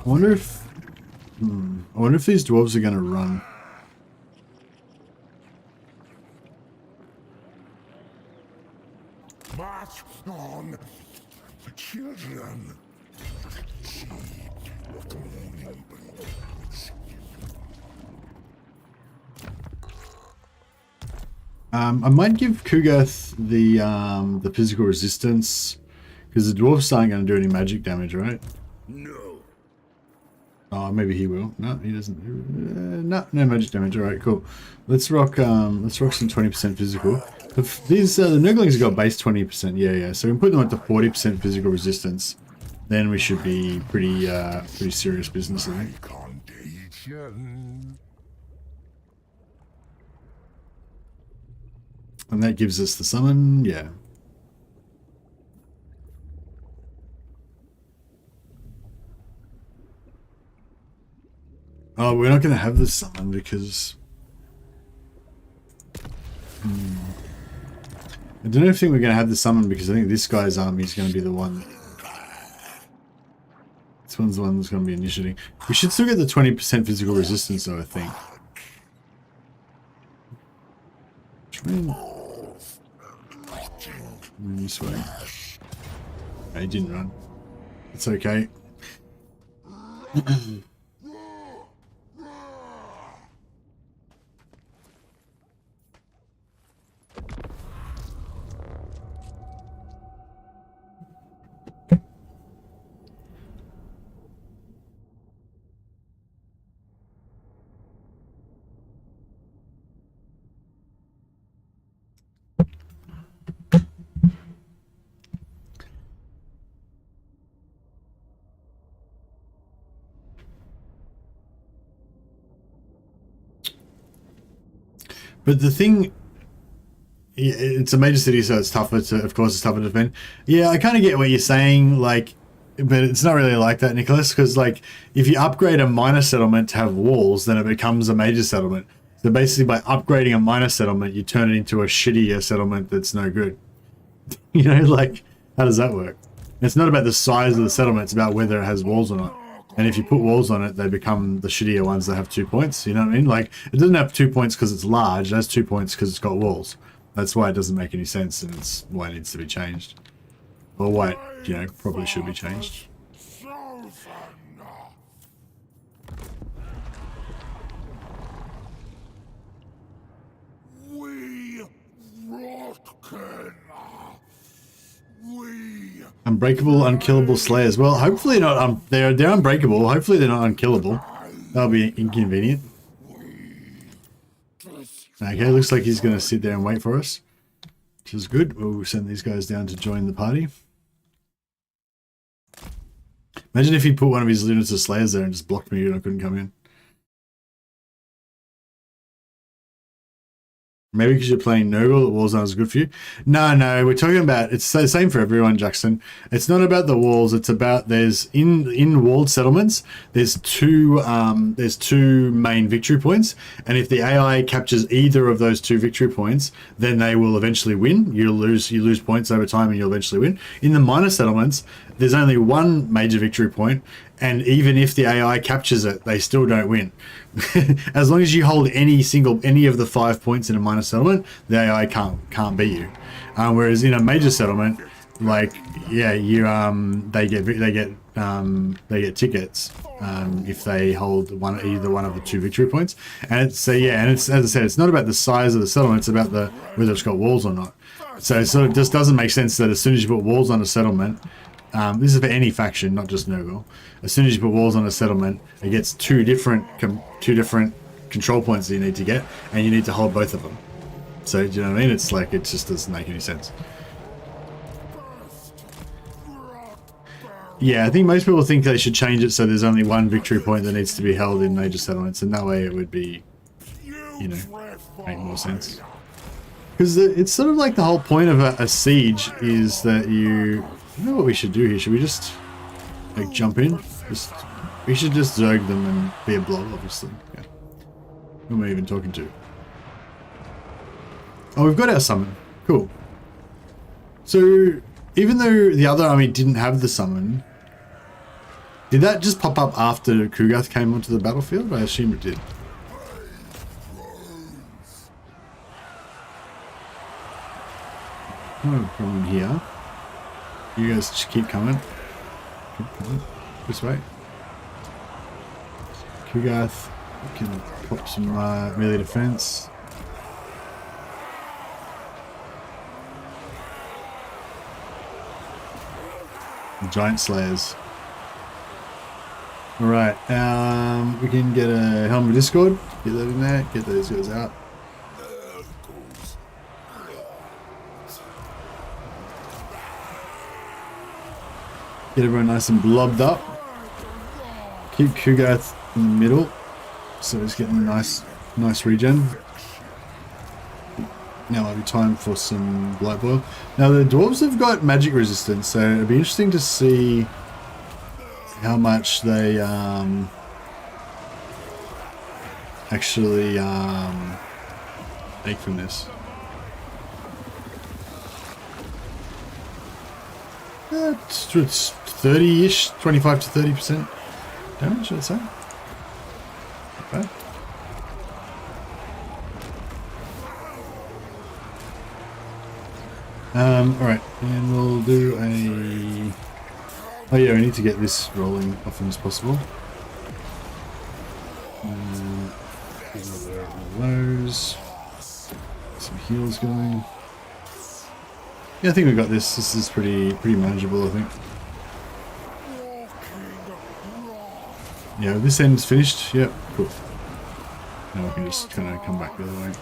I wonder if these dwarves are going to run. March on, children. Seed of the morning brings. I might give Kugath the physical resistance because the dwarves aren't going to do any magic damage, right? No. Oh, maybe he will. No, he doesn't. No magic damage. All right, cool. Let's rock some 20% physical. These the Nurglings have got base 20%. Yeah. So we can put them up to 40% physical resistance. Then we should be pretty serious business, I think. Contagion. And that gives us the summon. Yeah. Oh, we're not going to have this summon because... I don't think we're going to have the summon because I think this guy's army is going to be the one. This one's the one that's going to be initiating. We should still get the 20% physical resistance though, I think. This way. No, he didn't run. It's okay. But the thing, it's a major city, so it's tougher to, of course, it's tougher to defend. Yeah, I kind of get what you're saying. Like, but it's not really like that, Nicholas, because like if you upgrade a minor settlement to have walls, then it becomes a major settlement. So basically by upgrading a minor settlement, you turn it into a shittier settlement that's no good. You know, like, how does that work? It's not about the size of the settlement, it's about whether it has walls or not. And if you put walls on it, they become the shittier ones that have 2 points, you know what I mean? Like, it doesn't have 2 points because it's large, it has 2 points because it's got walls. That's why it doesn't make any sense, and it's why it needs to be changed. Or why it, you know, probably should be changed. Unbreakable, unkillable slayers. Well, hopefully not. They're unbreakable. Hopefully they're not unkillable. That'll be inconvenient. Okay, looks like he's going to sit there and wait for us, which is good. We'll send these guys down to join the party. Imagine if he put one of his Lunatic Slayers there and just blocked me and I couldn't come in. Maybe because you're playing Nurgle, the walls aren't as good for you. No, we're talking about, it's the same for everyone, Jackson. It's not about the walls, it's about, there's, in walled settlements, there's two main victory points, and if the AI captures either of those 2 victory points, then they will eventually win. You lose points over time and you'll eventually win. In the minor settlements, there's only 1 major victory point, and even if the AI captures it, they still don't win. As long as you hold any of the 5 points in a minor settlement, the AI can't beat you. Whereas in a major settlement, like, yeah, you they get tickets if they hold either one of the 2 victory points. And it's as I said, it's not about the size of the settlement, it's about whether it's got walls or not. So it sort of just doesn't make sense that as soon as you put walls on a settlement, this is for any faction, not just Nurgle. As soon as you put walls on a settlement, it gets two different control points that you need to get, and you need to hold both of them. So, do you know what I mean? It's like, it just doesn't make any sense. Yeah, I think most people think they should change it so there's only 1 victory point that needs to be held in major settlements, and that way it would be, you know, make more sense. Because it's sort of like the whole point of a siege is that you know what we should do here? Should we just like jump in? We should just zerg them and be a blob, obviously. Yeah. Who am I even talking to? Oh, we've got our summon. Cool. So even though the other army didn't have the summon, did that just pop up after Kugath came onto the battlefield? I assume it did. No problem here. You guys just keep coming. Keep coming. This way. Kugath, we can pop some melee defense. Giant Slayers. Alright, we can get a Helm of Discord. Get that in there. Get those guys out. Get everyone nice and blobbed up. Keep Kugath in the middle, so he's getting a nice regen. Now might be time for some Blight Boil. Now the dwarves have got magic resistance, so it'd be interesting to see how much they actually take from this. It's 30-ish, 25 to 30% damage, I'd say. Okay. Alright, and we'll do a... Oh yeah, we need to get this rolling often as possible. Get another one of those. Some heals going. Yeah, I think we got this. This is pretty manageable, I think. Yeah, this end's finished. Yep, cool. Now we can just kind of come back the other way.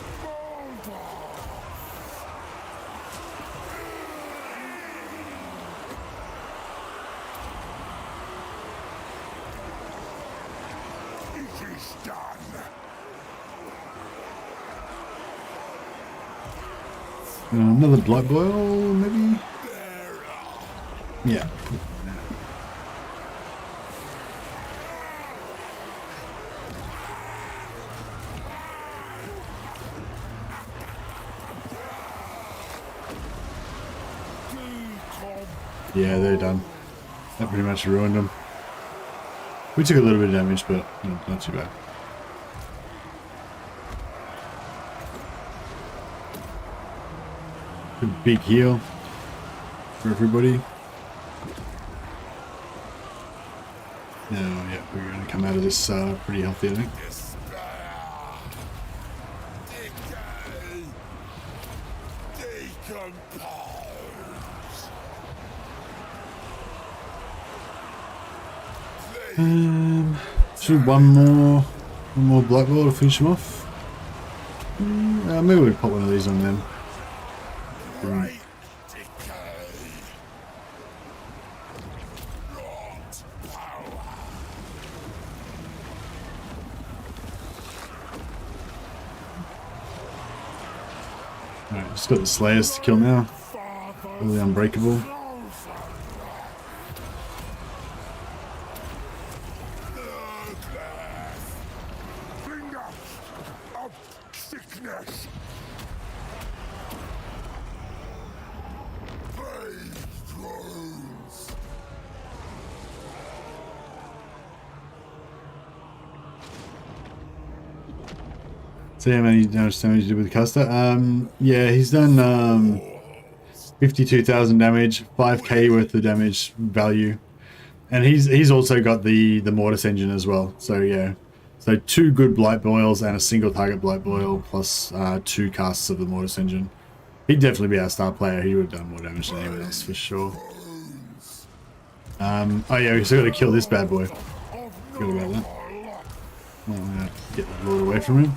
Another Blood Boil, maybe? Yeah. Yeah, they're done. That pretty much ruined them. We took a little bit of damage, but not too bad. A big heal for everybody. Now, yeah, we're going to come out of this pretty healthy, I think. Should one more black ball to finish him off. Maybe we'll pop one of these on them. Right. Alright, just got the Slayers to kill now. Really unbreakable. So how many damage you did with Custer? Yeah, he's done 52,000 damage, 5k worth of damage value, and he's also got the Mortis engine as well. So yeah, so 2 good Blight Boils and a single target Blight Boil plus 2 casts of the Mortis engine. He'd definitely be our star player. He would have done more damage than anyone else for sure. Oh yeah, we still got to kill this bad boy. Forgot about that. Oh, yeah. Get the Lord away from him.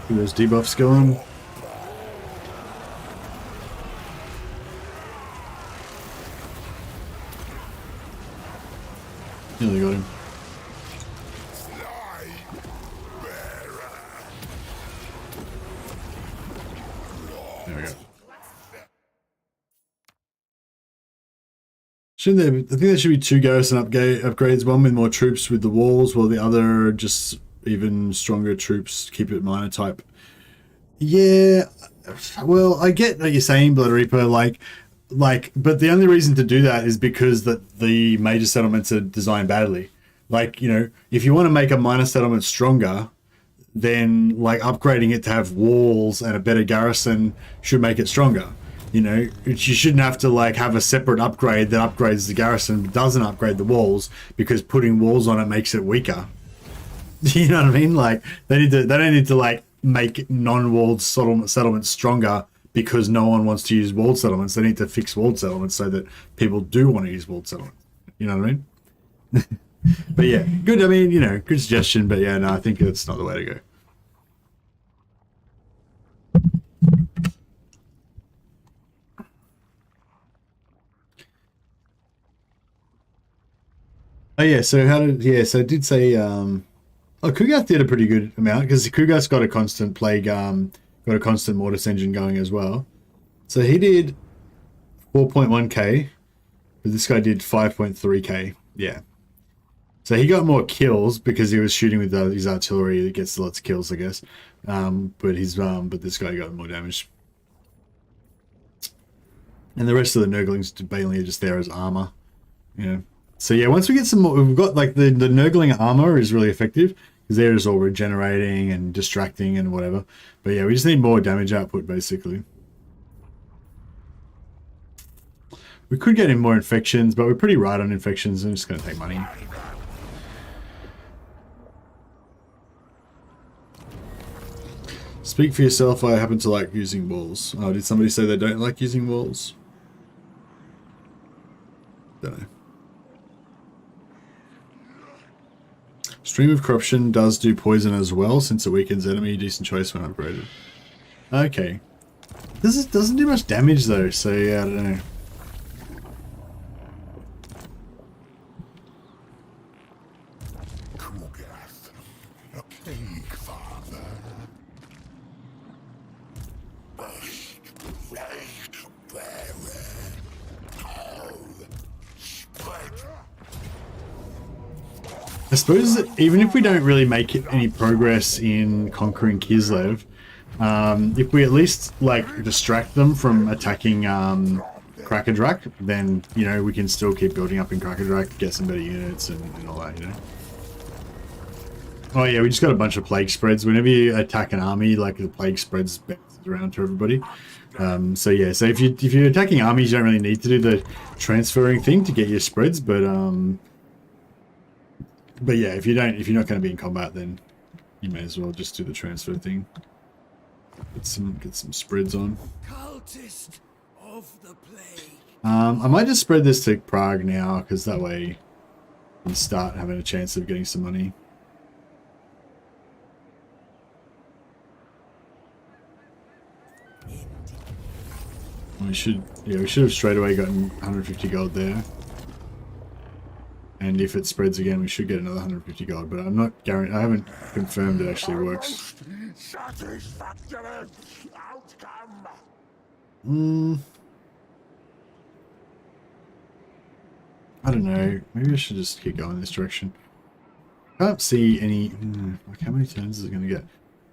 Get those debuffs going. Nearly got him. There we go. Shouldn't there? I think there should be 2 garrison upgrades. One with more troops with the walls, while the other just even stronger troops. Keep it minor type. Yeah, well, I get what you're saying, Blood Reaper. But the only reason to do that is because the major settlements are designed badly. Like, you know, if you want to make a minor settlement stronger, then like upgrading it to have walls and a better garrison should make it stronger. You know, you shouldn't have to like have a separate upgrade that upgrades the garrison but doesn't upgrade the walls, because putting walls on it makes it weaker. You know what I mean? Like they don't need to like make non-walled settlements stronger because no one wants to use walled settlements. They need to fix walled settlements so that people do want to use walled settlements. You know what I mean? But yeah, good. I mean, you know, good suggestion. But yeah, no, I think that's not the way to go. Oh yeah, so so I did say Kugath did a pretty good amount, because Kugath's got a constant plague, got a constant Mortis engine going as well. So he did 4.1k, but this guy did 5.3k. Yeah. So he got more kills because he was shooting with his artillery that gets lots of kills, I guess. But this guy got more damage. And the rest of the Nurglings mainly are just there as armor. You know. So yeah, once we get some more, we've got like the Nurgling armor is really effective because they're just all regenerating and distracting and whatever. But yeah, we just need more damage output basically. We could get in more infections, but we're pretty right on infections. I'm just going to take money. Speak for yourself. I happen to like using walls. Oh, did somebody say they don't like using walls? Don't know. Stream of Corruption does do poison as well, since it weakens enemy. Decent choice when upgraded. Okay. This doesn't do much damage though, so yeah, I don't know. A plaguefather. I suppose that even if we don't really make any progress in conquering Kislev, if we at least like distract them from attacking Krakadrak, then you know we can still keep building up in Krakadrak, get some better units and all that, you know. Oh yeah, we just got a bunch of plague spreads. Whenever you attack an army, like the plague spreads bounces around to everybody. So yeah, so if you're attacking armies, you don't really need to do the transferring thing to get your spreads, but yeah, if you're not going to be in combat, then you may as well just do the transfer thing. Get some spreads on. Cultist of the plague. I might just spread this to Prague now, because that way you can start having a chance of getting some money. We should have straight away gotten 150 gold there. And if it spreads again, we should get another 150 gold, but I'm not guaranteed. I haven't confirmed it actually works. Satisfactory outcome. I don't know. Maybe I should just keep going this direction. Can't see any. Like how many turns is it going to get?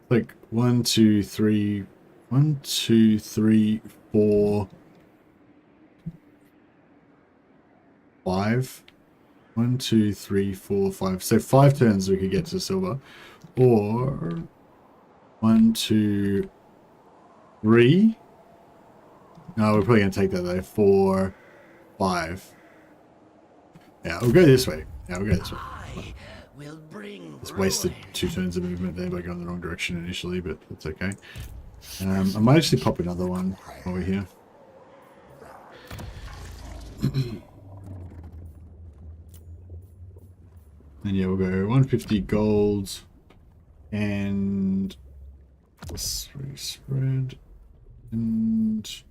Like 1, 2, 3, 1, 2, 3, 4, 5. 1, 2, 3, 4, 5. So 5 turns we could get to silver. Or 1, 2, 3. No, we're probably going to take that though. 4, 5. Yeah, we'll go this way. Yeah, we'll go this way. Just wasted 2 turns of movement there by going the wrong direction initially, but that's okay. I might actually pop another one while we're here. And yeah, we'll go 150 gold and spread and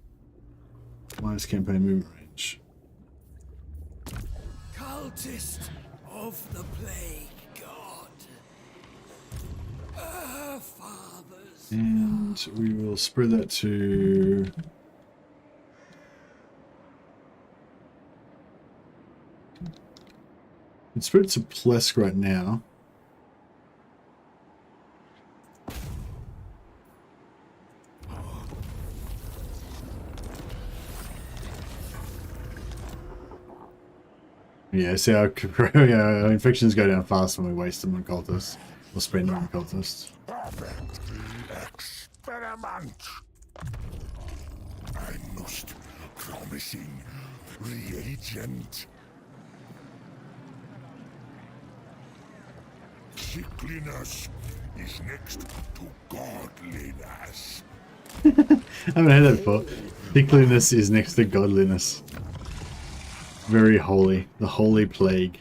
minus campaign movement range. Cultist of the plague god. Fathers. And we will spread that to it's spread to Plesk right now. Yeah, see our infections go down fast when we waste them on cultists. Or spend them on cultists. Perfect experiment. I must promising reagent. Sickliness is next to godliness. I haven't heard that before. Sickliness is next to godliness. Very holy. The holy plague.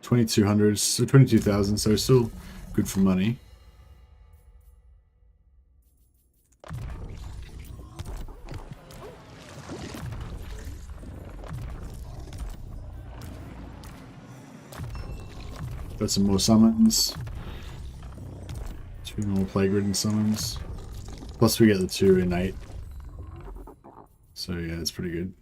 $2,200, so 22,000, so still good for money. Got some more summons. 2 more plague-ridden summons. Plus we get the 2 innate. So yeah, that's pretty good.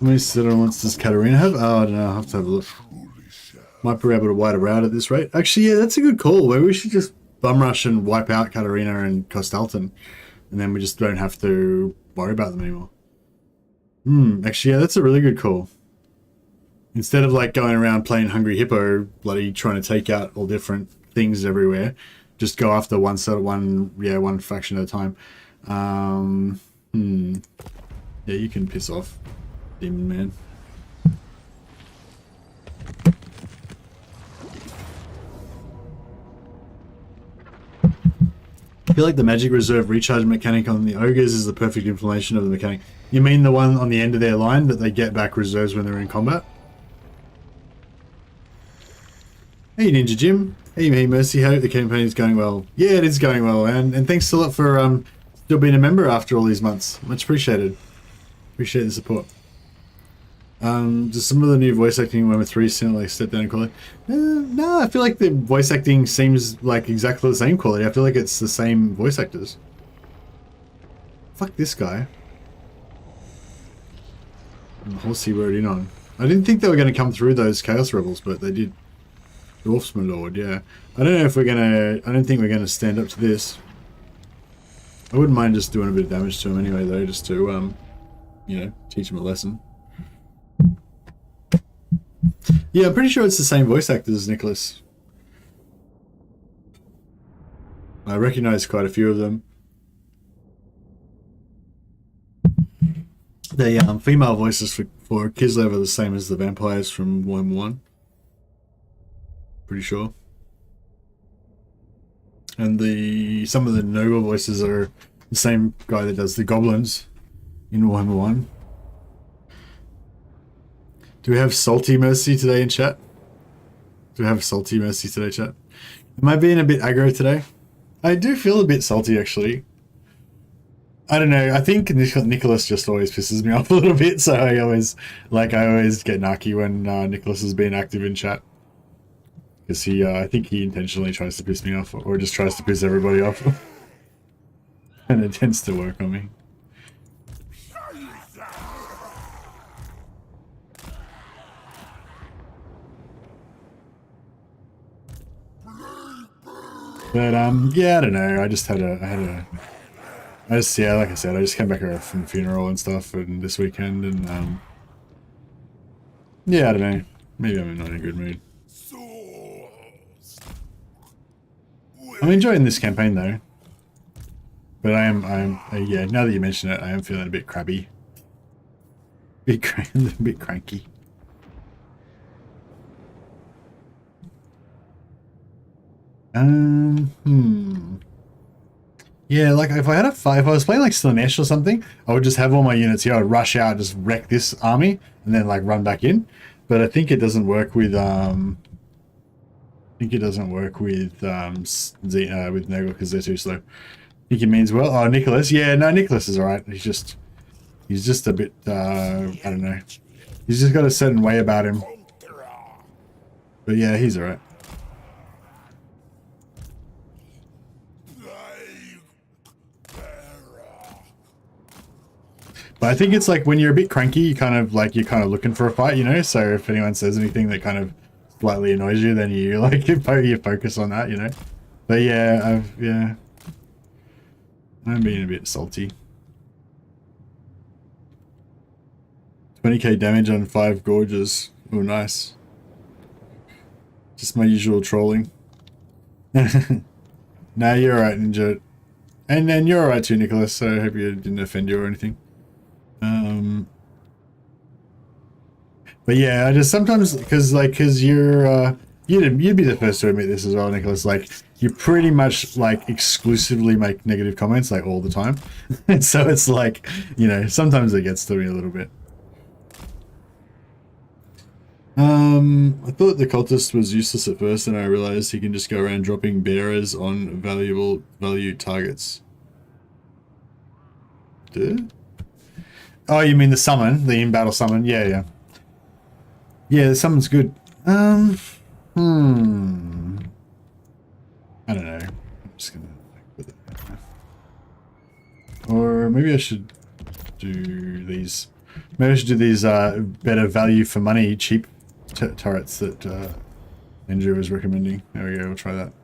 How many settlements does Katarina have? Oh, I don't know. I'll have to have a look. Might be able to white her out at this rate. Actually, yeah, that's a good call. Maybe we should just bum rush and wipe out Katarina and Kostalton. And then we just don't have to worry about them anymore. Actually, yeah, that's a really good call. Instead of like going around playing Hungry Hippo, bloody trying to take out all different things everywhere, just go after one faction at a time. Yeah, you can piss off, Demon Man. I feel like the magic reserve recharge mechanic on the ogres is the perfect implementation of the mechanic. You mean the one on the end of their line that they get back reserves when they're in combat? Hey Ninja Jim. Hey Mercy, hope the campaign is going well. Yeah, it is going well, and thanks a lot for still being a member after all these months. Much appreciated. Appreciate the support. Does some of the new voice acting in Warhammer 3 sound like step down in quality? No, I feel like the voice acting seems like exactly the same quality. I feel like it's the same voice actors. Fuck this guy. And the horse he rode in on. I didn't think they were going to come through those Chaos Rebels, but they did. Dwarfs, my lord, yeah. I don't know if we're going to... I don't think we're going to stand up to this. I wouldn't mind just doing a bit of damage to him anyway, though, just to, you know, teach him a lesson. Yeah, I'm pretty sure it's the same voice actors as Nicholas. I recognize quite a few of them. The female voices for Kislev are the same as the vampires from Warhammer 1. Pretty sure. And some of the Nurgle voices are the same guy that does the goblins in Warhammer 1. Do we have Salty Mercy today in chat? Do we have Salty Mercy today, chat? Am I being a bit aggro today? I do feel a bit salty, actually. I don't know. I think Nicholas just always pisses me off a little bit, so I always get narky when Nicholas is being active in chat. Because I think he intentionally tries to piss me off, or just tries to piss everybody off. And it tends to work on me. But yeah, I don't know. I just like I said, I just came back from the funeral and stuff, and this weekend, and yeah, I don't know. Maybe I'm not in a good mood. I'm enjoying this campaign though, but yeah. Now that you mention it, I am feeling a bit crabby, a bit cranky. Yeah, like if I was playing like Slanesh or something, I would just have all my units here. I'd rush out, just wreck this army, and then like run back in. But I think it doesn't work with with Nurgle because they're too slow. I think it means well. Oh, Nicholas. Yeah, no, Nicholas is alright. He's just a bit I don't know. He's just got a certain way about him. But yeah, he's alright. But I think it's like when you're a bit cranky, you're kind of looking for a fight, you know. So if anyone says anything that kind of slightly annoys you, then you focus on that, you know. But yeah, I'm being a bit salty. 20k damage on 5 gorges. Oh, nice. Just my usual trolling. Nah, you're alright, Ninja. And then you're alright too, Nicholas. So I hope you didn't offend you or anything. But yeah, I just sometimes because you're you'd be the first to admit this as well, Nicholas. Like you pretty much like exclusively make negative comments like all the time, and so it's like, you know, sometimes it gets to me a little bit. I thought the cultist was useless at first, and I realized he can just go around dropping bearers on value targets. Dude? Oh, you mean the summon? The in-battle summon? Yeah, yeah. Yeah, the summon's good. I don't know. I'm just gonna put that there. Or maybe I should do these. Maybe I should do these better value for money, cheap turrets that Andrew was recommending. There we go, we'll try that.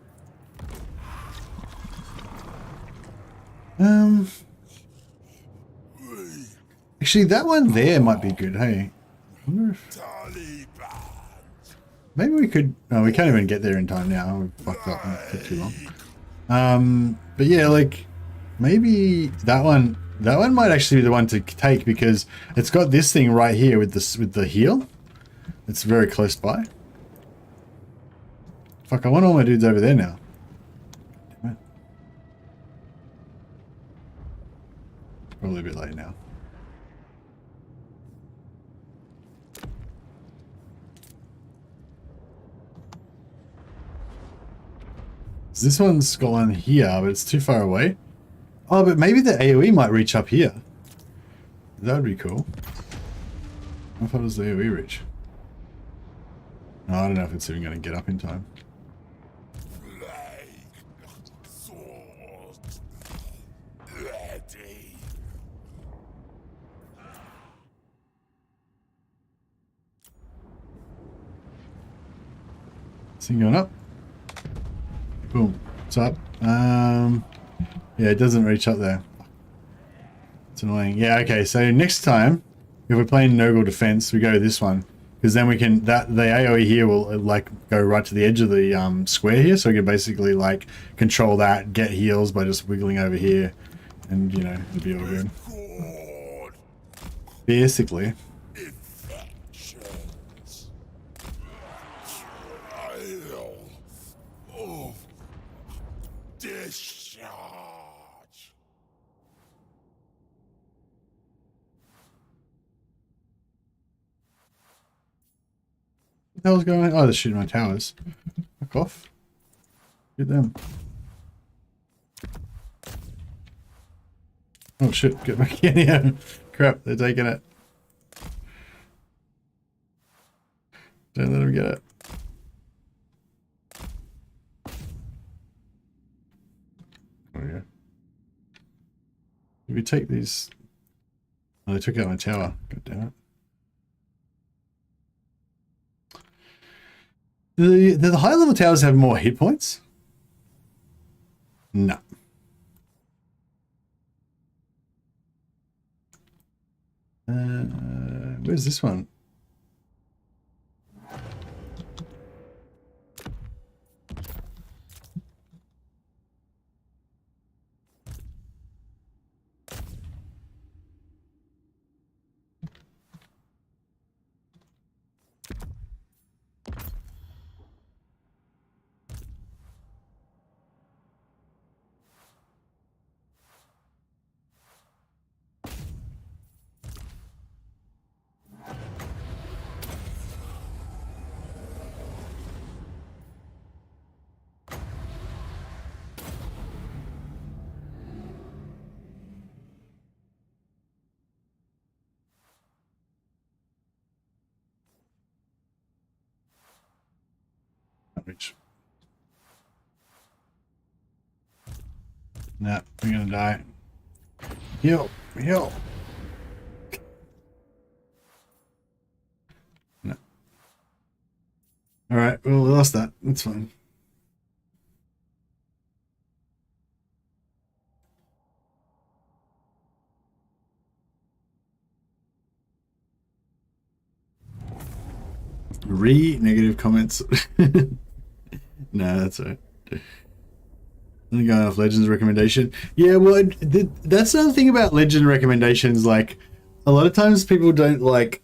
Actually, that one there might be good, hey? wonder if... Maybe we could... Oh, we can't even get there in time now. We fucked up and it took too long. But yeah, like, maybe that one might actually be the one to take because it's got this thing right here with this, with the heal. It's very close by. Fuck, I want all my dudes over there now. Damn it. Probably a bit late now. This one's gone here, but it's too far away. Oh, but maybe the AoE might reach up here. That would be cool. How far does the AoE reach? No, I don't know if it's even going to get up in time. Is he going up? Boom. What's up? Yeah, it doesn't reach up there. It's annoying. Yeah, okay, so next time, if we're playing Nurgle Defense, we go this one. Because then we can, the AoE here will like go right to the edge of the square here, so we can basically like control that, get heals by just wiggling over here, and you know, it'll be all good. Basically. What the hell's going on? Oh, they're shooting my towers. Fuck off. Get them. Oh shit, get back in here. Crap, they're taking it. Don't let them get it. There we go. Did we take these? Oh, they took out my tower. God damn it. Do the high level towers have more hit points? No. Where's this one? Reach. Nah, we're gonna die. Heal, heal. No. All right, well, we lost that. That's fine. Negative comments. No, that's all right. I'm going off Legends recommendation. Yeah, well, that's another thing about Legend recommendations. Like, a lot of times people don't, like,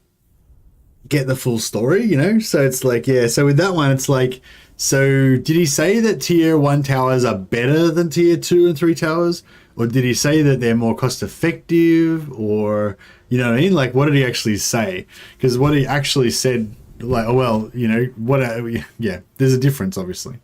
get the full story, you know? So it's like, yeah, so with that one, it's like, so did he say that tier 1 towers are better than tier 2 and 3 towers? Or did he say that they're more cost effective? Or, you know what I mean? Like, what did he actually say? Because what he actually said, like, oh, well, you know, yeah, there's a difference, obviously.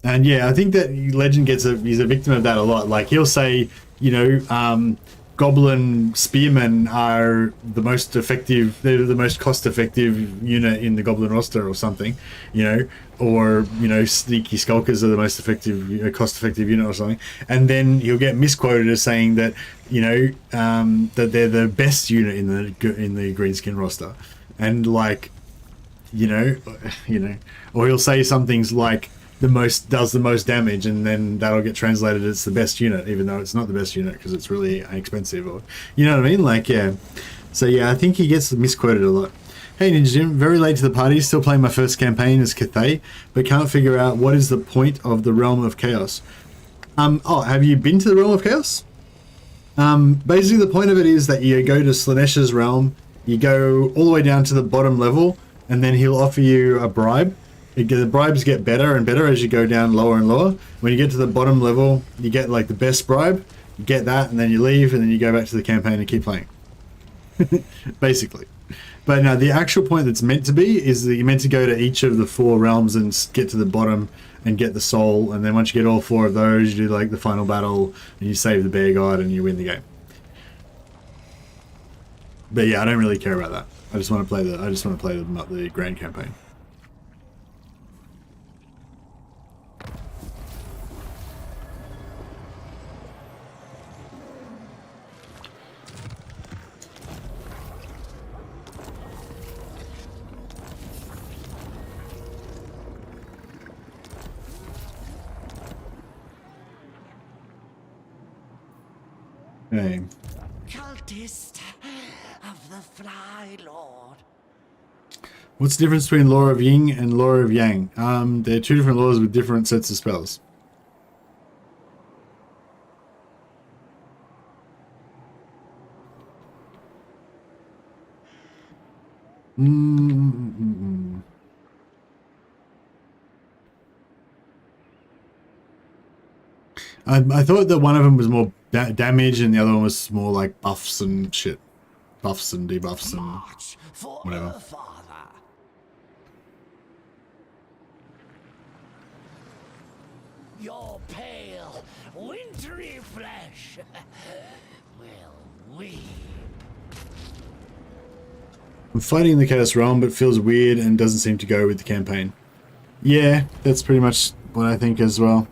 And yeah, I think that Legend he's a victim of that a lot. Like, he'll say, you know, Goblin Spearmen are the most effective, they're the most cost-effective unit in the Goblin roster or something, you know, or, you know, Sneaky Skulkers are the most effective, cost-effective unit or something. And then he'll get misquoted as saying that, you know, that they're the best unit in the Greenskin roster. And like, you know, or he'll say some things like does the most damage, and then that'll get translated as the best unit, even though it's not the best unit because it's really expensive, or you know what I mean? Like, yeah. So yeah, I think he gets misquoted a lot. Hey Ninja Jim, very late to the party, still playing my first campaign as Cathay, but can't figure out what is the point of the Realm of Chaos. Oh, have you been to the Realm of Chaos? Basically the point of it is that you go to Slaanesha's realm, you go all the way down to the bottom level, and then he'll offer you a bribe. The bribes get better and better as you go down lower and lower. When you get to the bottom level, you get like the best bribe, you get that, and then you leave, and then you go back to the campaign and keep playing. Basically. But no, the actual point that's meant to be is that you're meant to go to each of the 4 realms and get to the bottom and get the soul, and then once you get all 4 of those, you do like the final battle, and you save the bear god, and you win the game. But yeah, I don't really care about that. I just want to play the grand campaign. Okay. Cultist of the Fly Lord. What's the difference between Law of Yin and Law of Yang? They're 2 different laws with different sets of spells. I thought that one of them was more damage and the other one was more like buffs and shit. Buffs and debuffs and March for whatever. her father. Your pale, wintry flesh will weep. I'm fighting in the Chaos Realm, but feels weird and doesn't seem to go with the campaign. Yeah, that's pretty much what I think as well.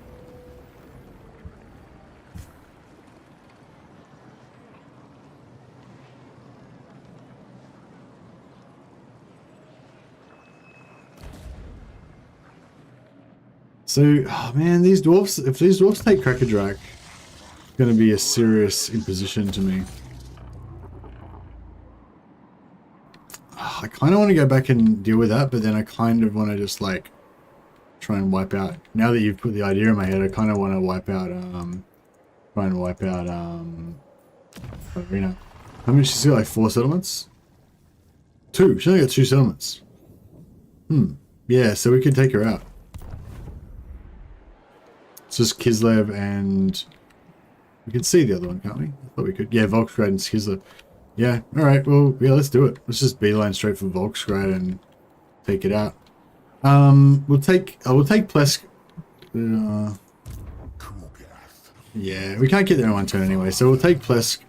So, oh man, these dwarfs, if these dwarfs take Crackerdrack, it's going to be a serious imposition to me. Oh, I kind of want to go back and deal with that, but then I kind of want to just like try and wipe out. Now that you've put the idea in my head, I kind of want to wipe out, try and wipe out, Arena. How many? She's got like 4 settlements? 2. She's only got 2 settlements. Yeah, so we could take her out. It's just Kislev and... We can see the other one, can't we? I thought we could. Yeah, Volksgrad and Kislev. Yeah, alright, well, yeah, let's do it. Let's just beeline straight for Volksgrad and take it out. We'll take Plesk. Yeah, we can't get there in 1 turn anyway, so we'll take Plesk.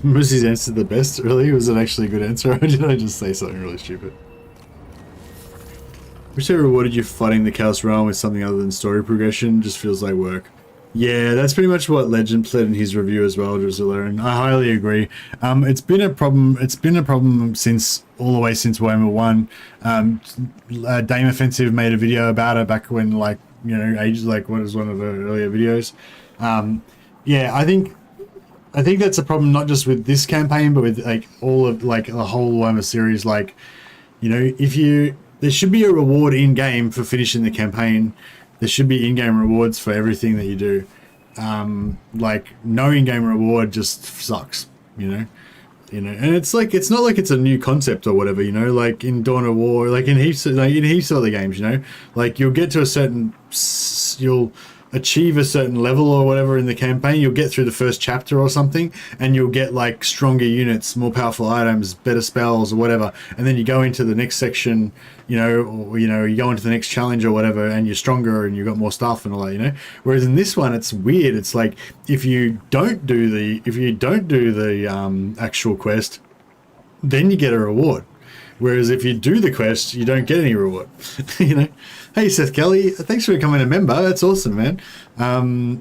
Was his answer the best, really? Was it actually a good answer, or did I just say something really stupid? Wish they rewarded you fighting the Chaos Realm with something other than story progression. Just feels like work. Yeah, that's pretty much what Legend said in his review as well, Drusilla, and I highly agree. It's been a problem since all the way since Warhammer 1. Dame Offensive made a video about it back when, like, you know, ages, like what was one of the earlier videos. Yeah, I think that's a problem not just with this campaign, but with like all of like the whole Warhammer series. Like, you know, there should be a reward in game for finishing the campaign. There should be in-game rewards for everything that you do. Like no in-game reward just sucks, you know. you know, and it's like it's not like it's a new concept or whatever, you know, like in Dawn of War, like in heaps of other games, you know, like you'll get to a certain, you'll achieve a certain level or whatever in the campaign, you'll get through the first chapter or something, and you'll get like stronger units, more powerful items, better spells or whatever, and then you go into the next section, you know, or you go into the next challenge or whatever, and you're stronger and you've got more stuff and all that, you know. Whereas in this one, it's weird. It's like if you don't do the actual quest, then you get a reward. Whereas if you do the quest, you don't get any reward. You know. Hey Seth Kelly, thanks for becoming a member. That's awesome, man.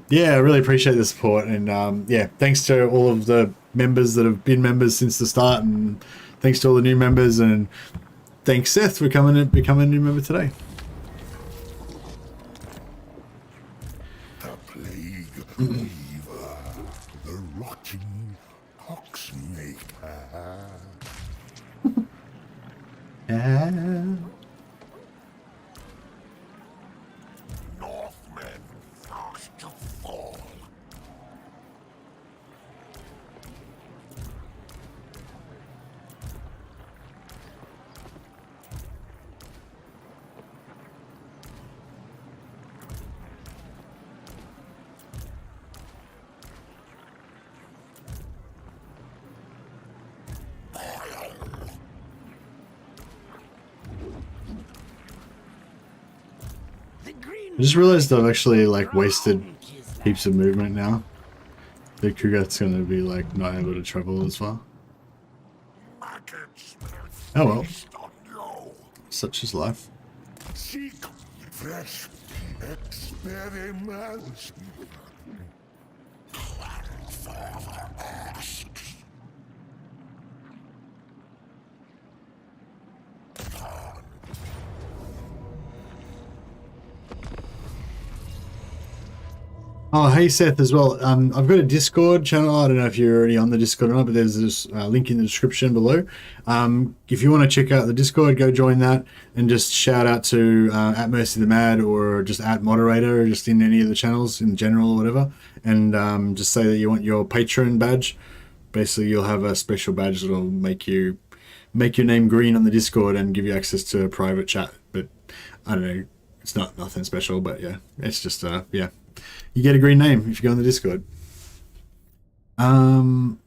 Yeah, I really appreciate the support, and yeah, thanks to all of the members that have been members since the start, and thanks to all the new members, and thanks Seth for becoming a new member today. The plague weaver, the rotting poxmaker. Northmen first to fall. I just realized I've actually like wasted heaps of movement now. The Kugat's gonna be like not able to travel as far. Oh well. Such is life. Seek fresh experiments. Clarifather asks. Oh, hey Seth as well. I've got a Discord channel. I don't know if you're already on the Discord or not, but there's this link in the description below. If you want to check out the Discord, go join that, and just shout out to at Mercy the Mad or just at Moderator, or just in any of the channels in general or whatever, and just say that you want your patron badge. Basically, you'll have a special badge that'll make your name green on the Discord and give you access to a private chat. But I don't know, it's nothing special, but yeah, it's just yeah. You get a green name if you go on the Discord. Don't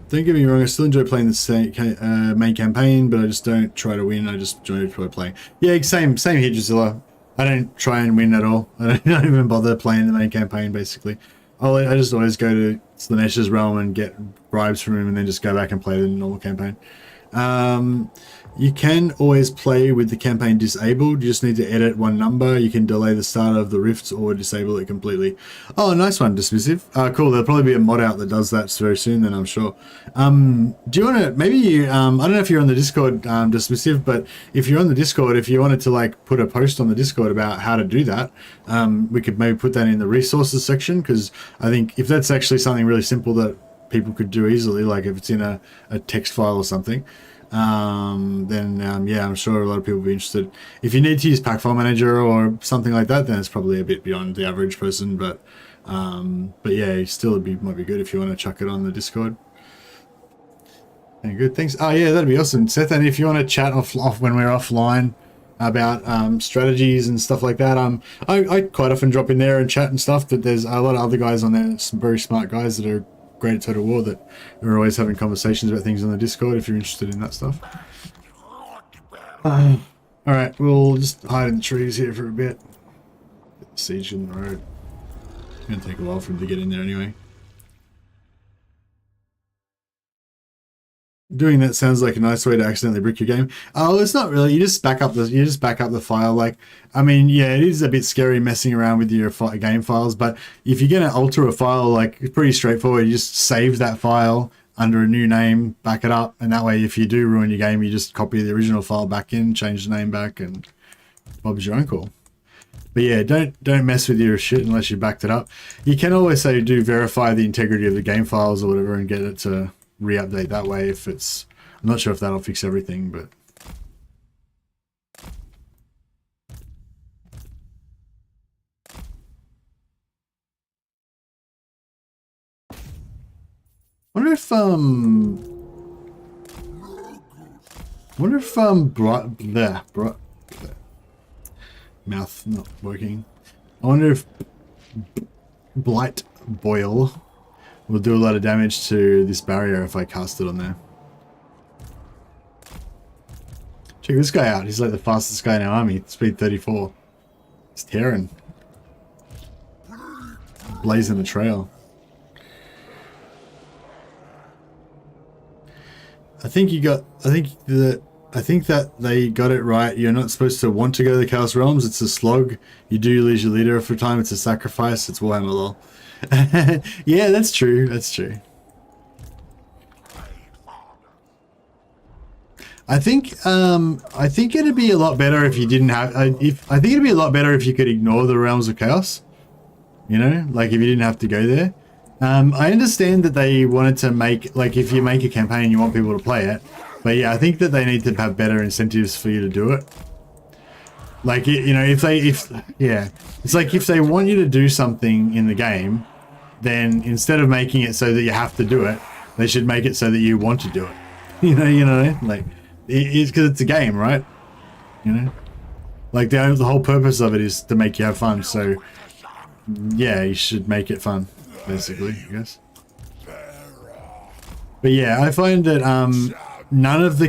get me wrong, I still enjoy playing the main campaign, but I just don't try to win. I just enjoy playing. Yeah, same here, Gisela. I don't try and win at all. I don't even bother playing the main campaign, basically. I just always go to Slanesh's realm and get bribes from him and then just go back and play the normal campaign. You can always play with the campaign disabled. You just need to edit one number. You can delay the start of the rifts or disable it completely. Oh, nice one, Dismissive. Cool. There'll probably be a mod out that does that very soon then, I'm sure. Do you want to, maybe you, I don't know if you're on the Discord, Dismissive, but if you're on the Discord, if you wanted to like put a post on the Discord about how to do that, we could maybe put that in the resources section, because I think if that's actually something really simple that people could do easily, like if it's in a text file or something, then yeah, I'm sure a lot of people will be interested. If you need to use Pack File Manager or something like that, then it's probably a bit beyond the average person, but yeah, still might be good if you want to chuck it on the Discord. And good, thanks. Oh yeah, that'd be awesome, Seth. And if you want to chat off when we're offline about strategies and stuff like that, I quite often drop in there and chat and stuff, but there's a lot of other guys on there, some very smart guys that are great at Total War, that are always having conversations about things on the Discord if you're interested in that stuff. Alright, we'll just hide in the trees here for a bit. Get the siege in the road. It's going to take a while for him to get in there anyway. Doing that sounds like a nice way to accidentally brick your game. Oh, it's not really. You just back up the file. Like, I mean, yeah, it is a bit scary messing around with your game files, but if you're gonna alter a file, like, it's pretty straightforward. You just save that file under a new name, back it up, and that way, if you do ruin your game, you just copy the original file back in, change the name back, and Bob's your uncle. But yeah, don't mess with your shit unless you backed it up. You can always say verify the integrity of the game files or whatever, and get it to re-update that way if it's, I'm not sure if that'll fix everything, but Wonder if mouth not working. I wonder if Blight Boil will do a lot of damage to this barrier if I cast it on there. Check this guy out. He's like the fastest guy in our army. Speed 34. He's tearing. Blazing the trail. I think that they got it right. You're not supposed to want to go to the Chaos Realms. It's a slog. You do lose your leader for a time. It's a sacrifice. It's Warhammer lol. Yeah, that's true. That's true. I think it'd be a lot better if you didn't have. I think it'd be a lot better if you could ignore the Realms of Chaos. You know, like if you didn't have to go there. I understand that they wanted to make, like, if you make a campaign, you want people to play it. But yeah, I think that they need to have better incentives for you to do it. Like, you know, it's like if they want you to do something in the game, then instead of making it so that you have to do it, they should make it so that you want to do it. You know, like, it's because it's a game, right? You know, like the whole purpose of it is to make you have fun. So yeah, you should make it fun, basically, I guess. But yeah, I find that none of the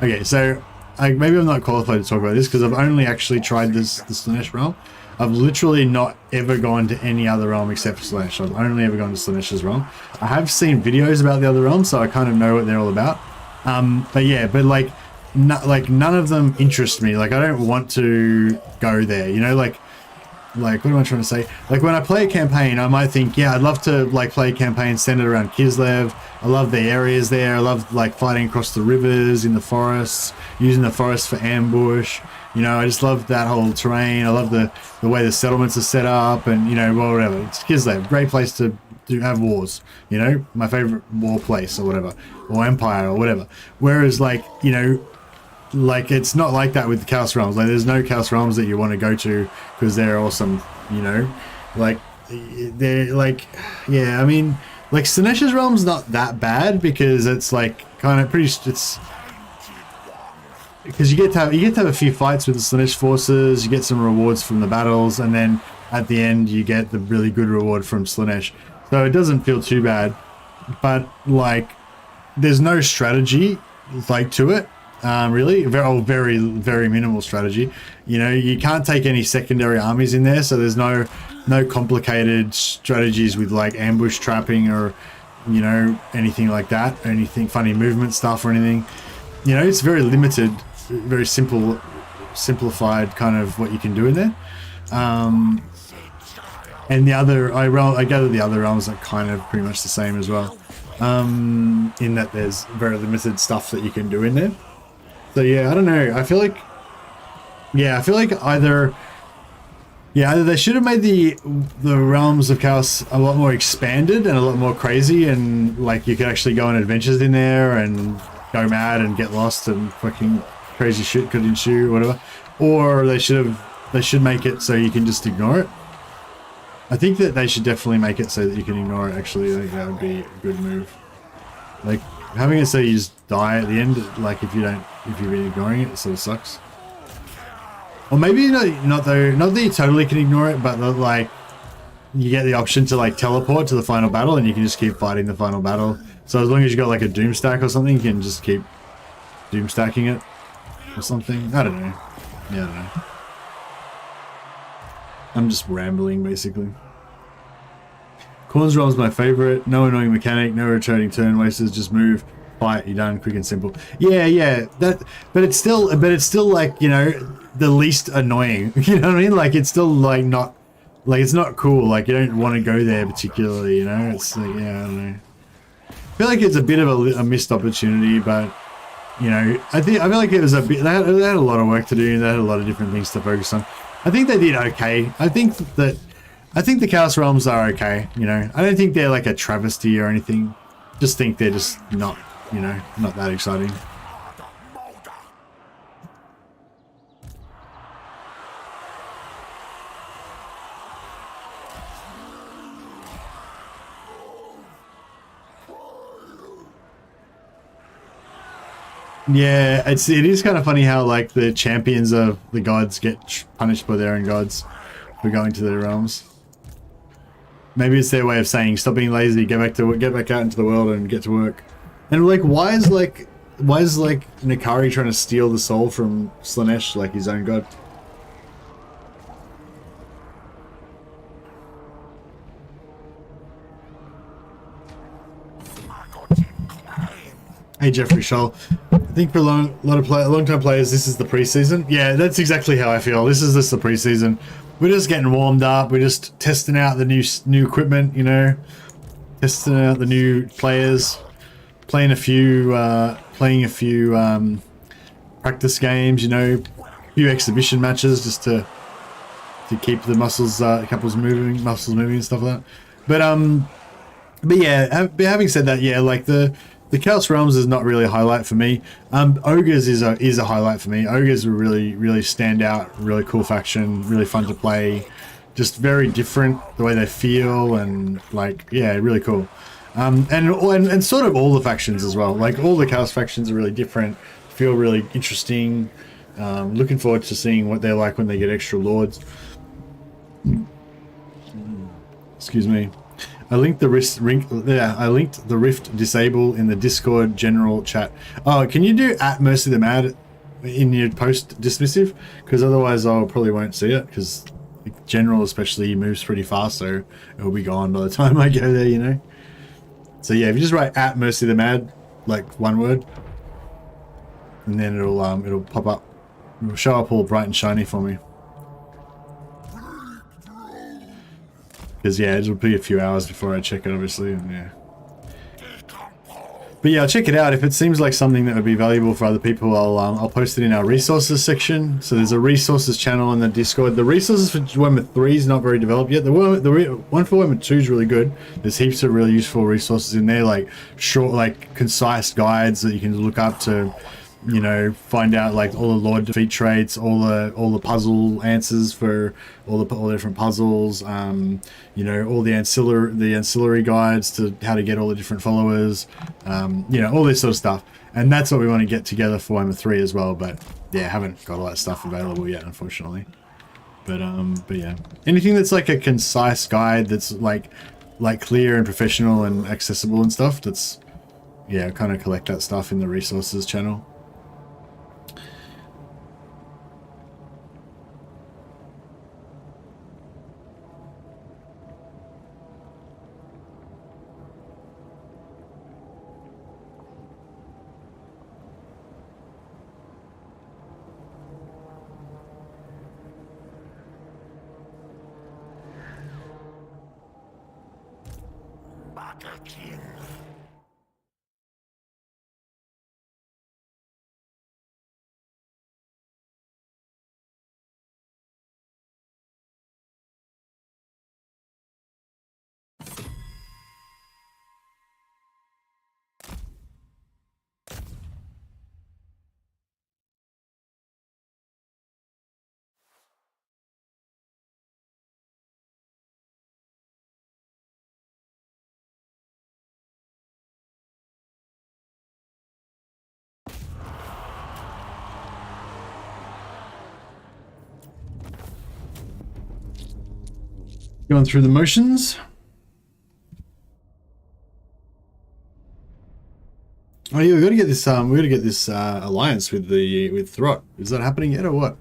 okay, so maybe I'm not qualified to talk about this because I've only actually tried the Slaanesh realm. I've literally not ever gone to any other realm except Slaanesh. I've only ever gone to Slaanesh's realm. I have seen videos about the other realms, so I kind of know what they're all about. But yeah, but like none of them interest me. Like I don't want to go there. You know, like what am I trying to say? Like when I play a campaign, I might think, yeah, I'd love to like play a campaign centered around Kislev. I love the areas there. I love like fighting across the rivers, in the forests, using the forest for ambush. You know, I just love that whole terrain. I love the way the settlements are set up, and you know, well, whatever. It's Kislev, great place to have wars. You know, my favorite war place or whatever, or empire or whatever. Whereas, like, you know, like it's not like that with the Chaos Realms. Like there's no Chaos Realms that you want to go to because they're awesome. You know, like they're like, yeah. I mean, like Slaanesh Realm's not that bad because it's like kind of pretty. It's because you get to have a few fights with the Slaanesh forces. You get some rewards from the battles, and then at the end you get the really good reward from Slaanesh. So it doesn't feel too bad, but like there's no strategy like to it. Really very minimal strategy. You know, you can't take any secondary armies in there, so there's no complicated strategies with like ambush trapping or, you know, anything like that, or anything funny movement stuff or anything. You know, it's very limited, very simplified kind of what you can do in there. And the other, I gather the other realms are kind of pretty much the same as well, in that there's very limited stuff that you can do in there. So yeah, I don't know. I feel like either they should have made the Realms of Chaos a lot more expanded and a lot more crazy, and like you could actually go on adventures in there and go mad and get lost and fucking crazy shit could ensue, whatever. Or they should make it so you can just ignore it. I think that they should definitely make it so that you can ignore it. Actually, I think that would be a good move. Like having it so you just die at the end, like if you've been ignoring it, it sort of sucks. Or maybe not that you totally can ignore it, but like you get the option to like teleport to the final battle and you can just keep fighting the final battle. So as long as you got like a doom stack or something, you can just keep doom stacking it or something. I don't know. Yeah, I don't know. I'm just rambling basically. Corn's Roll is my favorite. No annoying mechanic, no rotating turn wasters, just move, fight, you're done, quick and simple. Yeah, but it's still like, you know, the least annoying. You know what I mean? Like it's still like not, like it's not cool. Like you don't want to go there particularly. You know, it's like, yeah, I don't know. I feel like it's a bit of a missed opportunity, but you know, I feel like it was a bit. They had a lot of work to do. They had a lot of different things to focus on. I think they did okay. I think the Chaos Realms are okay. You know, I don't think they're like a travesty or anything. Just think they're just not, you know, not that exciting. Yeah, it is kind of funny how like the champions of the gods get punished by their own gods for going to their realms. Maybe it's their way of saying stop being lazy, get back out into the world and get to work. And like, why is Nikari trying to steal the soul from Slanesh like his own god? Hey Jeffrey Scholl, I think for long-time players this is the preseason. Yeah, that's exactly how I feel. This is just the preseason. We're just getting warmed up. We're just testing out the new equipment, you know, testing out the new players, playing a few practice games, you know, a few exhibition matches just to keep the muscles moving and stuff like that. But yeah, having said that, yeah, like the Chaos Realms is not really a highlight for me. Ogres is a highlight for me. Ogres are really stand out, really cool faction, really fun to play, just very different the way they feel, and like, yeah, really cool. And sort of all the factions as well. Like all the Chaos factions are really different, feel really interesting. Looking forward to seeing what they're like when they get extra lords. Excuse me. I linked the Rift disable in the Discord general chat. Oh, can you do @Mercy the Mad in your post dismissive? Because otherwise I probably won't see it, because general especially moves pretty fast, so it'll be gone by the time I go there, you know. So yeah, if you just write @Mercy the Mad, like one word, and then it'll pop up. It'll show up all bright and shiny for me. Because yeah, it'll be a few hours before I check it, obviously. And, yeah. But yeah, I'll check it out. If it seems like something that would be valuable for other people, I'll post it in our resources section. So there's a resources channel in the Discord. The resources for Warhammer 3 is not very developed yet. The one for Warhammer 2 is really good. There's heaps of really useful resources in there, like short, like concise guides that you can look up to, you know, find out like all the Lord defeat traits, all the puzzle answers for all the different puzzles, you know, all the ancillary guides to how to get all the different followers, you know, all this sort of stuff. And that's what we want to get together for Warhammer 3 as well. But yeah, haven't got all that stuff available yet, unfortunately. But yeah, anything that's like a concise guide that's like clear and professional and accessible and stuff. That's, yeah, kind of collect that stuff in the resources channel. Going through the motions. Oh yeah, we got to get this. Alliance with Thrott. Is that happening yet, or what?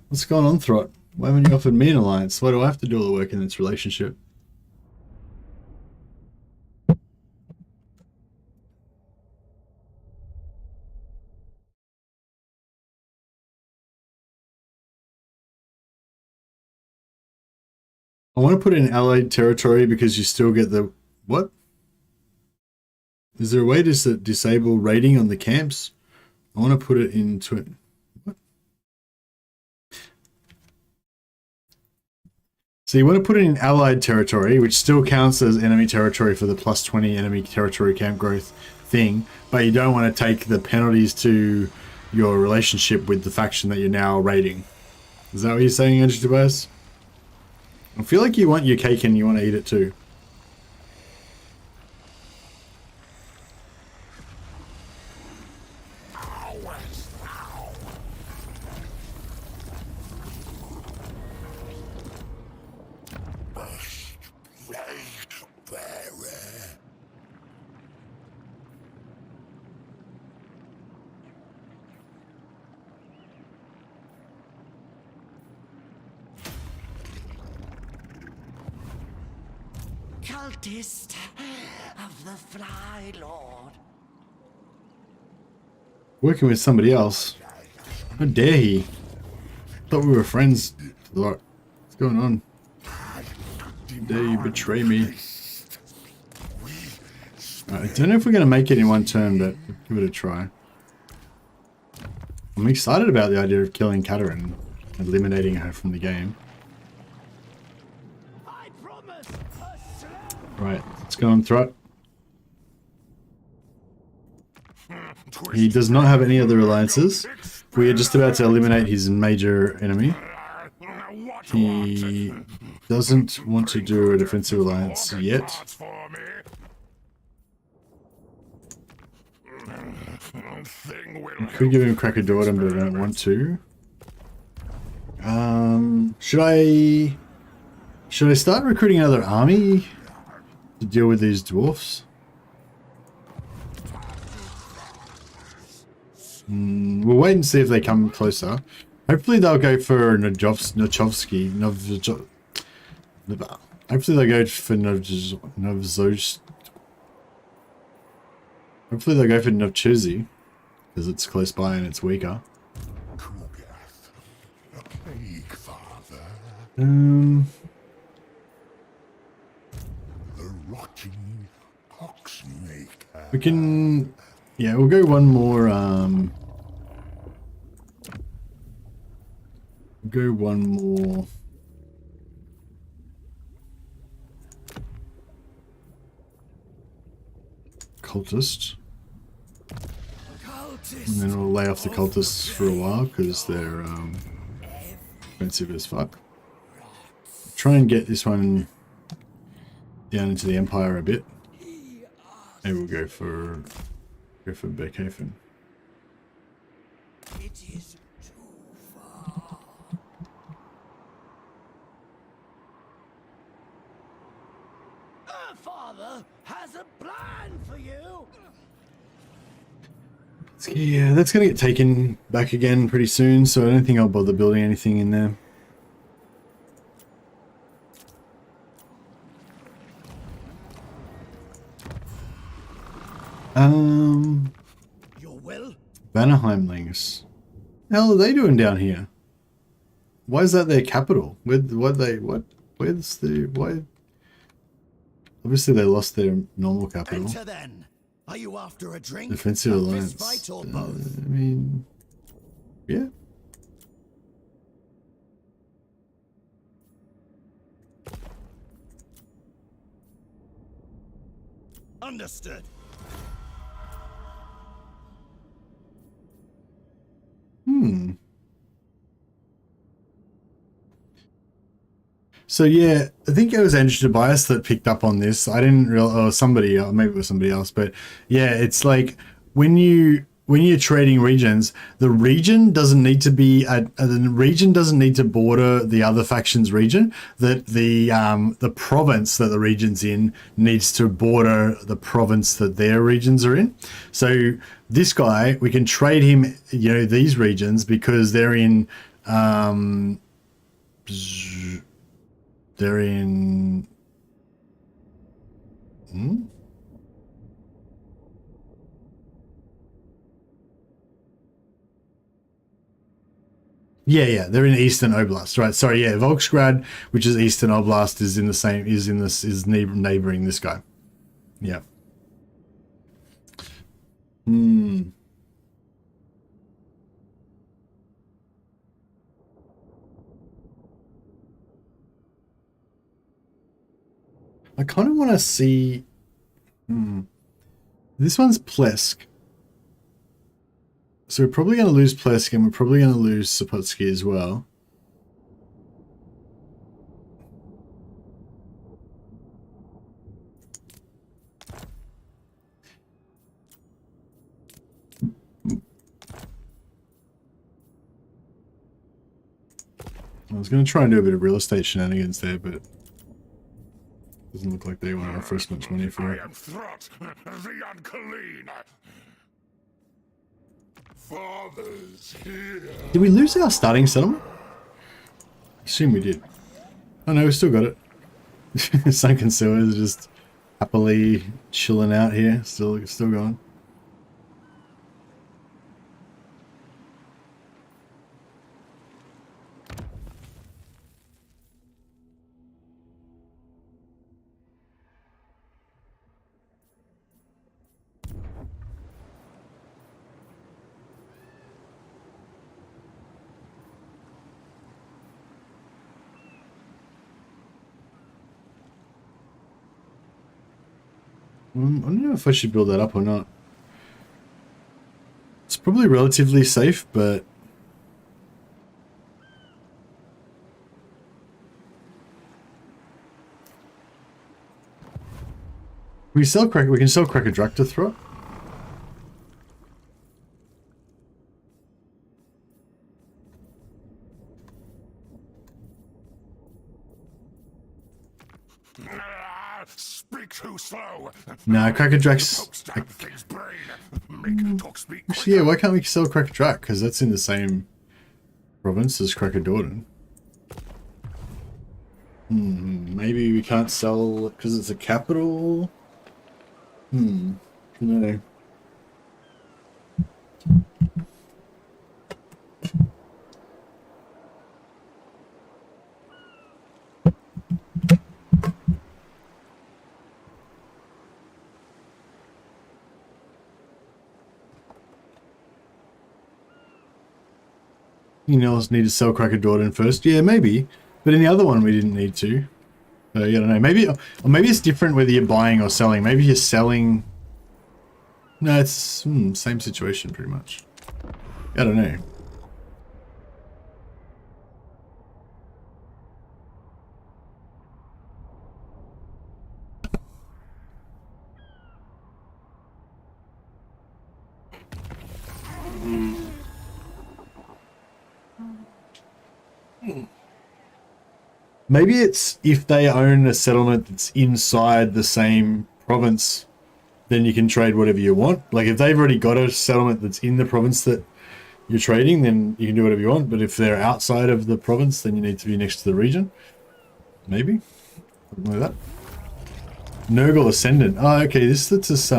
What's going on, Thrott? Why haven't you offered me an alliance? Why do I have to do all the work in this relationship? I want to put in allied territory because you still get the... What? Is there a way to disable raiding on the camps? I want to put it into it. What? So you want to put it in allied territory, which still counts as enemy territory for the +20 enemy territory camp growth thing, but you don't want to take the penalties to your relationship with the faction that you're now raiding. Is that what you're saying, Andrew Tobias? I feel like you want your cake and you want to eat it too. cultist of the Fly Lord. Working with somebody else. How dare he? Thought we were friends. What's going on? How dare you betray me? I don't know if we're going to make it in one turn, but give it a try. I'm excited about the idea of killing Katarine and eliminating her from the game. Right, let's go on Thrott. He does not have any other alliances. We are just about to eliminate his major enemy. He doesn't want to do a defensive alliance yet. I could give him Crackadortum, but I don't want to. Should I start recruiting another army to deal with these dwarfs? We'll wait and see if they come closer. Hopefully they'll go for Hopefully they'll go for Hopefully they'll go for Novchuzi, because it's close by and it's weaker. The plaguefather. The rotting poxmaker. We can, yeah, we'll go one more. Go one more. Cultist. And then we'll lay off the cultists for a while because they're expensive as fuck. Try and get this one down into the Empire a bit. Maybe we'll go for Beckhaven. It is too far. Our father has a plan for you. Yeah, that's gonna get taken back again pretty soon, so I don't think I'll bother building anything in there. Your will? Vanaheimlings. The hell are they doing down here? Why is that their capital? Why? Obviously they lost their normal capital. Enter then. Are you after a drink? Defensive a alliance. fist fight, or both? I mean, yeah. Understood. So yeah, I think it was Andrew Tobias that picked up on this. I didn't realize, or somebody, or maybe it was somebody else, but yeah, it's like when you're trading regions, the region doesn't need to be the region doesn't need to border the other faction's region. That the province that the region's in needs to border the province that their regions are in. So this guy, we can trade him, you know, these regions because they're in Yeah, they're in Eastern Oblast, right? Sorry, yeah, Volksgrad, which is Eastern Oblast, is neighboring this guy. Yeah. I kind of want to see. This one's Plesk. So we're probably going to lose Plesk and we're probably going to lose Sapotsky as well. I was going to try and do a bit of real estate shenanigans there, but doesn't look like they want to offer us much money for it. I am Thrott, the unclean. Father's here. Did we lose our starting settlement? I assume we did. Oh no, we still got it. Sunken sewers are just happily chilling out here. Still going. I don't know if I should build that up or not. It's probably relatively safe, but we can sell Cracker Drac to Thrott. Speak too slow. Nah, Cracker Drac's... Pokes down thing's brain. Make talk speak Actually, yeah, why can't we sell Cracker Drac? Because that's in the same province as Cracker Dordan. Maybe we can't sell because it's a capital? No. You know, need to sell Cracker Dordan first. Yeah, maybe. But in the other one, we didn't need to. Yeah, I don't know. Maybe, or maybe it's different whether you're buying or selling. Maybe you're selling. No, it's same situation pretty much. I don't know. Maybe it's if they own a settlement that's inside the same province, then you can trade whatever you want. Like if they've already got a settlement that's in the province that you're trading, then you can do whatever you want. But if they're outside of the province, then you need to be next to the region. Maybe. Something like that. Nurgle Ascendant. Oh, okay. This lets us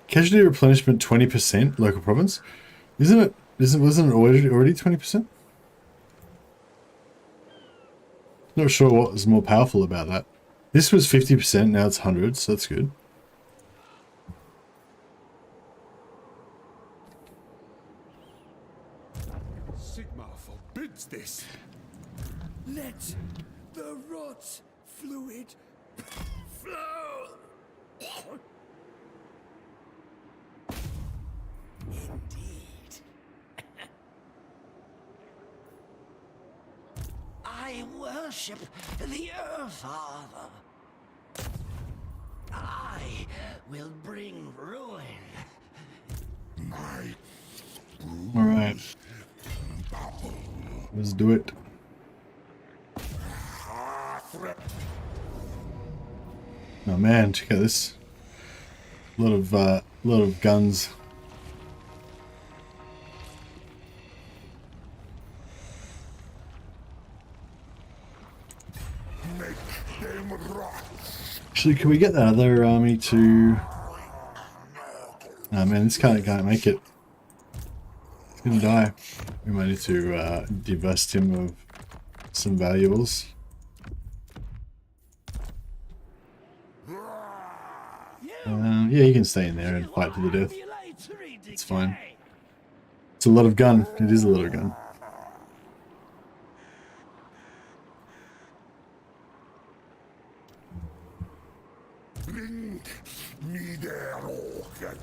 Casualty replenishment 20% local province. Wasn't it already 20%? Not sure what was more powerful about that. This was 50%, now it's 100, so that's good. Sigma forbids this. Let the rot fluid flow. Indeed. I worship the Earthfather. I will bring ruin. My Alright. Let's do it. Oh man, check out this. A lot of guns. Actually, can we get that other army to... Oh man, this can't make it. It's gonna die. We might need to divest him of some valuables. Yeah, you can stay in there and fight to the death. It's fine. It's a lot of gun. It is a lot of gun. Bring me their organ.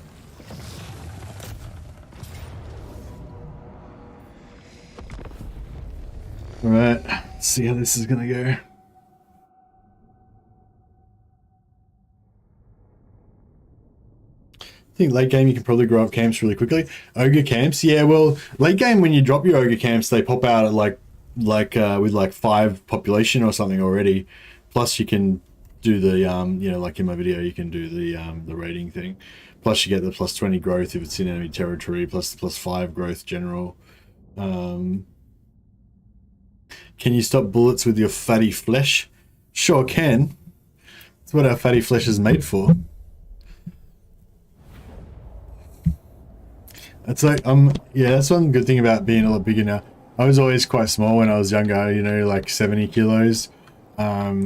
Alright, let's see how this is gonna go. I think late game you can probably grow up camps really quickly. Ogre camps, yeah, well, late game when you drop your ogre camps, they pop out at with like 5 population or something already. Plus you can do the you know, like in my video you can do the raiding thing. Plus you get the plus 20 growth if it's in enemy territory, plus the plus 5 growth general. Can you stop bullets with your fatty flesh? Sure can. That's what our fatty flesh is made for. It's like, yeah, that's one good thing about being a lot bigger now. I was always quite small when I was younger, you know, like 70 kilos,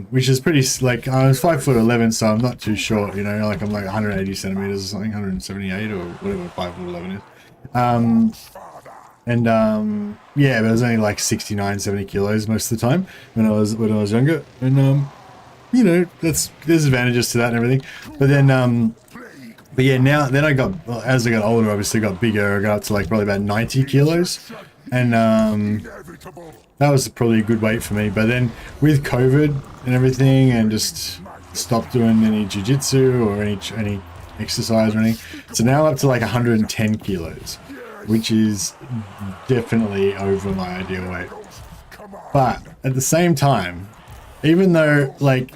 which is pretty, like, I was 5'11", so I'm not too short, you know, like I'm like 180 centimeters or something, 178 or whatever 5'11" is. Yeah, but I was only like 69, 70 kilos most of the time when I was younger, and you know, there's advantages to that and everything. But then, but yeah, then as I got older, obviously got bigger. I got up to like probably about 90 kilos, and that was probably a good weight for me. But then with COVID and everything, and just stopped doing any jiu-jitsu or any exercise or anything, so now up to like 110 kilos, which is definitely over my ideal weight. But at the same time, even though, like,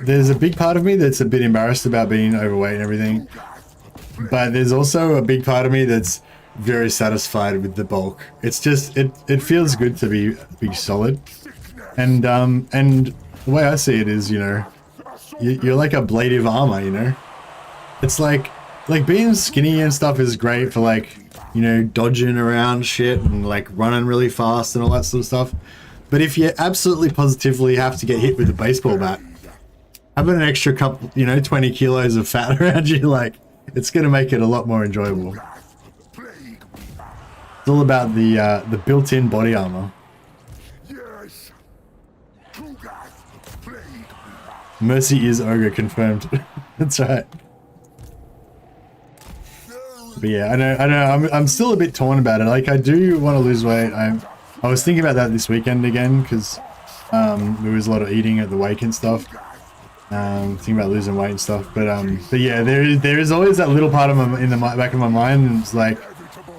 there's a big part of me that's a bit embarrassed about being overweight and everything, but there's also a big part of me that's very satisfied with the bulk. It's just, it feels good to be solid. And the way I see it is, you know, you're like a blade of armor, you know? It's like being skinny and stuff is great for, like, you know, dodging around shit and like running really fast and all that sort of stuff. But if you absolutely positively have to get hit with a baseball bat, having an extra couple, you know, 20 kilos of fat around you, like, it's going to make it a lot more enjoyable. It's all about the built-in body armor. Mercy is ogre, confirmed. That's right. But yeah, I know. I'm still a bit torn about it. Like, I do want to lose weight. I was thinking about that this weekend again, because there was a lot of eating at the wake and stuff. Thinking about losing weight and stuff. But yeah, there is always that little part of in the back of my mind, and it's like,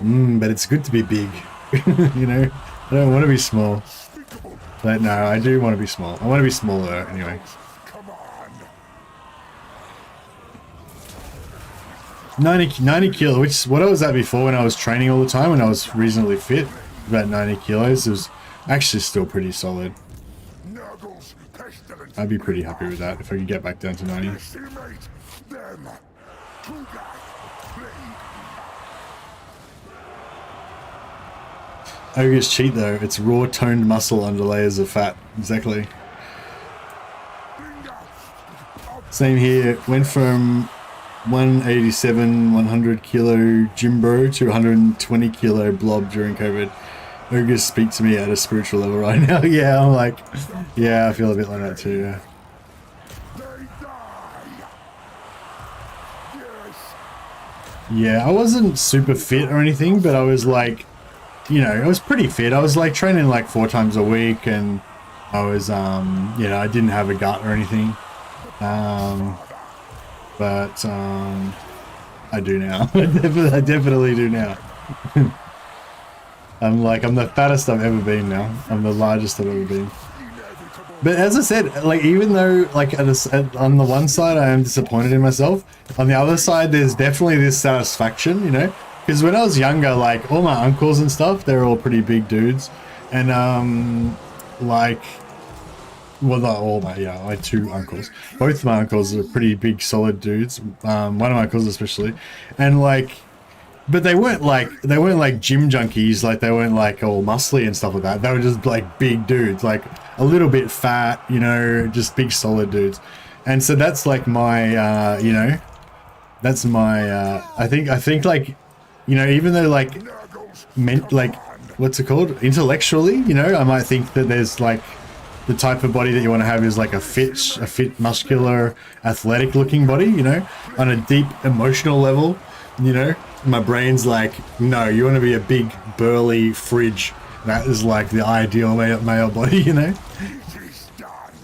but it's good to be big. You know, I don't want to be small. But no, I do want to be small. I want to be smaller anyway. 90 kilos, which is what I was at before when I was training all the time, when I was reasonably fit. About 90 kilos. It was actually still pretty solid. I'd be pretty happy with that if I could get back down to 90. Ogres cheat though. It's raw toned muscle under layers of fat. Exactly. Same here. Went from 187, 100 kilo Jimbo to 120 kilo blob during COVID. Ogres speak to me at a spiritual level right now. Yeah, I'm like, yeah, I feel a bit like that too, yeah. Yeah, I wasn't super fit or anything, but I was like, you know, I was pretty fit. I was like training like 4 times a week, and I was, you know, I didn't have a gut or anything. But I do now. I definitely do now. I'm the fattest I've ever been now. I'm the largest I've ever been. But as I said, like, even though, like, on the one side I am disappointed in myself, on the other side there's definitely this satisfaction, you know? Because when I was younger, like, all my uncles and stuff, they're all pretty big dudes. And, like, well, not all my, yeah, I had 2 uncles. Both of my uncles are pretty big, solid dudes. One of my uncles especially. And, like, but they weren't like gym junkies, like they weren't like all muscly and stuff like that. They were just like big dudes, like a little bit fat, you know, just big solid dudes. And so that's like my, you know, that's my, I think like, you know, even though like, like, what's it called? Intellectually, you know, I might think that there's like, the type of body that you want to have is like a fit, muscular, athletic looking body, you know, on a deep emotional level, you know. My brain's like, no, you want to be a big, burly fridge. That is like the ideal male body, you know?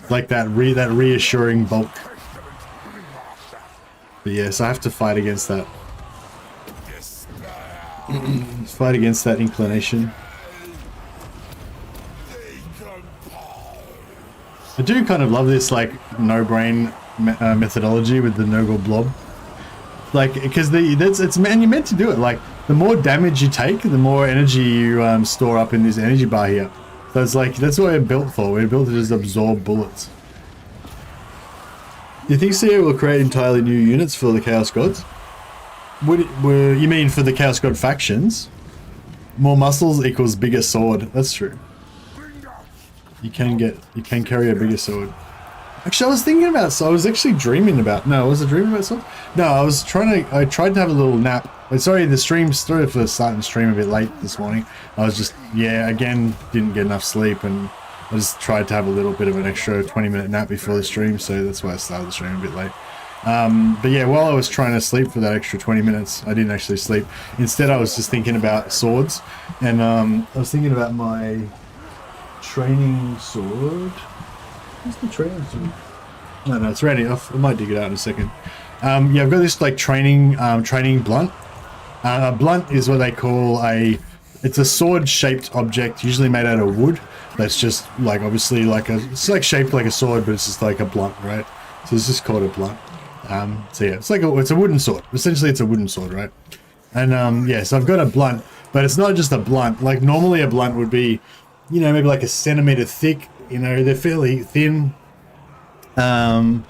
Like that reassuring bulk. But yes, I have to fight against that. Fight against that inclination. I do kind of love this, like, no-brain methodology with the Nurgle blob. Like, because man, you're meant to do it. Like, the more damage you take, the more energy you store up in this energy bar here. So it's like, that's what we're built for. We're built to just absorb bullets. Do you think CA will create entirely new units for the Chaos Gods? You mean for the Chaos God factions? More muscles equals bigger sword. That's true. You can carry a bigger sword. Actually, I was thinking about, so I was actually dreaming about, no, was I dreaming about something? No, I tried to have a little nap. Sorry for starting the stream a bit late this morning. I was just, yeah, again, didn't get enough sleep, and I just tried to have a little bit of an extra 20-minute nap before the stream, so that's why I started the stream a bit late. But yeah, while I was trying to sleep for that extra 20 minutes, I didn't actually sleep. Instead, I was just thinking about swords, and I was thinking about my training sword. Where's the training sword? No, it's ready. I might dig it out in a second. Yeah, I've got this like training blunt. A blunt is what they call it's a sword-shaped object, usually made out of wood. That's just like obviously it's like shaped like a sword, but it's just like a blunt, right? So it's just called a blunt. So yeah, it's a wooden sword. Essentially, it's a wooden sword, right? And yeah, so I've got a blunt, but it's not just a blunt. Like normally, a blunt would be, you know, maybe like a centimeter thick. You know, they're fairly thin. Yeah.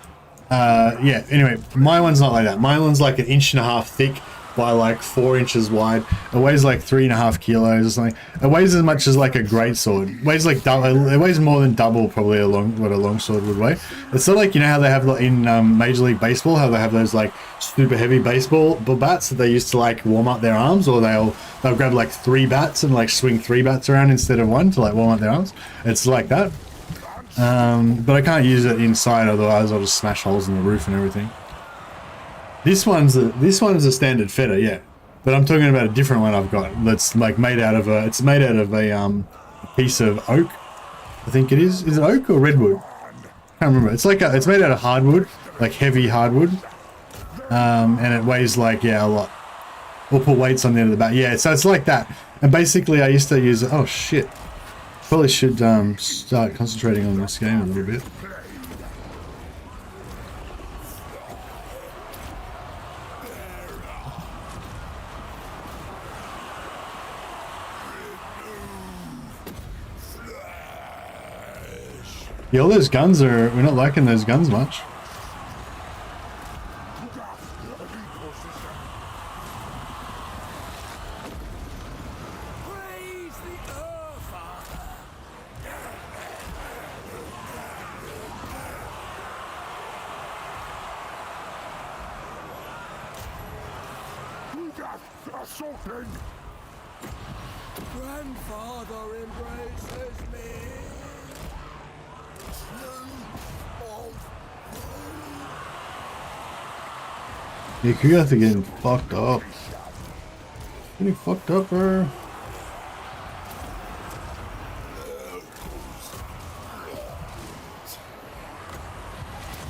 Anyway, my one's not like that. My one's like 1.5 inches thick by like 4 inches wide. It weighs like 3.5 kilos or something. It weighs as much as like a great sword. It weighs like double. It weighs more than double probably what a long sword would weigh. It's sort of like, you know how they have in Major League Baseball, how they have those like super heavy baseball bats that they used to like warm up their arms, or they'll grab like 3 bats and like swing 3 bats around instead of 1 to like warm up their arms. It's like that. But I can't use it inside, otherwise I'll just smash holes in the roof and everything. This one's a standard fetter, yeah. But I'm talking about a different one I've got that's like made out of a piece of oak. I think it is. Is it oak or redwood? I can't remember. It's made out of hardwood, like heavy hardwood. And it weighs like, yeah, a lot. We'll put weights on the end of the back. Yeah, so it's like that. And basically I used to use it. Oh shit. Probably should start concentrating on this game a little bit. Yeah, all those guns we're not liking those guns much. Grandfather embraces me. Yeah, Kugath are getting fucked up. Getting fucked up, bro.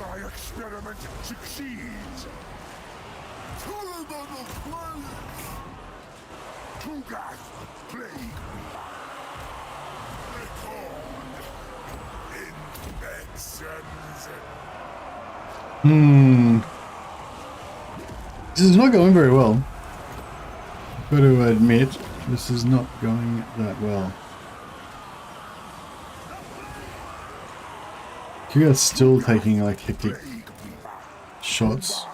My experiment succeeds. Kugath, plague. This is not going very well. I've got to admit, this is not going that well. Kugath's still taking like hectic shots.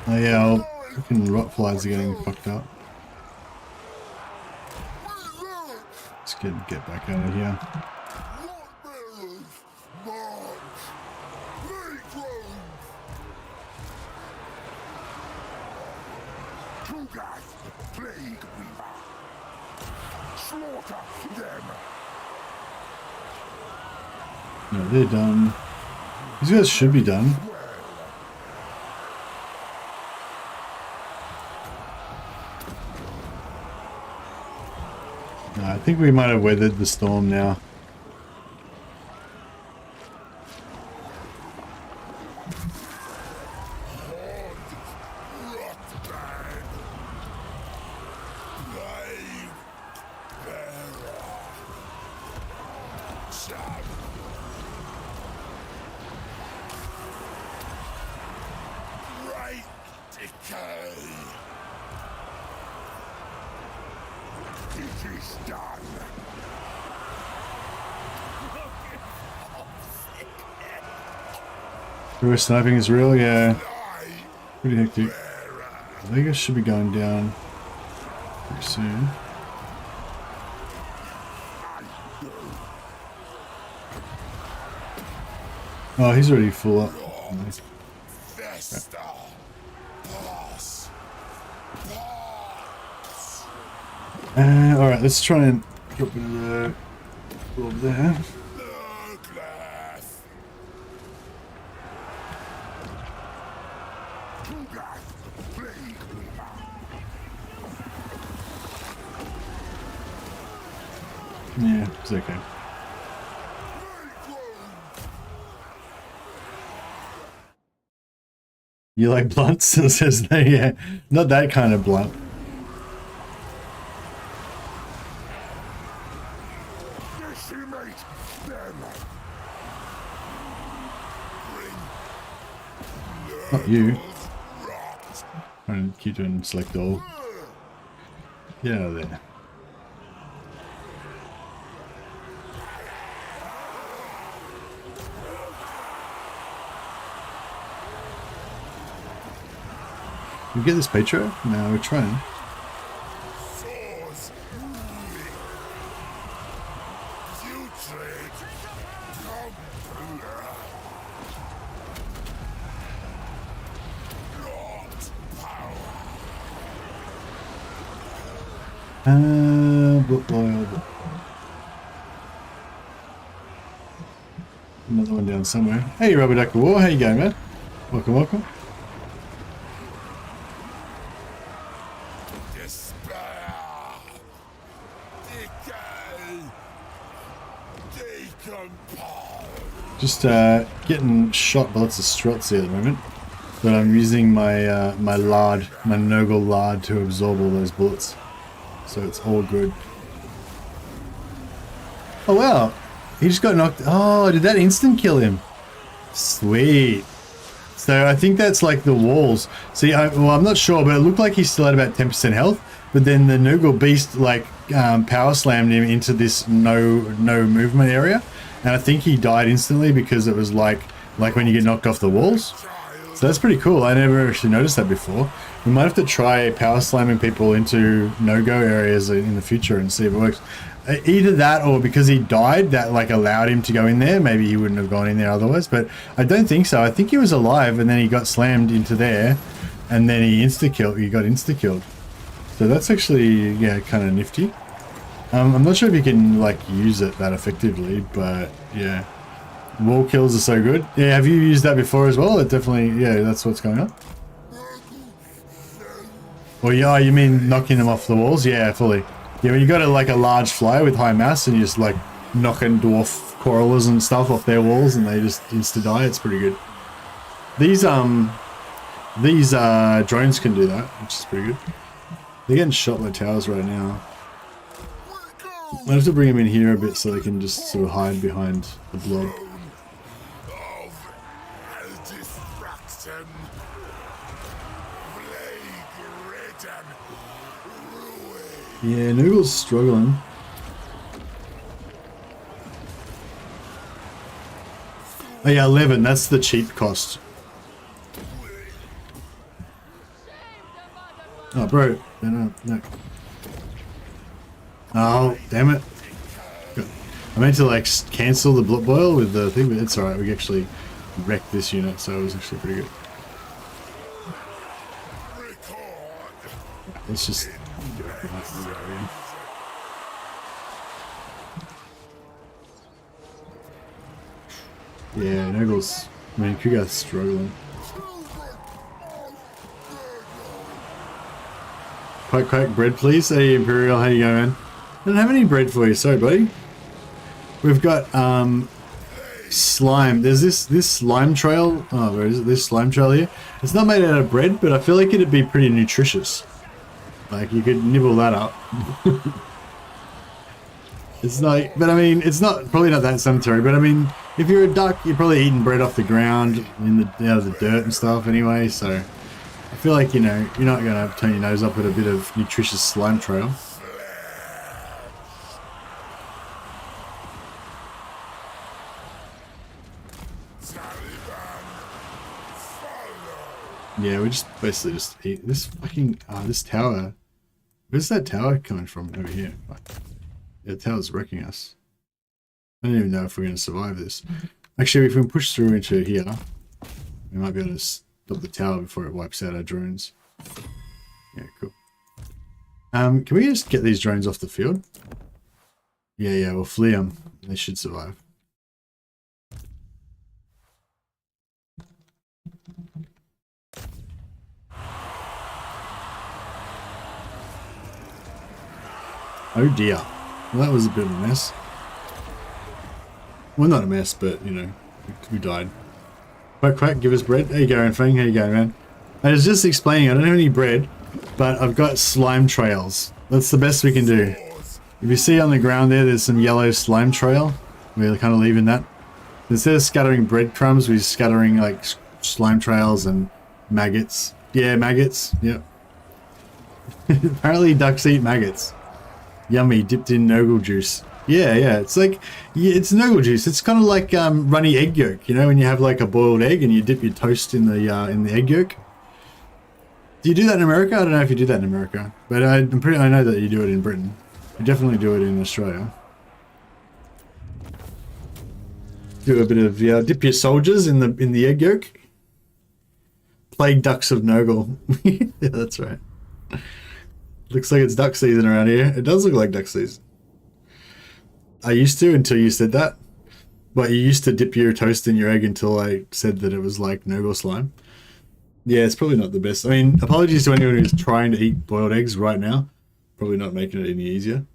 Oh yeah, fucking rotflies are getting fucked up. Let's get back out of here. No, they're done. These guys should be done. No, I think we might have weathered the storm now. It is done. Reverse sniping is real, yeah. Pretty hectic. I think I should be going down pretty soon. Oh, he's already full up. Nice. Alright, let's try and drop another blob there. Yeah, it's okay. You like blunts? It says no, yeah. Not that kind of blunt. Decimate them. Not you. Trying to keep doing select all. Get out of there. We get this Patro? No, we're trying. Another one down somewhere. Hey, Rubber Duck War, how you going, man? Welcome, welcome. Just getting shot by lots of Strotts here at the moment, but I'm using my my lard, my Nurgle lard, to absorb all those bullets, so it's all good. Oh wow, he just got knocked. Oh, did that instant kill him? Sweet. So I think that's like the walls. See, well, I'm not sure, but it looked like he still had about 10% health. But then the Nurgle beast like power slammed him into this no movement area. And I think he died instantly because it was like when you get knocked off the walls. So that's pretty cool. I never actually noticed that before. We might have to try power slamming people into no-go areas in the future and see if it works. Either that or because he died, that like allowed him to go in there. Maybe he wouldn't have gone in there otherwise, but I don't think so. I think he was alive and then he got slammed into there and then he got insta-killed. So that's actually, yeah, kind of nifty. I'm not sure if you can like use it that effectively, but yeah, wall kills are so good. Yeah, have you used that before as well? It definitely, yeah, that's what's going on. Well, yeah, you mean knocking them off the walls? Yeah, fully. Yeah, when you got like a large flyer with high mass and you just like knocking dwarf coralers and stuff off their walls and they just insta die. It's pretty good. These drones can do that, which is pretty good. They're getting shot by towers right now. I have to bring them in here a bit so they can just sort of hide behind the blob. Yeah, Nurgle's struggling. Oh yeah, 11, that's the cheap cost. Oh bro, no. Oh, damn it. I meant to like cancel the blood boil with the thing, but it's alright, we actually wrecked this unit, so it was actually pretty good. Let's just go. Yeah, Nurgle's, I mean, Kugath's struggling. Quack, bread please. Hey Imperial, how you going, man? I don't have any bread for you, sorry buddy. We've got slime. There's this slime trail. Oh, where is it? This slime trail here. It's not made out of bread, but I feel like it'd be pretty nutritious. Like you could nibble that up. It's like, but I mean, it's not probably not that sanitary. But I mean, if you're a duck, you're probably eating bread off the ground in the out of the dirt and stuff anyway. So I feel like, you know, you're not going to turn your nose up at a bit of nutritious slime trail. Yeah, we just basically just eat this fucking, this tower. Where's that tower coming from over here? Yeah, the tower's wrecking us. I don't even know if we're going to survive this. Actually, if we can push through into here, we might be able to stop the tower before it wipes out our drones. Yeah, cool. Can we just get these drones off the field? Yeah, we'll flee them. They should survive. Oh dear. Well, that was a bit of a mess. Well, not a mess, but, you know, we died. Quack, quack, give us bread. There you go, Fang. How you going, man? I was just explaining, I don't have any bread, but I've got slime trails. That's the best we can do. If you see on the ground there's some yellow slime trail. We're kind of leaving that. Instead of scattering breadcrumbs, we're scattering, like, slime trails and maggots. Yeah, maggots. Yep. Apparently ducks eat maggots. Yummy, dipped in Nurgle juice. Yeah, it's like, yeah, it's Nurgle juice. It's kind of like runny egg yolk, you know, when you have like a boiled egg and you dip your toast in the egg yolk. Do you do that in America? I don't know if you do that in America, but I know that you do it in Britain. You definitely do it in Australia. Do a bit of dip your soldiers in the egg yolk. Plague ducks of Nurgle. Yeah, that's right. Looks like it's duck season around here. It does look like duck season. I used to until you said that. But you used to dip your toast in your egg until I said that it was like Nurgle slime. Yeah, it's probably not the best. I mean, apologies to anyone who's trying to eat boiled eggs right now. Probably not making it any easier.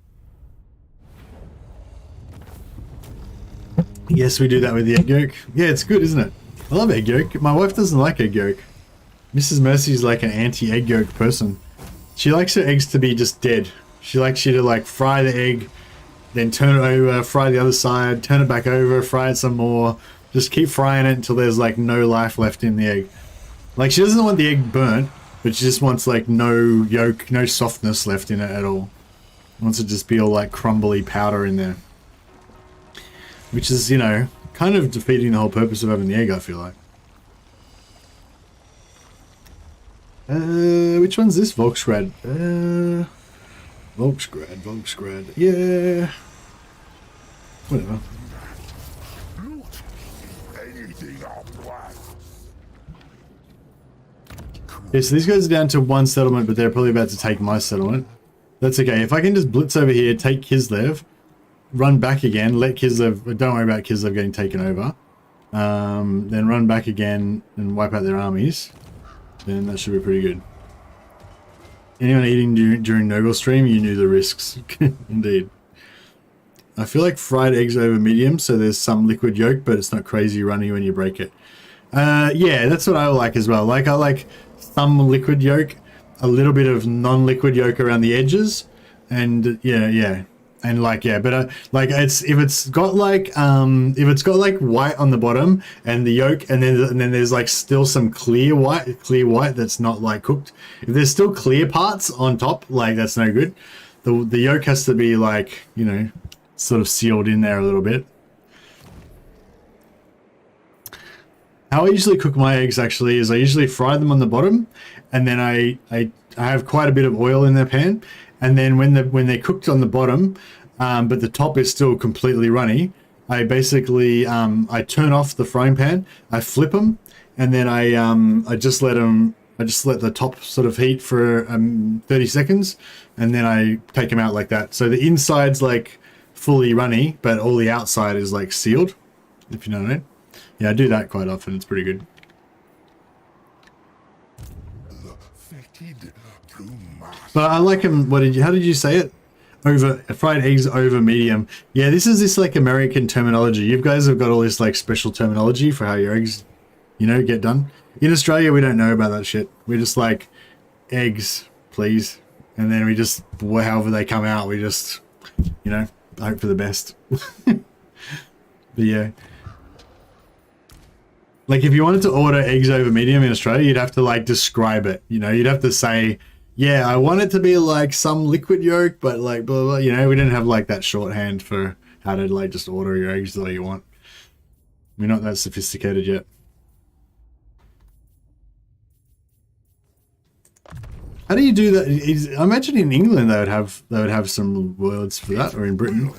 Yes, we do that with the egg yolk. Yeah, it's good, isn't it? I love egg yolk. My wife doesn't like egg yolk. Mrs. Mercy's like an anti-egg yolk person. She likes her eggs to be just dead. She likes you to like fry the egg, then turn it over, fry the other side, turn it back over, fry it some more. Just keep frying it until there's like no life left in the egg. Like she doesn't want the egg burnt, but she just wants like no yolk, no softness left in it at all. Wants it to just be all like crumbly powder in there. Which is, you know, kind of defeating the whole purpose of having the egg, I feel like. Which one's this? Volksgrad. Volksgrad. Yeah. Whatever. Yeah, so these guys are down to one settlement, but they're probably about to take my settlement. That's okay. If I can just blitz over here, take Kislev, run back again, let Kislev... Don't worry about Kislev getting taken over. Then run back again and wipe out their armies. Then that should be pretty good. Anyone eating during Nurgle stream, you knew the risks. Indeed. I feel like fried eggs over medium, so there's some liquid yolk, but it's not crazy runny when you break it. Yeah, that's what I like as well. Like, I like some liquid yolk, a little bit of non-liquid yolk around the edges, and yeah. And like, yeah, but like if it's got like white on the bottom and the yolk, and then there's like still some clear white that's not like cooked. If there's still clear parts on top, like that's no good. The yolk has to be like, you know, sort of sealed in there a little bit. How I usually cook my eggs actually is I usually fry them on the bottom, and then I have quite a bit of oil in the pan. And then when they're cooked on the bottom, but the top is still completely runny, I basically I turn off the frying pan, I flip them, and then I just let the top sort of heat for 30 seconds, and then I take them out like that. So the inside's like fully runny, but all the outside is like sealed, if you know what I mean. Yeah, I do that quite often. It's pretty good. But I like them. How did you say it? Over fried eggs over medium. Yeah, this is like American terminology. You guys have got all this like special terminology for how your eggs, you know, get done. In Australia, we don't know about that shit. We're just like eggs, please, and then we just however they come out, we just, you know, hope for the best. But yeah. Like if you wanted to order eggs over medium in Australia, you'd have to like describe it. You know, you'd have to say, yeah, I want it to be like some liquid yolk, but like blah, blah, you know, we didn't have like that shorthand for how to like just order your eggs the way you want. We're not that sophisticated yet. How do you do that? I imagine in England they would have some words for that, or in Britain.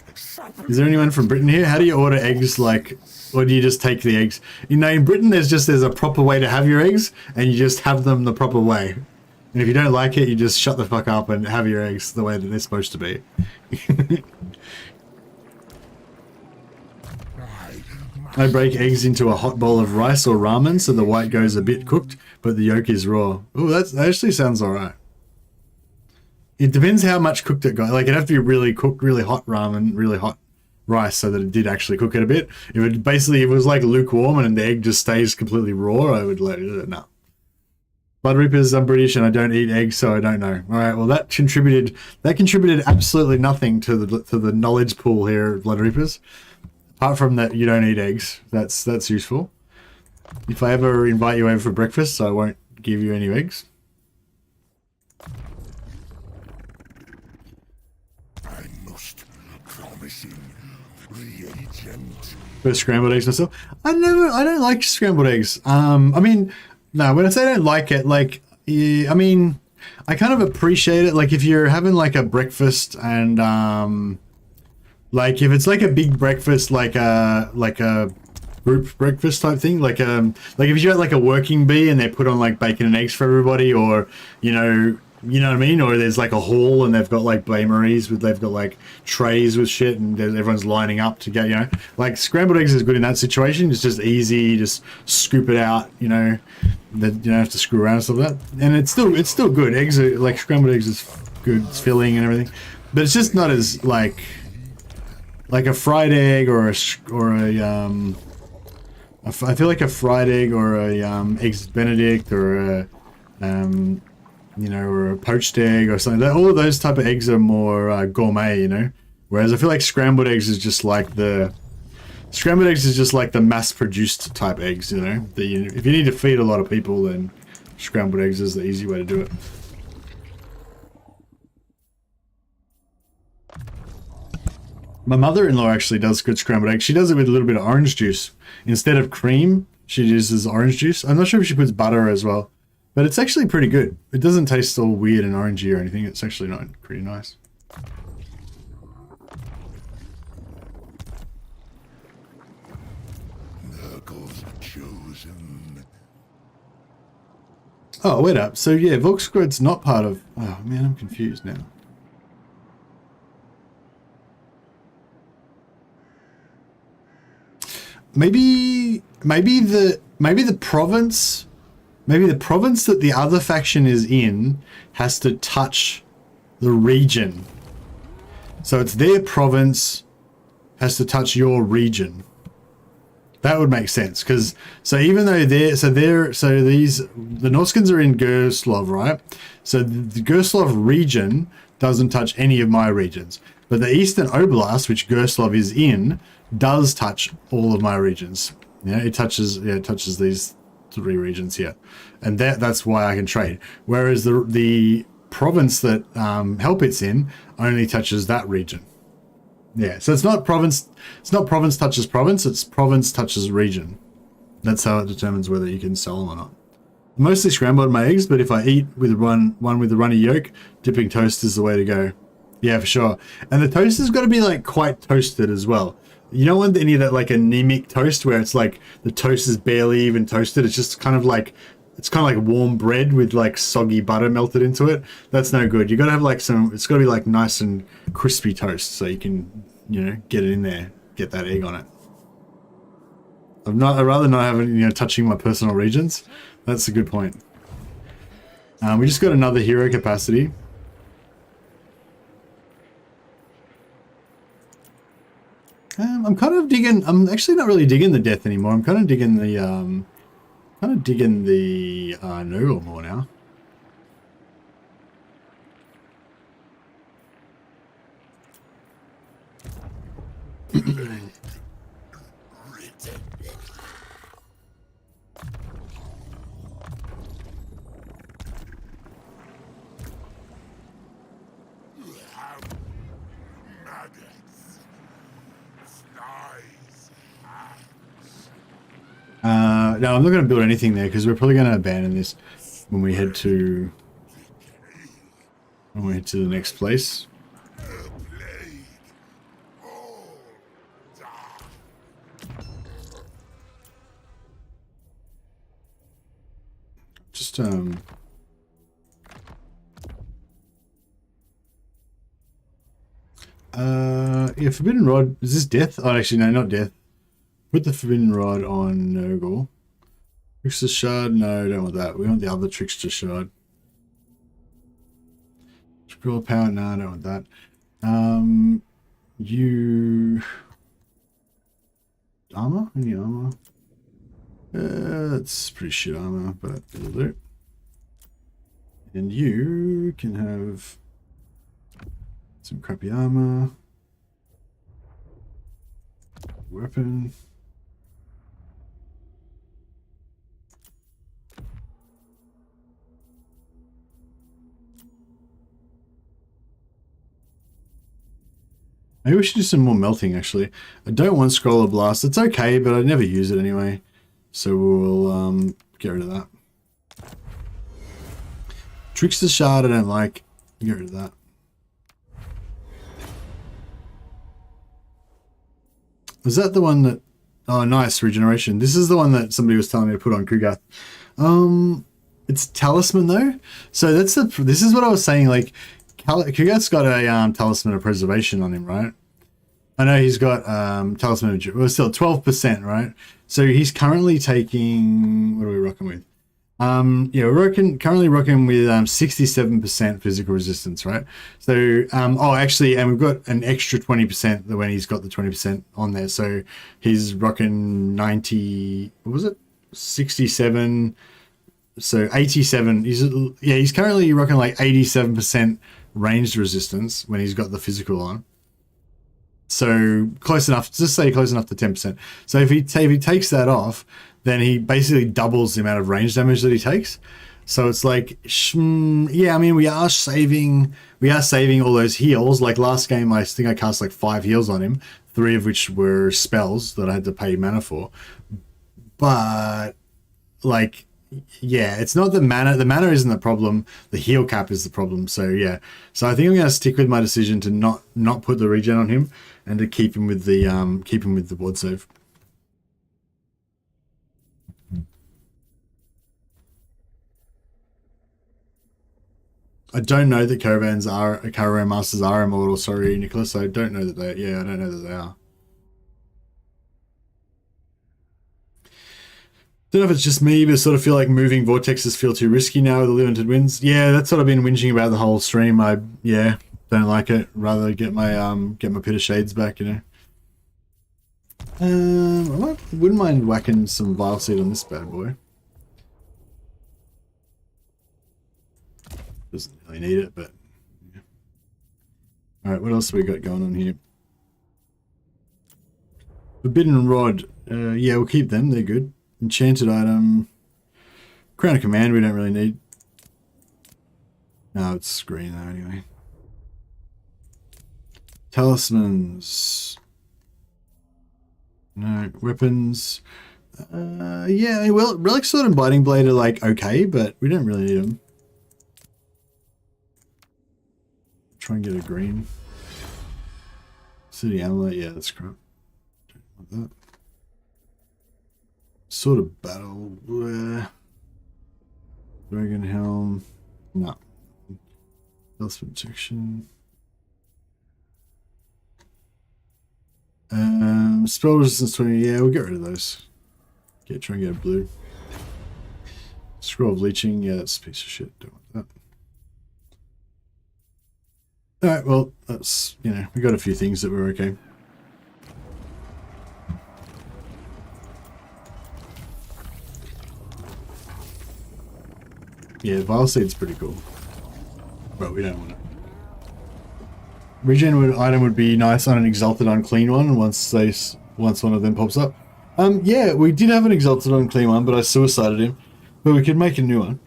Is there anyone from Britain here? How do you order eggs, like, or do you just take the eggs? You know, in Britain there's a proper way to have your eggs, and you just have them the proper way. And if you don't like it, you just shut the fuck up and have your eggs the way that they're supposed to be. I break eggs into a hot bowl of rice or ramen so the white goes a bit cooked, but the yolk is raw. Oh, that actually sounds alright. It depends how much cooked it got. Like, it'd have to be really cooked, really hot ramen, really hot rice so that it did actually cook it a bit. If it was like lukewarm and the egg just stays completely raw, I would let it, no. Blood Reapers, I'm British and I don't eat eggs, so I don't know. Alright, well that contributed absolutely nothing to the knowledge pool here at Blood Reapers. Apart from that, you don't eat eggs. That's useful. If I ever invite you over for breakfast, I won't give you any eggs. I'm most promising reagent. First scrambled eggs myself. I don't like scrambled eggs. I mean, no, when I say I don't like it, like, yeah, I mean, I kind of appreciate it. Like if you're having like a breakfast and, like if it's like a big breakfast, like a group breakfast type thing, like if you're at like a working bee and they put on like bacon and eggs for everybody, or you know what I mean, or there's like a hall and they've got like bain-maries they've got like trays with shit and everyone's lining up to get, you know, like scrambled eggs is good in that situation. It's just easy, just scoop it out, you know, that you don't have to screw around and stuff like that, and it's still good. Eggs are like scrambled eggs is good, it's filling and everything, but it's just not as like a fried egg or a I feel like a fried egg or a eggs Benedict or a you know, or a poached egg or something. All of those type of eggs are more gourmet, you know. Whereas I feel like scrambled eggs is just like the mass-produced type eggs, you know. If you need to feed a lot of people, then scrambled eggs is the easy way to do it. My mother-in-law actually does good scrambled eggs. She does it with a little bit of orange juice. Instead of cream, she uses orange juice. I'm not sure if she puts butter as well. But it's actually pretty good. It doesn't taste all weird and orangey or anything. It's actually pretty nice. Nurgle's chosen. Oh, wait up. So yeah, Volksquad's not part of... Oh man, I'm confused now. Maybe the province that the other faction is in has to touch the region. So it's their province has to touch your region. That would make sense, because so even though the Norskins are in Gerslov, right? So the Gerslov region doesn't touch any of my regions, but the Eastern Oblast, which Gerslov is in, does touch all of my regions. Yeah, it touches these 3 regions here, and that's why I can trade. Whereas the province that Help It's in only touches that region. Yeah, so it's not province touches province, it's province touches region. That's how it determines whether you can sell them or not. I mostly scrambled my eggs, but if I eat with one with the runny yolk, dipping toast is the way to go. Yeah, for sure. And the toast has got to be like quite toasted as well. You don't want any of that like anemic toast where it's like the toast is barely even toasted. It's just kind of like warm bread with like soggy butter melted into it. That's no good. You got to have like it's got to be like nice and crispy toast so you can, you know, get it in there, get that egg on it. I'd rather not have it, you know, touching my personal regions. That's a good point. We just got another hero capacity. I'm kind of digging. I'm actually not really digging the death anymore. I'm kind of digging the Nurgle more now. No, I'm not going to build anything there because we're probably going to abandon this when we head to the next place. Just yeah, Forbidden Rod. Is this death? Oh, actually, no, not death. Put the Forbidden Rod on Nurgle. Trickster Shard? No, don't want that. We want the other Trickster Shard. Scroll Power? No, I don't want that. You... Armor? Any armor? That's pretty shit armor, but it'll do. And you can have some crappy armor. Weapon. Maybe we should do some more melting, actually. I don't want Scroller Blast. It's okay, but I never use it anyway. So we'll get rid of that. Trickster Shard I don't like. Get rid of that. Was that the one that... Oh, nice. Regeneration. This is the one that somebody was telling me to put on Kugath. It's Talisman, though. So that's the... This is what I was saying, like... Kugath's got a Talisman of Preservation on him, right? I know he's got Talisman of... Well, still 12%, right? So he's currently taking... What are we rocking with? Yeah, we're currently rocking with 67% physical resistance, right? So, oh, actually, and we've got an extra 20% when he's got the 20% on there. So he's rocking 90... What was it? 67... So 87... He's currently rocking like 87% ranged resistance when he's got the physical on. So close enough, just say close enough to 10%. So if he takes that off, then he basically doubles the amount of range damage that he takes. So it's like, yeah, I mean, we are saving all those heals. Like last game, I think I cast like 5 heals on him, 3 of which were spells that I had to pay mana for. But like, yeah, it's not the mana. The mana isn't the problem. The heal cap is the problem. So yeah. So I think I'm going to stick with my decision to not put the regen on him and to keep him with the ward save. I don't know that caravan masters are immortal. Sorry, Nicholas. I don't know that they. Yeah, I don't know that they are. Don't know if it's just me, but I sort of feel like moving vortexes feel too risky now with the limited wins. Yeah, that's what I've been whinging about the whole stream. I don't like it. Rather get my pit of shades back, you know. I wouldn't mind whacking some vile seed on this bad boy. Doesn't really need it, but yeah. All right, what else have we got going on here? Forbidden Rod. Yeah, we'll keep them. They're good. Enchanted item. Crown of Command we don't really need. No, it's green though anyway. Talismans. No. Weapons. Yeah, well, Relic Sword and Biting Blade are like okay, but we don't really need them. Try and get a green. City Amulet, yeah, that's crap. Don't want that. Sword of Battle. Dragon Helm. No. Health Protection. Spell Resistance 20. Yeah, we'll get rid of those. Try and get a blue. Scroll of Leeching. Yeah, that's a piece of shit. Don't want that. Alright, well, that's, you know, we got a few things that were okay. Yeah, Vile Seed's pretty cool. But we don't want it. Regen item would be nice on an Exalted Unclean one once one of them pops up. Yeah, we did have an Exalted Unclean one, but I suicided him. But we could make a new one.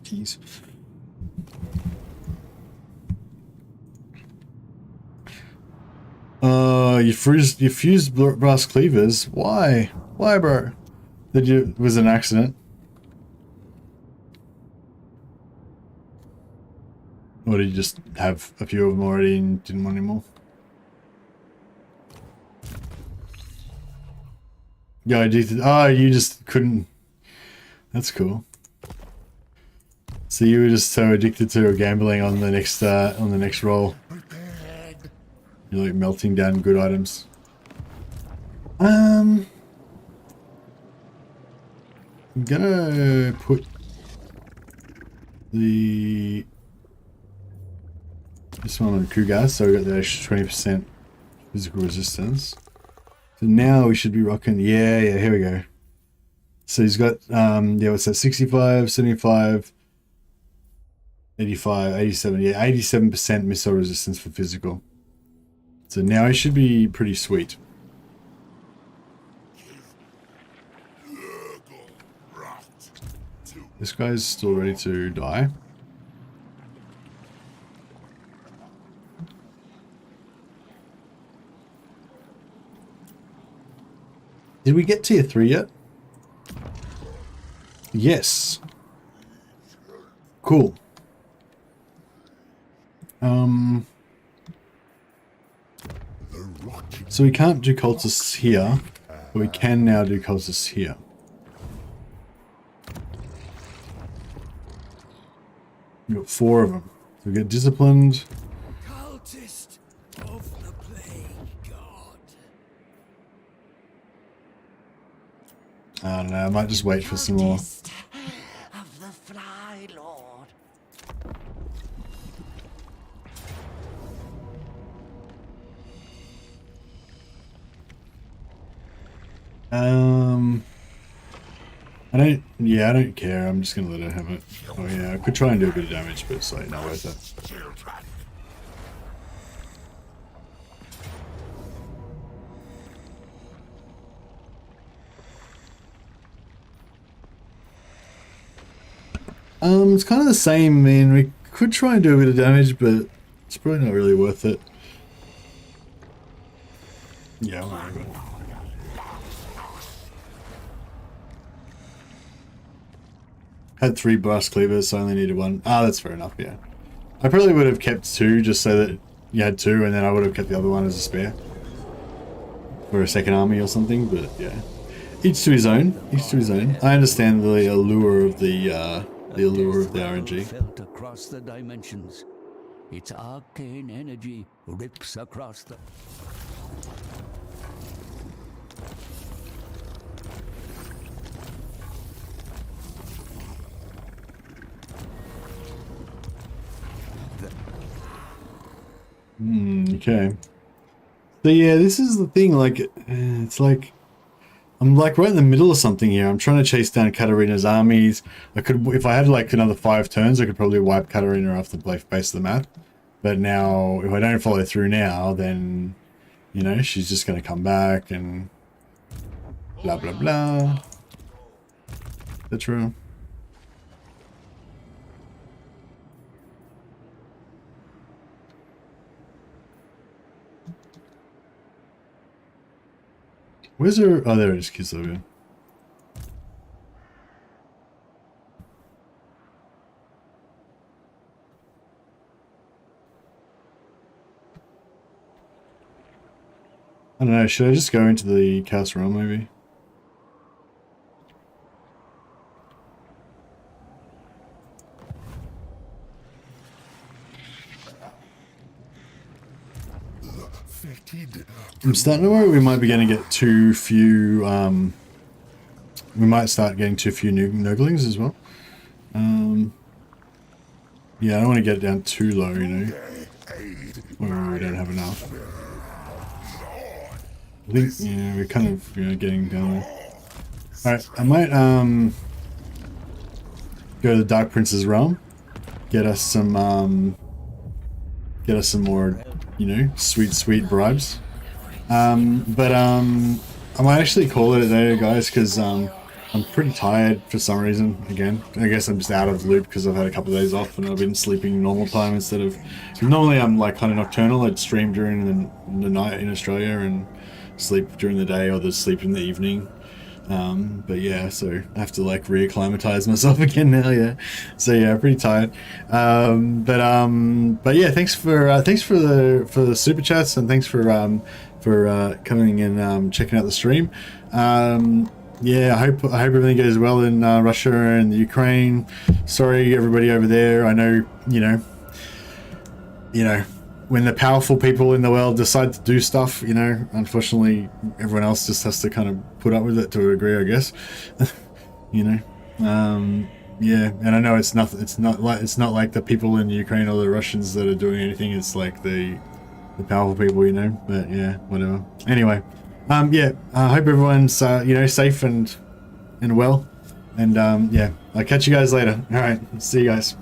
Jeez. you fused brass cleavers. Why? Why, bro? It was an accident? Or did you just have a few of them already and didn't want any more? Yeah, addicted. Oh, you just couldn't. That's cool. So you were just so addicted to gambling on the next roll. You're like melting down good items. I'm gonna put this one on Cougar, so we got the extra 20% physical resistance. So now we should be rocking. Yeah, here we go. So he's got yeah, what's that? 65, 75, 85, 87. Yeah, 87% missile resistance for physical. So now he should be pretty sweet. This guy's still ready to die. Did we get tier 3 yet? Yes. Cool. So we can't do cultists here, but we can now do cultists here. We've got 4 of them. So we get disciplined. Cultist of the plague god. I don't know, I might just wait for some more. Of the Fly Lord. I don't care. I'm just gonna let her have it. Oh yeah, I could try and do a bit of damage, but it's like not worth it. It's kind of the same. I mean, we could try and do a bit of damage, but it's probably not really worth it. Yeah, whatever. Had 3 brass cleavers, so I only needed 1. Ah, that's fair enough, yeah. I probably would have kept 2 just so that you had 2, and then I would have kept the other one as a spare. For a second army or something, but yeah. Each to his own. Each to his own. I understand the allure of the RNG. Felt across the dimensions. Its arcane energy rips across the... Okay. So yeah, this is the thing, like, it's like, I'm like right in the middle of something here. I'm trying to chase down Katarina's armies. I could, if I had like another 5 turns, I could probably wipe Katarina off the base of the map. But now, if I don't follow through now, then, you know, she's just going to come back and blah, blah, blah. That's true. Where's her? Oh, there it is, Kislovia. I don't know, should I just go into the Chaos Realm maybe? I'm starting to worry we might be going to get too few, we might start getting too few Nurglings as well. Yeah, I don't want to get it down too low, you know, where we don't have enough. I think, yeah, we're kind of, you know, getting down there. Alright, I might, go to the Dark Prince's realm, get us some more, you know, sweet bribes. I might actually call it a day, guys, because I'm pretty tired for some reason, again. I guess I'm just out of the loop because I've had a couple of days off and I've been sleeping normal time instead of... Normally I'm like kind of nocturnal. I'd stream during the night in Australia and sleep during the day or just sleep in the evening. But yeah, so I have to like reacclimatize myself again now, yeah. So yeah, pretty tired. But yeah, thanks for the super chats, and thanks for coming and checking out the stream. Yeah, I hope everything goes well in Russia and the Ukraine. Sorry everybody over there. I know, you know, when the powerful people in the world decide to do stuff, you know, unfortunately everyone else just has to kind of put up with it to a degree, I guess. You know. Yeah, and I know it's not like the people in Ukraine or the Russians that are doing anything. It's like the powerful people, you know. But yeah, whatever. Anyway, yeah, I hope everyone's you know, safe and well, and yeah, I'll catch you guys later. All right, see you guys.